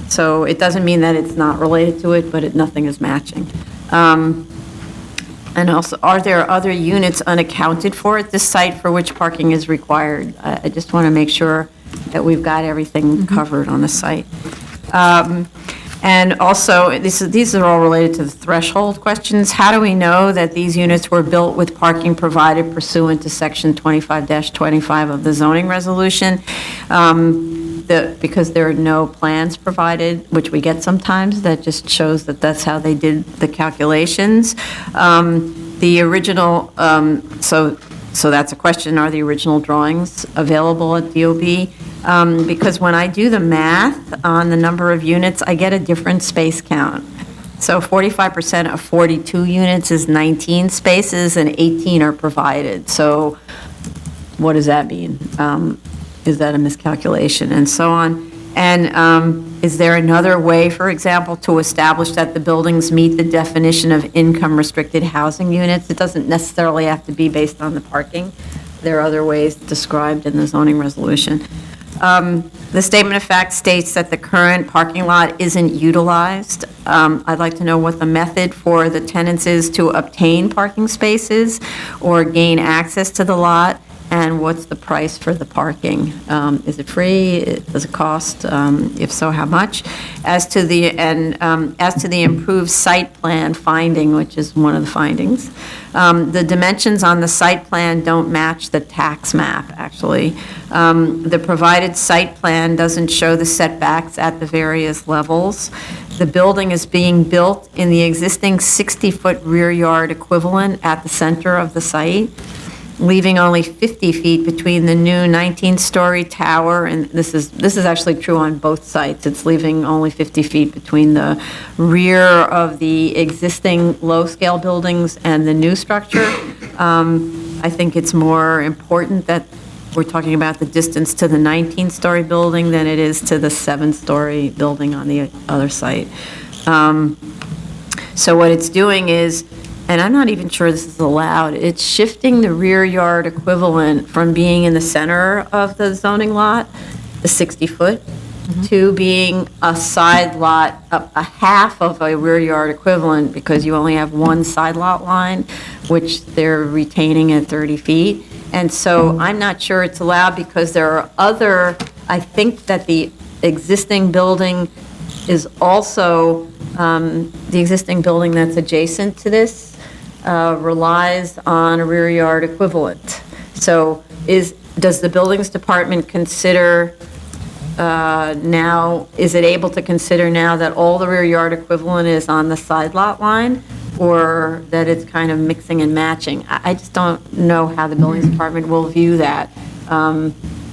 So it doesn't mean that it's not related to it, but nothing is matching. And also, are there other units unaccounted for at this site for which parking is required? I just want to make sure that we've got everything covered on the site. And also, these are all related to the threshold questions. How do we know that these units were built with parking provided pursuant to Section 25-25 of the zoning resolution? Because there are no plans provided, which we get sometimes, that just shows that that's how they did the calculations. The original, so that's a question, are the original drawings available at DOB? Because when I do the math on the number of units, I get a different space count. So 45% of 42 units is 19 spaces, and 18 are provided. So what does that mean? Is that a miscalculation, and so on? And is there another way, for example, to establish that the buildings meet the definition of income-restricted housing units? It doesn't necessarily have to be based on the parking. There are other ways described in the zoning resolution. The statement of fact states that the current parking lot isn't utilized. I'd like to know what the method for the tenants is to obtain parking spaces or gain access to the lot, and what's the price for the parking? Is it free? Does it cost? If so, how much? As to the improved site plan finding, which is one of the findings, the dimensions on the site plan don't match the tax map, actually. The provided site plan doesn't show the setbacks at the various levels. The building is being built in the existing 60-foot rear yard equivalent at the center of the site, leaving only 50 feet between the new 19-story tower, and this is actually true on both sites. It's leaving only 50 feet between the rear of the existing low-scale buildings and the new structure. I think it's more important that we're talking about the distance to the 19-story building than it is to the 7-story building on the other site. So what it's doing is, and I'm not even sure this is allowed, it's shifting the rear yard equivalent from being in the center of the zoning lot, the 60-foot, to being a side lot, a half of a rear yard equivalent, because you only have one side lot line, which they're retaining at 30 feet. And so I'm not sure it's allowed because there are other, I think that the existing building is also, the existing building that's adjacent to this relies on a rear yard equivalent. So does the buildings department consider now, is it able to consider now that all the rear yard equivalent is on the side lot line, or that it's kind of mixing and matching? I just don't know how the buildings department will view that.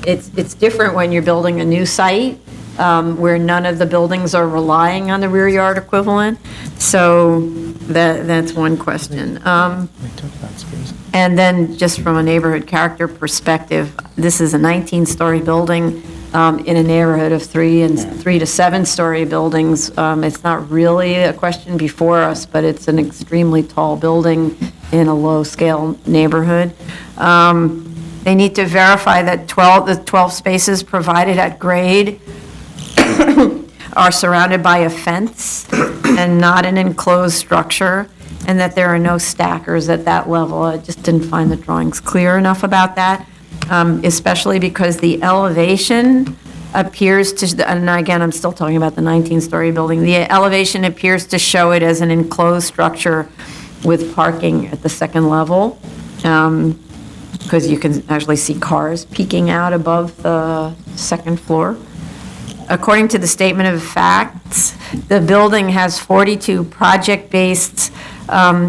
It's different when you're building a new site, where none of the buildings are relying on the rear yard equivalent. So that's one question. And then just from a neighborhood character perspective, this is a 19-story building in a neighborhood of 3 to 7-story buildings. It's not really a question before us, but it's an extremely tall building in a low-scale neighborhood. They need to verify that the 12 spaces provided at grade are surrounded by a fence and not an enclosed structure, and that there are no stackers at that level. I just didn't find the drawings clear enough about that, especially because the elevation appears to, and again, I'm still talking about the 19-story building, the elevation appears to show it as an enclosed structure with parking at the second level, because you can actually see cars peeking out above the second floor. According to the statement of facts, the building has 42 project-based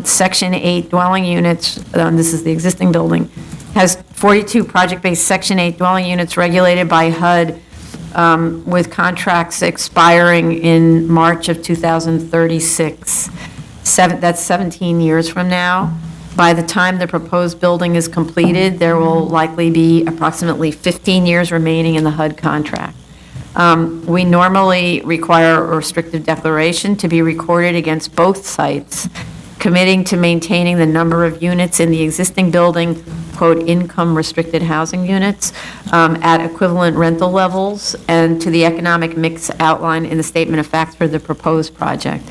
Section 8 dwelling units. This is the existing building. Has 42 project-based Section 8 dwelling units regulated by HUD, with contracts expiring in March of 2036. That's 17 years from now. By the time the proposed building is completed, there will likely be approximately 15 years remaining in the HUD contract. We normally require a restrictive declaration to be recorded against both sites, committing to maintaining the number of units in the existing building, quote, income restricted housing units, at equivalent rental levels, and to the economic mix outlined in the statement of facts for the proposed project.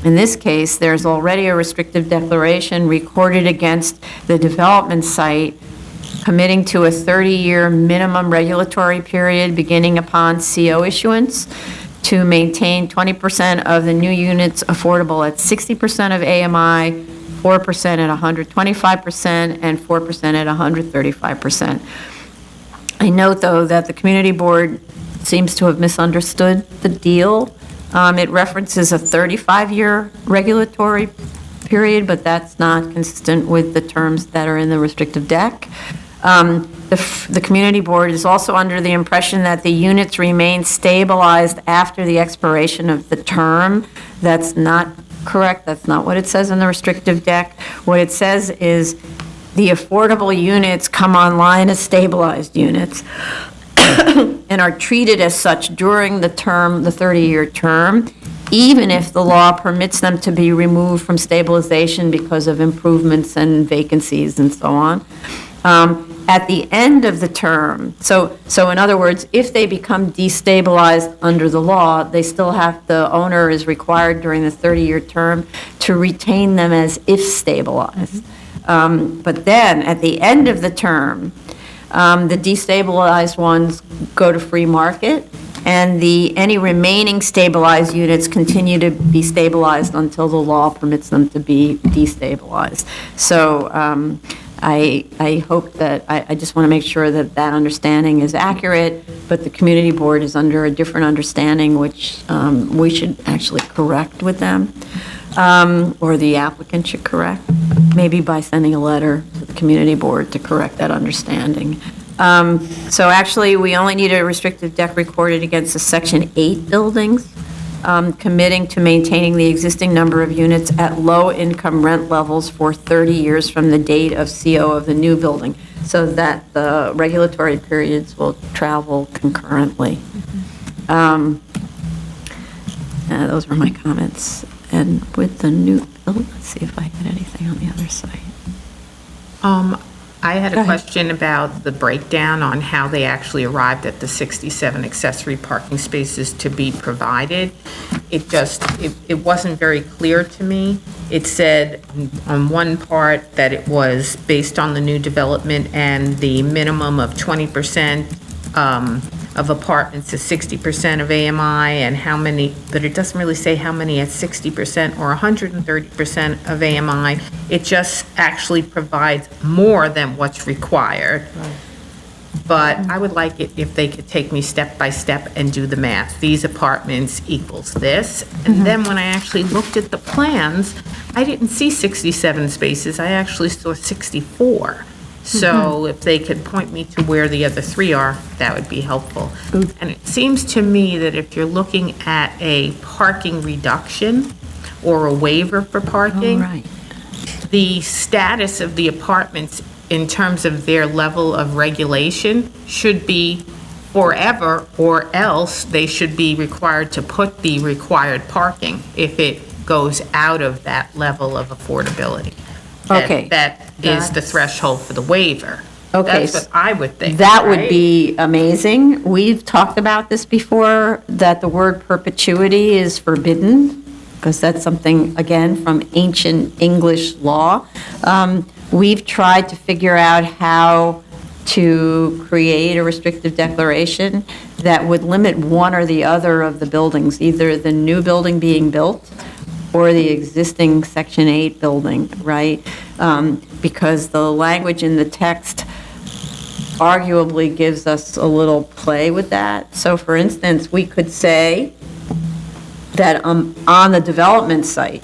In this case, there's already a restrictive declaration recorded against the development site, committing to a 30-year minimum regulatory period beginning upon CO issuance to maintain 20% of the new units affordable at 60% of AMI, 4% at 125%, and 4% at 135%. I note, though, that the community board seems to have misunderstood the deal. It references a 35-year regulatory period, but that's not consistent with the terms that are in the restrictive deck. The community board is also under the impression that the units remain stabilized after the expiration of the term. That's not correct. That's not what it says in the restrictive deck. What it says is the affordable units come online as stabilized units and are treated as such during the term, the 30-year term, even if the law permits them to be removed from stabilization because of improvements and vacancies and so on. At the end of the term, so in other words, if they become destabilized under the law, they still have, the owner is required during the 30-year term to retain them as if stabilized. But then, at the end of the term, the destabilized ones go to free market, and any remaining stabilized units continue to be stabilized until the law permits them to be destabilized. So I hope that, I just want to make sure that that understanding is accurate, but the community board is under a different understanding, which we should actually correct with them, or the applicant should correct, maybe by sending a letter to the community board to correct that understanding. So actually, we only need a restrictive deck recorded against the Section 8 buildings, committing to maintaining the existing number of units at low-income rent levels for 30 years from the date of CO of the new building, so that the regulatory periods will travel concurrently. Those were my comments. And with the new building, let's see if I had anything on the other side. I had Go a ahead. question about the breakdown on how they actually arrived at the 67 accessory parking spaces to be provided. It wasn't very clear to me. It said on one part that it was based on the new development and the minimum of 20% of apartments is 60% of AMI, and how many, but it doesn't really say how many at 60% or 130% of AMI. It just actually provides more than what's required. But I would like it if they could take me step by step and do the math. These apartments equals this. And then when I actually looked at the plans, I didn't see 67 spaces. I actually saw 64. So if they could point me to where the other three are, that would be helpful. And it seems to me that if you're looking at a parking reduction or a waiver for parking, All right. the status of the apartments in terms of their level of regulation should be forever, or else they should be required to put the required parking if it goes out of that level of affordability. Okay. That is the threshold for the waiver. Okay, That's what I would think. That would right? be amazing. We've talked about this before, that the word perpetuity is forbidden, because that's something, again, from ancient English law. We've tried to figure out how to create a restrictive declaration that would limit one or the other of the buildings, either the new building being built or the existing Section 8 building, right? Because the language in the text arguably gives us a little play with that. So for instance, we could say that on the development site,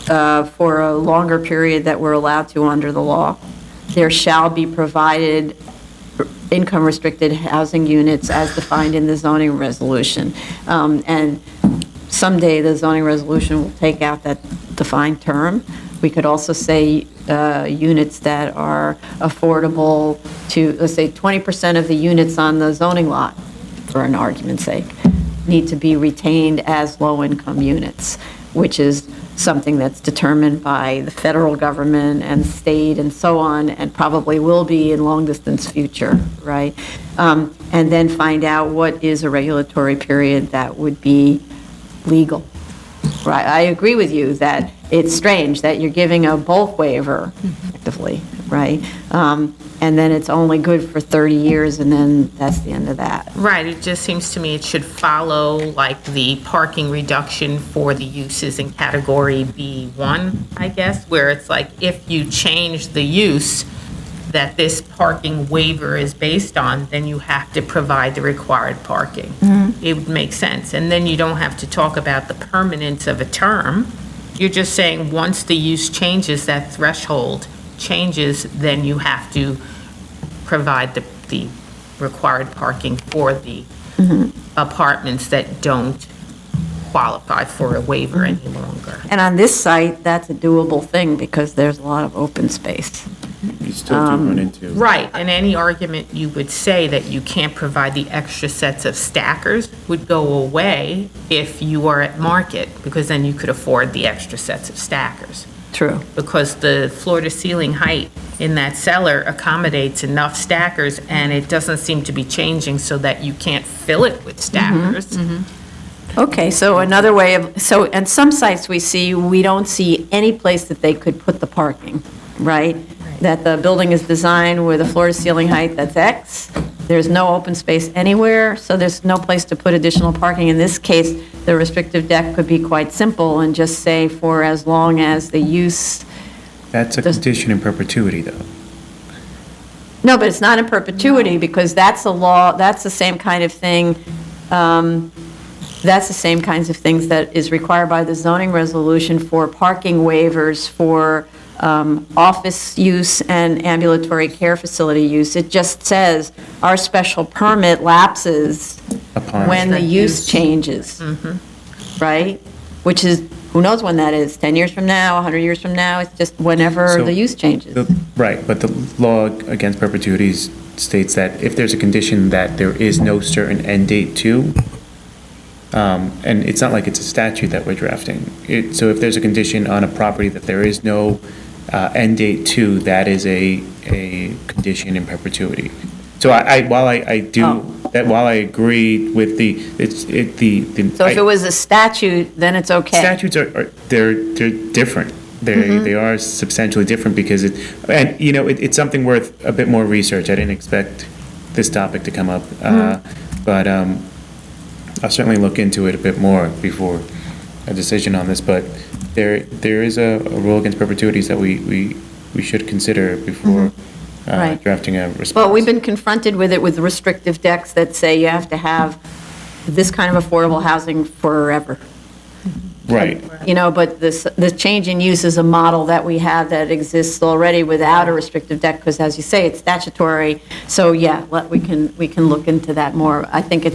for a longer period that we're allowed to under the law, there shall be provided income-restricted housing units as defined in the zoning resolution. And someday, the zoning resolution will take out that defined term. We could also say units that are affordable to, let's say, 20% of the units on the zoning lot for an argument's sake, need to be retained as low-income units, which is something that's determined by the federal government and state and so on, and probably will be in long-distance future, right? And then find out what is a regulatory period that would be legal. Right, I agree with you that it's strange that you're giving a bulk waiver, effectively, right? And then it's only good for 30 years, and then that's the end of that. Right, it just seems to me it should follow like the parking reduction for the uses in category B1, I guess, where it's like if you change the use that this parking waiver is based on, then you have to provide the required parking. It would make sense. And then you don't have to talk about the permanence of a term. You're just saying once the use changes, that threshold changes, then you have to provide the required parking for the apartments that don't qualify for a waiver any longer. And on this site, that's a doable thing because there's a lot of open space. You still do run into. Right, and any argument you would say that you can't provide the extra sets of stackers would go away if you are at market, because then you could afford the extra sets of stackers. True. Because the floor-to-ceiling height in that cellar accommodates enough stackers, and it doesn't seem to be changing so that you can't fill it with stackers. Okay, so another way of, so, and some sites we don't see any place that they could put the parking, right? That the building is designed with a floor-to-ceiling height that's X, there's no open space anywhere, so there's no place to put additional parking. In this case, the restrictive deck could be quite simple and just say for as long as the use. That's a condition in perpetuity, though. No, but it's not in perpetuity because that's a law, that's the same kind of thing, that's the same kinds of things that is required by the zoning resolution for parking waivers for office use and ambulatory care facility use. It just says our special permit lapses Upon- when the use changes, right? Which is, who knows when that is, 10 years from now, 100 years from now, it's just whenever So the use changes. Right, but the law against perpetuities states that if there's a condition that there is no certain end date to, and it's not like it's a statute that we're drafting. So if there's a condition on a property that there is no end date to, that is a condition in perpetuity. So while I agree with So if it was a statute, then it's okay. statutes they're different. They are substantially different because it's something worth a bit more research. I didn't expect this topic to come up, but I'll certainly look into it a bit more before a decision on this. But there is a rule against perpetuities that we should consider before Right. drafting a response. Well, we've been confronted with it with restrictive decks that say you have to have this kind of affordable housing forever. Right. But the change in use is a model that we have that exists already without a restrictive deck, because as you say, it's statutory. So yeah, we can look into that more. I think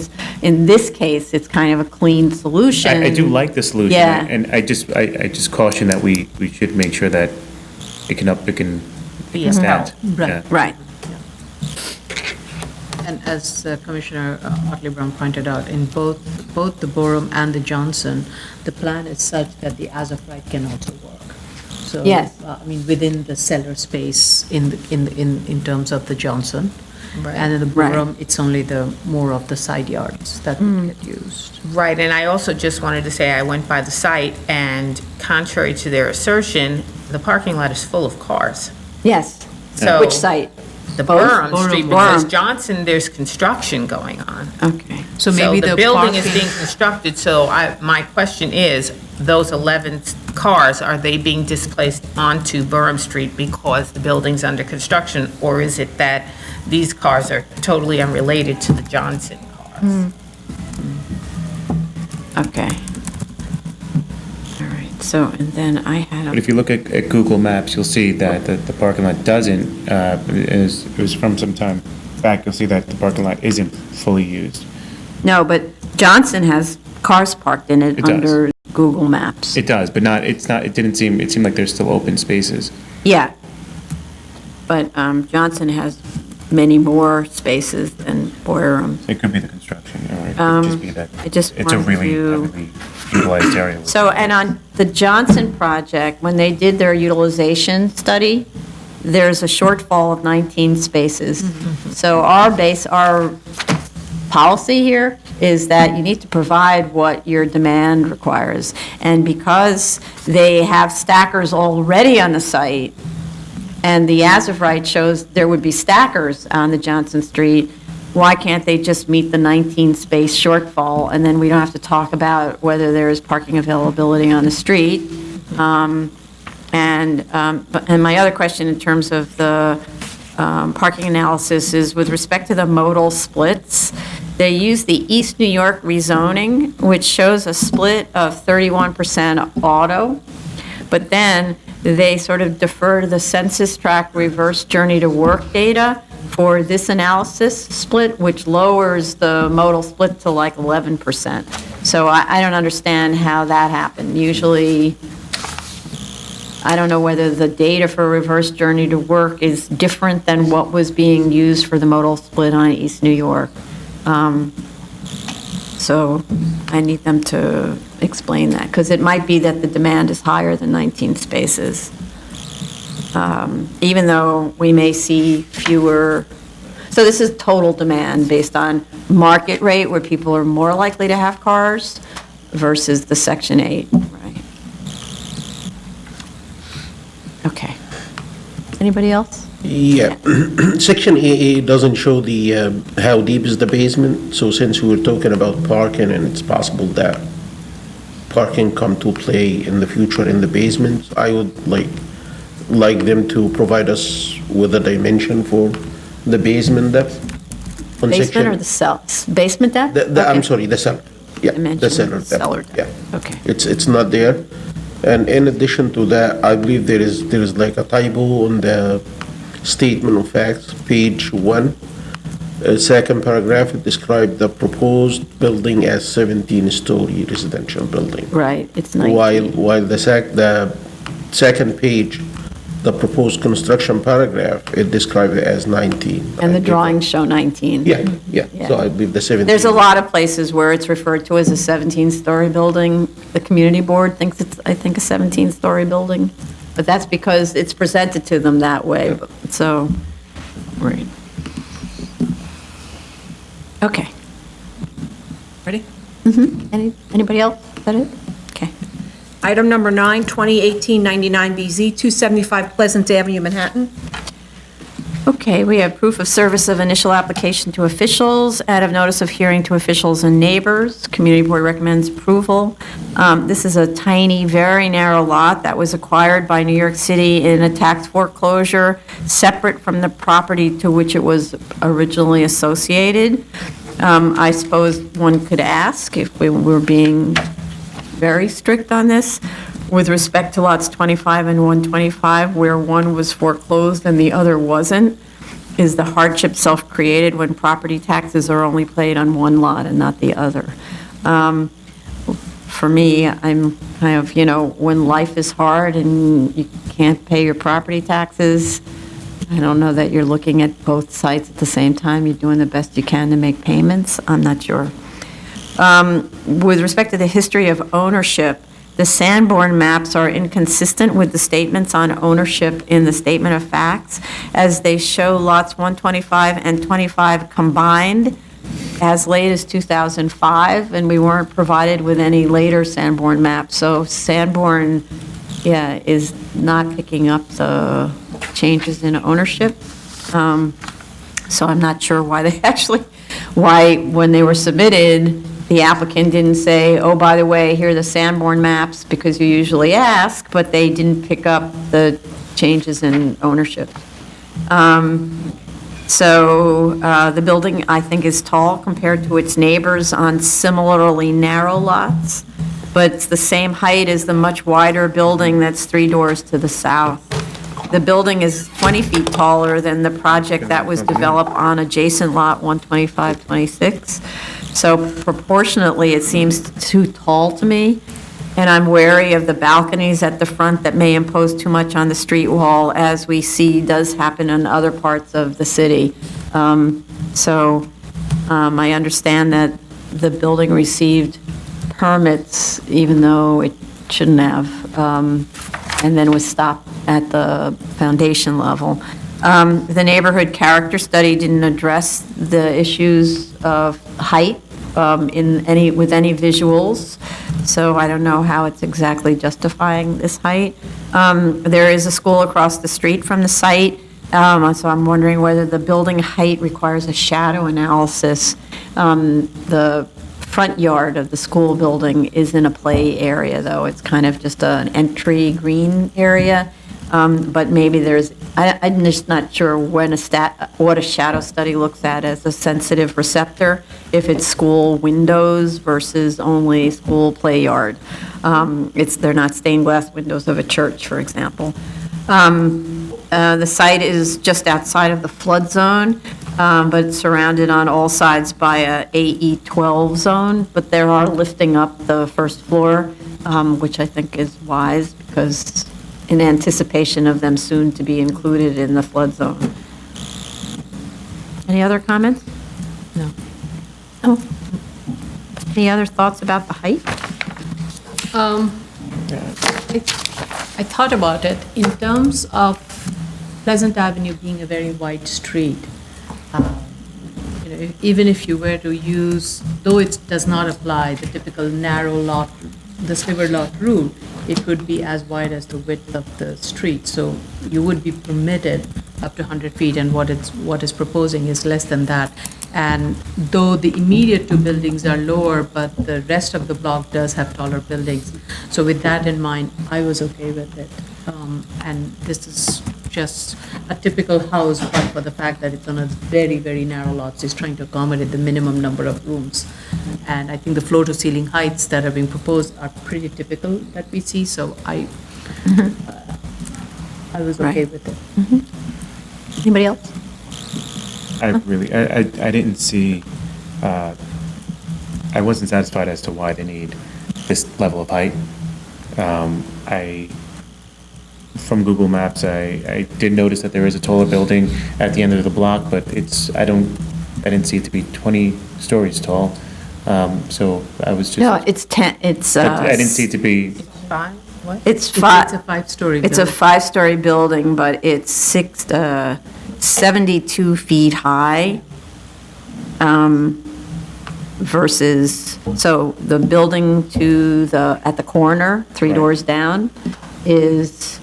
in this case, it's kind of a clean solution. I do like the solution. Yeah. And I just caution that we should make sure that it can Be a stand. help. Right. Yeah. Right. And as Commissioner Otley Brown pointed out, in both the Borum and the Johnson, the plan is such that the as-of-right can also work. So, Yes. within the cellar space in terms of the Johnson. Right. And in the Right. Borum, it's only more of the side yards that would get used. Right, and I also just wanted to say, I went by the site, and contrary to their assertion, the parking lot is full of cars. Yes. So- Which site? The Both? Burham Street, because Borum. Johnson, there's construction going on. Okay. So maybe the the building is parking- being constructed, so my question is, those 11 cars, are they being displaced onto Burham Street because the building's under construction? Or is it that these cars are totally unrelated to the Johnson cars? Okay. All right, so, and then I had But if you look at Google Maps, you'll see that the parking lot doesn't, it was from some time back, you'll see that the parking lot isn't fully used. No, but Johnson has cars parked in it It does. under Google Maps. It does, but it seemed like there's still open spaces. Yeah. But Johnson has many more spaces than boiler rooms. It could be the construction, or it could just be that I just it's a wanted really to- heavily utilized area. So, and on the Johnson project, when they did their utilization study, there's a shortfall of 19 spaces. So our policy here is that you need to provide what your demand requires. And because they have stackers already on the site, and the as-of-right shows there would be stackers on the Johnson Street, why can't they just meet the 19-space shortfall, and then we don't have to talk about whether there is parking availability on the street? And my other question in terms of the parking analysis is with respect to the modal splits, they use the East New York rezoning, which shows a split of 31% auto, but then they sort of defer to the census tract reverse journey to work data for this analysis split, which lowers the modal split to like 11%. So I don't understand how that happened. Usually, I don't know whether the data for reverse journey to work is different than what was being used for the modal split on East New York. So I need them to explain that, because it might be that the demand is higher than 19 spaces. Even though we may see fewer, so this is total demand based on market rate, where people are more likely to have cars, versus the Section 8, right? Okay. Anybody else? Yeah, Section AA doesn't show the, how deep is the basement, so since we were talking about parking, and it's possible that parking come to play in the future in the basement, I would like them to provide us with a dimension for the basement depth. on Basement section- or the cell, basement depth? I'm Okay. sorry, the cellar. Yeah, Dimension the of cellar the depth. cellar depth. Yeah. Okay. It's not there. And in addition to that, I believe there is like a typo on the statement of facts, page 1. Second paragraph, it described the proposed building as 17-story residential building. Right, it's 19. While the second page, the proposed construction paragraph, it described it as 19. And the drawings show 19. Yeah. So Yeah. I believe the 17. There's a lot of places where it's referred to as a 17-story building. The community board thinks it's, I think, a 17-story building, but that's because it's presented to them that way, so, right. Okay. Ready? Anybody else? Is that it? Okay. Item number 9, 2018-99BZ, 275 Pleasant Avenue, Manhattan. Okay, we have proof of service of initial application to officials, and of notice of hearing to officials and neighbors. Community board recommends approval. This is a tiny, very narrow lot that was acquired by New York City in a tax foreclosure, separate from the property to which it was originally associated. I suppose one could ask, if we were being very strict on this, with respect to lots 25 and 125, where one was foreclosed and the other wasn't, is the hardship self-created when property taxes are only paid on one lot and not the other? For me, I'm kind of, when life is hard and you can't pay your property taxes, I don't know that you're looking at both sites at the same time. You're doing the best you can to make payments. I'm not sure. With respect to the history of ownership, the Sanborn maps are inconsistent with the statements on ownership in the statement of facts, as they show lots 125 and 25 combined as late as 2005, and we weren't provided with any later Sanborn maps. So Sanborn, is not picking up the changes in ownership. So I'm not sure why when they were submitted, the applicant didn't say, oh, by the way, here are the Sanborn maps, because you usually ask, but they didn't pick up the changes in ownership. So the building, I think, is tall compared to its neighbors on similarly narrow lots, but it's the same height as the much wider building that's 3 doors to the south. The building is 20 feet taller than the project that was developed on adjacent lot 12526. So proportionately, it seems too tall to me, and I'm wary of the balconies at the front that may impose too much on the street wall, as we see does happen in other parts of the city. So I understand that the building received permits, even though it shouldn't have, and then was stopped at the foundation level. The neighborhood character study didn't address the issues of height with any visuals, so I don't know how it's exactly justifying this height. There is a school across the street from the site, so I'm wondering whether the building height requires a shadow analysis. The front yard of the school building is in a play area, though. It's kind of just an entry green area. But maybe I'm just not sure what a shadow study looks at as a sensitive receptor, if it's school windows versus only school play yard. They're not stained glass windows of a church, for example. The site is just outside of the flood zone, but it's surrounded on all sides by a AE12 zone, but they are lifting up the first floor, which I think is wise, because in anticipation of them soon to be included in the flood zone. Any other comments? No. No. Any other thoughts about the height? I thought about it in terms of Pleasant Avenue being a very wide street. Even if you were to use, though it does not apply the typical narrow lot, the sliver lot rule, it could be as wide as the width of the street. So you would be permitted up to 100 feet, and what is proposing is less than that. And though the immediate two buildings are lower, but the rest of the block does have taller buildings. So with that in mind, I was okay with it. And this is just a typical house, but for the fact that it's on a very, very narrow lot, it's trying to accommodate the minimum number of rooms. And I think the floor-to-ceiling heights that are being proposed are pretty typical that we see, so I was okay Right. with it. Anybody else? I didn't see, I wasn't satisfied as to why they need this level of height. From Google Maps, I did notice that there is a taller building at the end of the block, but I didn't see it to be 20 stories tall. So I was just. No, it's 10, it's. I didn't see it to be, Fine, what? It's It's a five, five-story it's a building. 5-story building, but it's 72 feet high, versus, so the building at the corner, three Right. doors down, is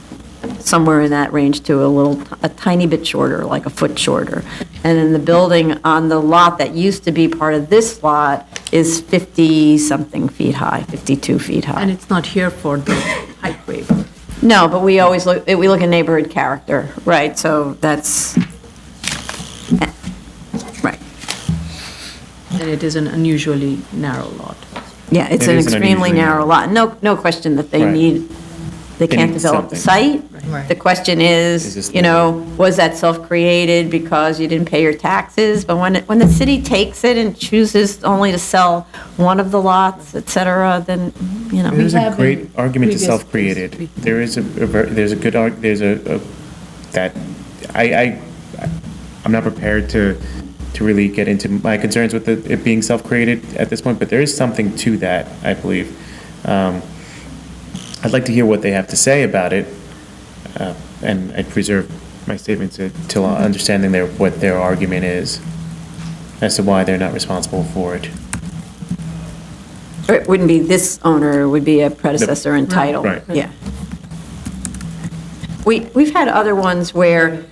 somewhere in that range to a tiny bit shorter, like a foot shorter. And then the building on the lot that used to be part of this lot is 50-something feet high, 52 feet high. And it's not here for the height waiver. No, but we always look at neighborhood character, right? So that's, right. And it is an unusually narrow lot. Yeah, it's It an is an extremely unusually narrow narrow. lot. No question that they Right. they can't need develop the something. site. Right. The question Is is, this was that self-created because you didn't pay your taxes? But when the city takes it and chooses only to sell one of the lots, et cetera, then, there's a have great in argument to previous self-created. cases. There is there's a good, that, I'm not prepared to really get into my concerns with it being self-created at this point, but there is something to that, I believe. I'd like to hear what they have to say about it, and I'd preserve my statements until understanding what their argument is as to why they're not responsible for it. it wouldn't be this owner, it would be a predecessor in title. Right. Yeah. We've had other ones where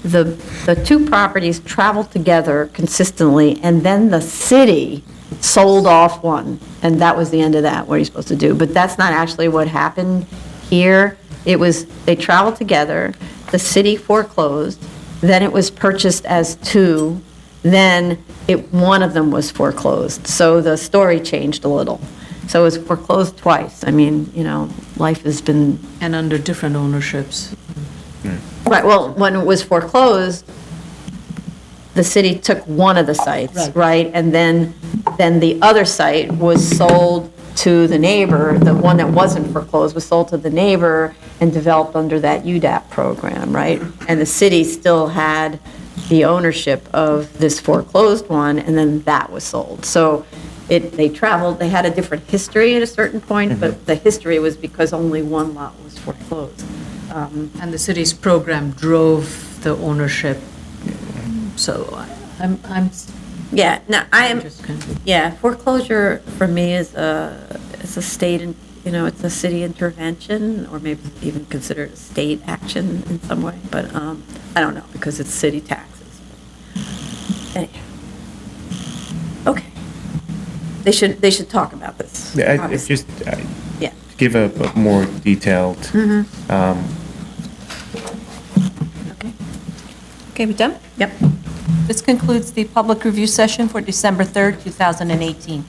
the two properties traveled together consistently, and then the city sold off one, and that was the end of that, what are you supposed to do? But that's not actually what happened here. They traveled together, the city foreclosed, then it was purchased as two, then one of them was foreclosed. So the story changed a little. So it was foreclosed twice. I mean, life has been. And under different ownerships. Right, well, when it was foreclosed, the city took one of the sites, right? And then the other site was sold to the neighbor, the one that wasn't foreclosed was sold to the neighbor and developed under that UDAP program, right? And the city still had the ownership of this foreclosed one, and then that was sold. So they traveled, they had a different history at a certain point, but the history was because only one lot was foreclosed. And the city's program drove the ownership, so I'm Yeah, no, I am, just kind of, yeah, foreclosure for me is a state, it's a city intervention, or maybe even considered a state action in some way, but I don't know, because it's city taxes. Anyhow. Okay. They should talk about this. Yeah, it's obviously. just, Yeah. to give a more detailed, Okay, we done? Yep. This concludes the public review session for December 3rd, 2018.